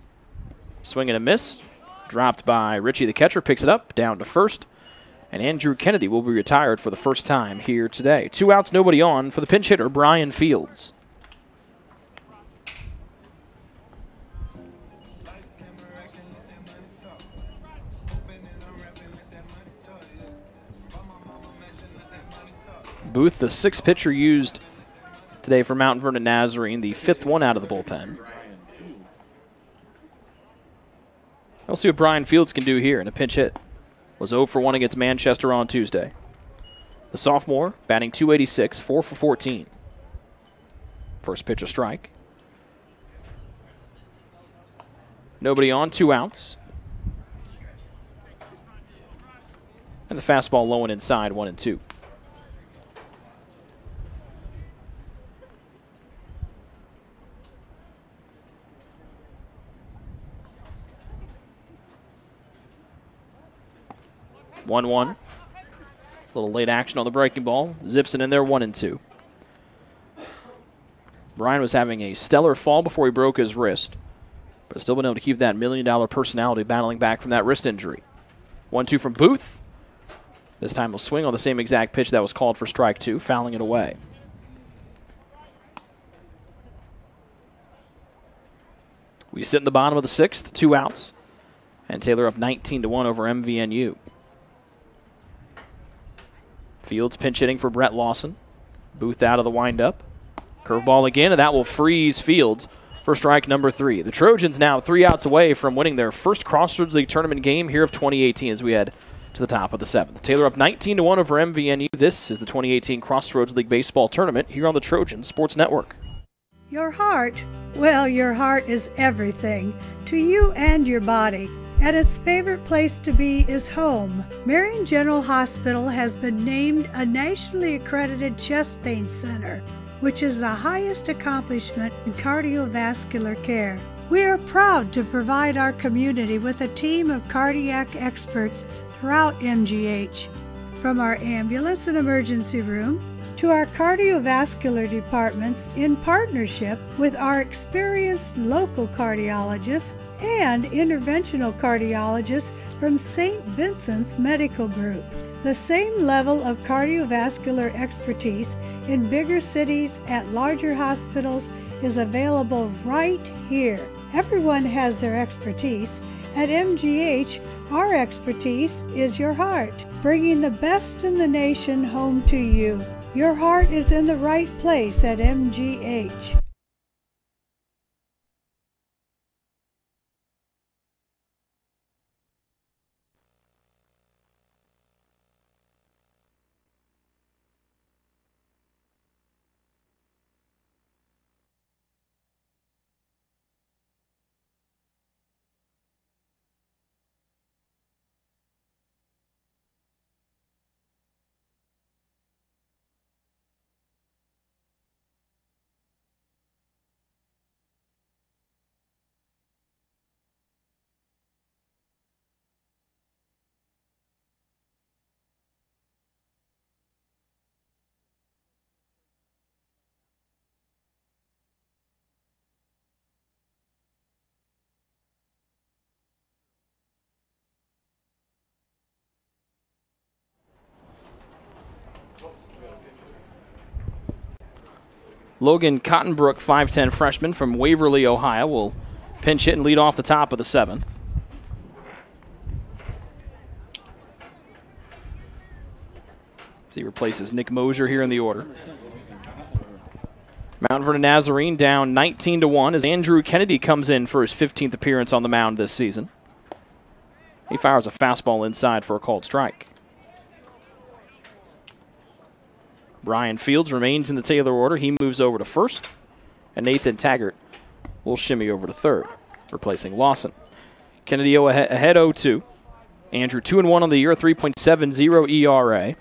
Speaker 1: Swing and a miss. Dropped by Richie the catcher. Picks it up. Down to first. And Andrew Kennedy will be retired for the first time here today. 2 outs, nobody on for the pinch hitter, Brian Fields. Booth, the 6th pitcher used today for Mount Vernon Nazarene, the 5th one out of the bullpen. We'll see what Brian Fields can do here in a pinch hit. Was 0 for 1 against Manchester on Tuesday. The sophomore batting .286, 4 for 14. First pitch a strike. Nobody on, 2 outs. And the fastball low and inside, 1-2. One. Little late action on the breaking ball. Zips it in there, 1-2. Brian was having a stellar fall before he broke his wrist, but still been able to keep that $1 million personality battling back from that wrist injury. 1-2 from Booth. This time he'll swing on the same exact pitch that was called for strike 2, fouling it away. We sit in the bottom of the 6th, 2 outs, and Taylor up 19-1 over MVNU. Fields pinch hitting for Brett Lawson. Booth out of the windup. Curveball again, and that will freeze Fields for strike number 3. The Trojans now 3 outs away from winning their first Crossroads League tournament game here of 2018 as we head to the top of the 7th. Taylor up 19-1 over MVNU. This is the 2018 Crossroads League Baseball Tournament here on the Trojan Sports Network.
Speaker 5: Your heart, well, your heart is everything to you and your body. and its favorite place to be is home. Marion General Hospital has been named a nationally accredited chest pain center, which is the highest accomplishment in cardiovascular care. We are proud to provide our community with a team of cardiac experts throughout MGH. From our ambulance and emergency room to our cardiovascular departments, in partnership with our experienced local cardiologists and interventional cardiologists from St. Vincent's Medical Group. The same level of cardiovascular expertise in bigger cities at larger hospitals is available right here. Everyone has their expertise. At MGH, our expertise is your heart, bringing the best in the nation home to you. Your heart is in the right place at MGH.
Speaker 1: Logan Cottonbrook, 5'10 freshman from Waverly, Ohio, will pinch hit and lead off the top of the 7th. He replaces Nick Mosier here in the order. Mount Vernon Nazarene down 19-1 as Andrew Kennedy comes in for his 15th appearance on the mound this season. He fires a fastball inside for a called strike. Brian Fields remains in the Taylor order. He moves over to first, and Nathan Taggart will shimmy over to third, replacing Lawson. Kennedy ahead 0-2. Andrew 2-1 on the year, 3.70 ERA.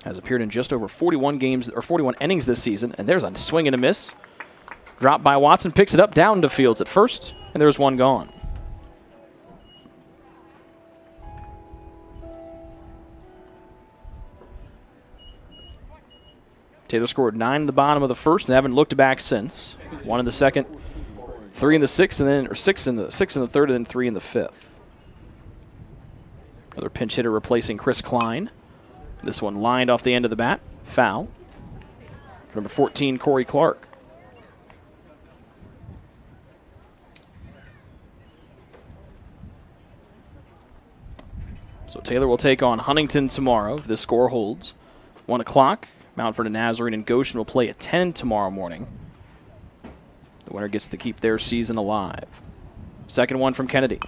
Speaker 1: Has appeared in just over 41 games or 41 innings this season, and there's a swing and a miss. Dropped by Watson, picks it up down to Fields at first, and there's one gone. Taylor scored 9 in the bottom of the first and haven't looked back since. 1 in the second, 3 in the sixth, and then 6 in the third, and then 3 in the fifth. Another pinch hitter replacing Chris Klein. This one lined off the end of the bat. Foul. Number 14, Corey Clark. So Taylor will take on Huntington tomorrow if this score holds. 1 o'clock. Mount Vernon Nazarene and Goshen will play at 10 tomorrow morning. The winner gets to keep their season alive. Second one from Kennedy.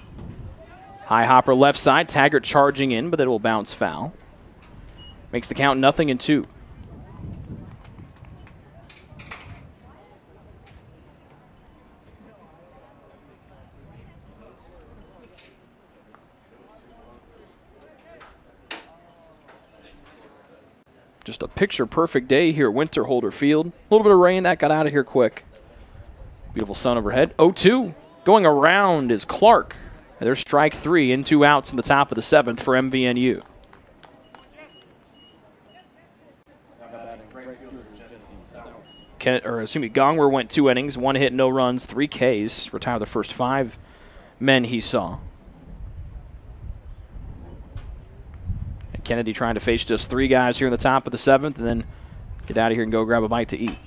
Speaker 1: High hopper left side. Taggart charging in, but it will bounce foul. Makes the count 0-2. Just a picture-perfect day here at Winterholder Field. A little bit of rain, that got out of here quick. Beautiful sun overhead. 0-2. Going around is Clark. And there's strike 3 in 2 outs in the top of the 7th for MVNU. Gongwer went 2 innings, 1 hit, no runs, 3 Ks. Retired the first 5 men he saw. And Kennedy trying to face just 3 guys here in the top of the 7th and then get out of here and go grab a bite to eat.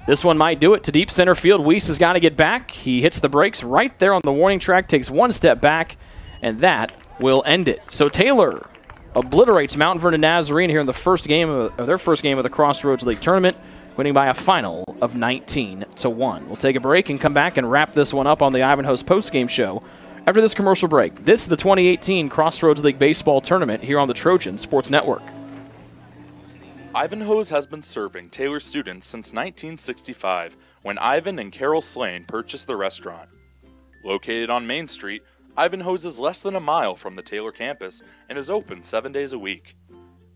Speaker 1: This one might do it to deep center field. Weiss has got to get back. He hits the brakes right there on the warning track, takes 1 step back, and that will end it. So Taylor obliterates Mount Vernon Nazarene here in the first game of their first game of the Crossroads League tournament, winning by a final of 19-1. We'll take a break and come back and wrap this one up on the Ivanhoe's postgame show after this commercial break. This is the 2018 Crossroads League Baseball Tournament here on the Trojan Sports Network.
Speaker 4: Ivanhoe's has been serving Taylor students since 1965, when Ivan and Carol Slane purchased the restaurant. Located on Main Street, Ivanhoe's is less than a mile from the Taylor campus and is open 7 days a week.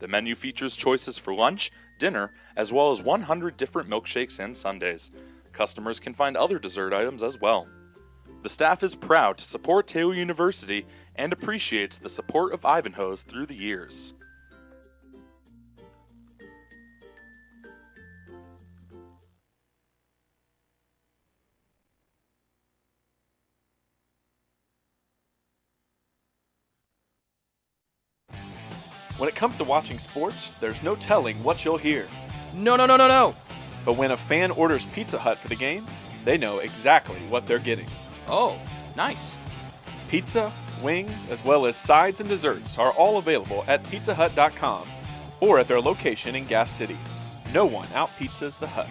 Speaker 4: The menu features choices for lunch, dinner, as well as 100 different milkshakes and sundaes. Customers can find other dessert items as well. The staff is proud to support Taylor University and appreciates the support of Ivanhoe's through the years.
Speaker 6: When it comes to watching sports, there's no telling what you'll hear.
Speaker 1: No, no, no, no, no.
Speaker 6: But when a fan orders Pizza Hut for the game, they know exactly what they're getting.
Speaker 1: Oh, nice.
Speaker 6: Pizza, wings, as well as sides and desserts are all available at pizzahut.com or at their location in Gas City. No one out-pizzas the Hut.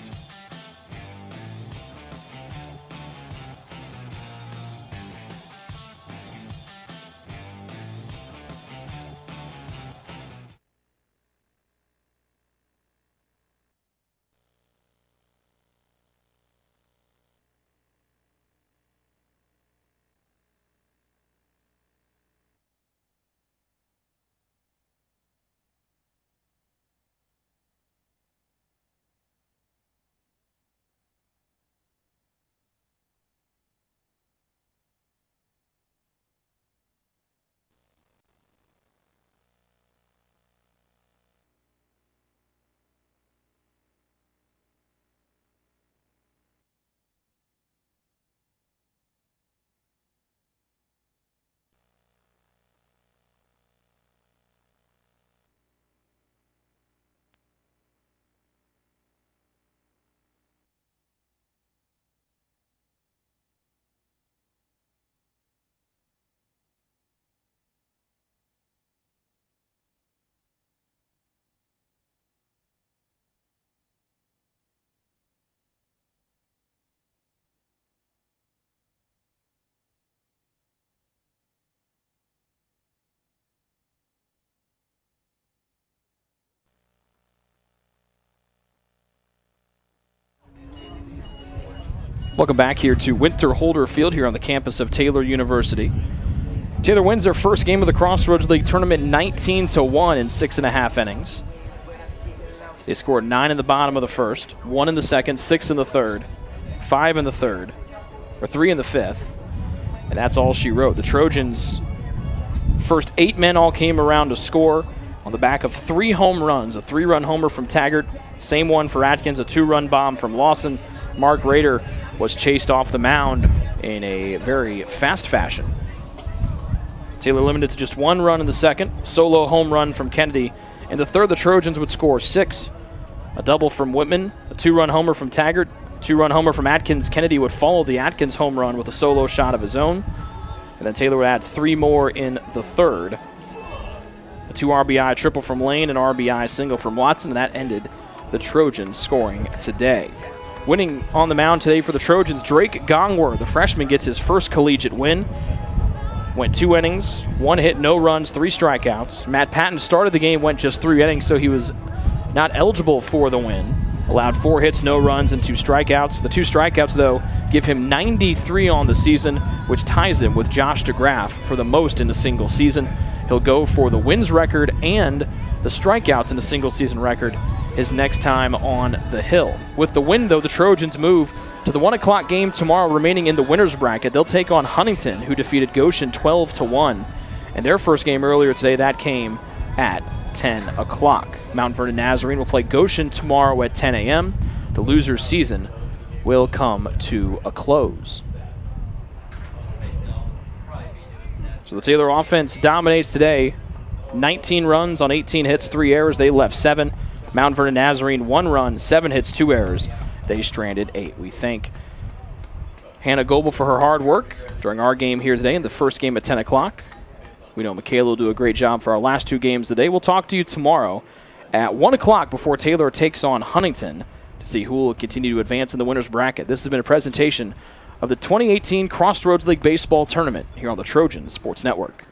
Speaker 1: Welcome back here to Winter Holder Field here on the campus of Taylor University. Taylor wins their first game of the Crossroads League tournament 19-1 in 6.5 innings. They scored 9 in the bottom of the first, 1 in the second, 6 in the third, 5 in the third, or 3 in the fifth, and that's all she wrote. The Trojans' first 8 men all came around to score on the back of 3 home runs, a 3-run homer from Taggart, same one for Atkins, a 2-run bomb from Lawson. Mark Rader was chased off the mound in a very fast fashion. Taylor limited to just 1 run in the second, solo home run from Kennedy. In the third, the Trojans would score 6, a double from Whitman, a 2-run homer from Taggart, 2-run homer from Atkins. Kennedy would follow the Atkins home run with a solo shot of his own, and then Taylor would add 3 more in the third. A 2 RBI triple from Lane, an RBI single from Watson, and that ended the Trojans scoring today. Winning on the mound today for the Trojans, Drake Gongwer, the freshman, gets his first collegiate win. Went 2 innings, 1 hit, no runs, 3 strikeouts. Matt Patton started the game, went just 3 innings, so he was not eligible for the win. Allowed 4 hits, no runs, and 2 strikeouts. The 2 strikeouts, though, give him 93 on the season, which ties him with Josh DeGraff for the most in a single season. He'll go for the wins record and the strikeouts in a single season record his next time on the hill. With the win, though, the Trojans move to the 1 o'clock game tomorrow remaining in the winner's bracket. They'll take on Huntington, who defeated Goshen 12-1. And their first game earlier today, that came at 10 o'clock. Mount Vernon Nazarene will play Goshen tomorrow at 10 a.m. The loser's season will come to a close. So the Taylor offense dominates today. 19 runs on 18 hits, 3 errors. They left 7. Mount Vernon Nazarene, 1 run, 7 hits, 2 errors. They stranded 8. We thank Hannah Goble for her hard work during our game here today in the first game at 10 o'clock. We know Michaela will do a great job for our last 2 games today. We'll talk to you tomorrow at 1 o'clock before Taylor takes on Huntington to see who will continue to advance in the winner's bracket. This has been a presentation of the 2018 Crossroads League Baseball Tournament here on the Trojan Sports Network.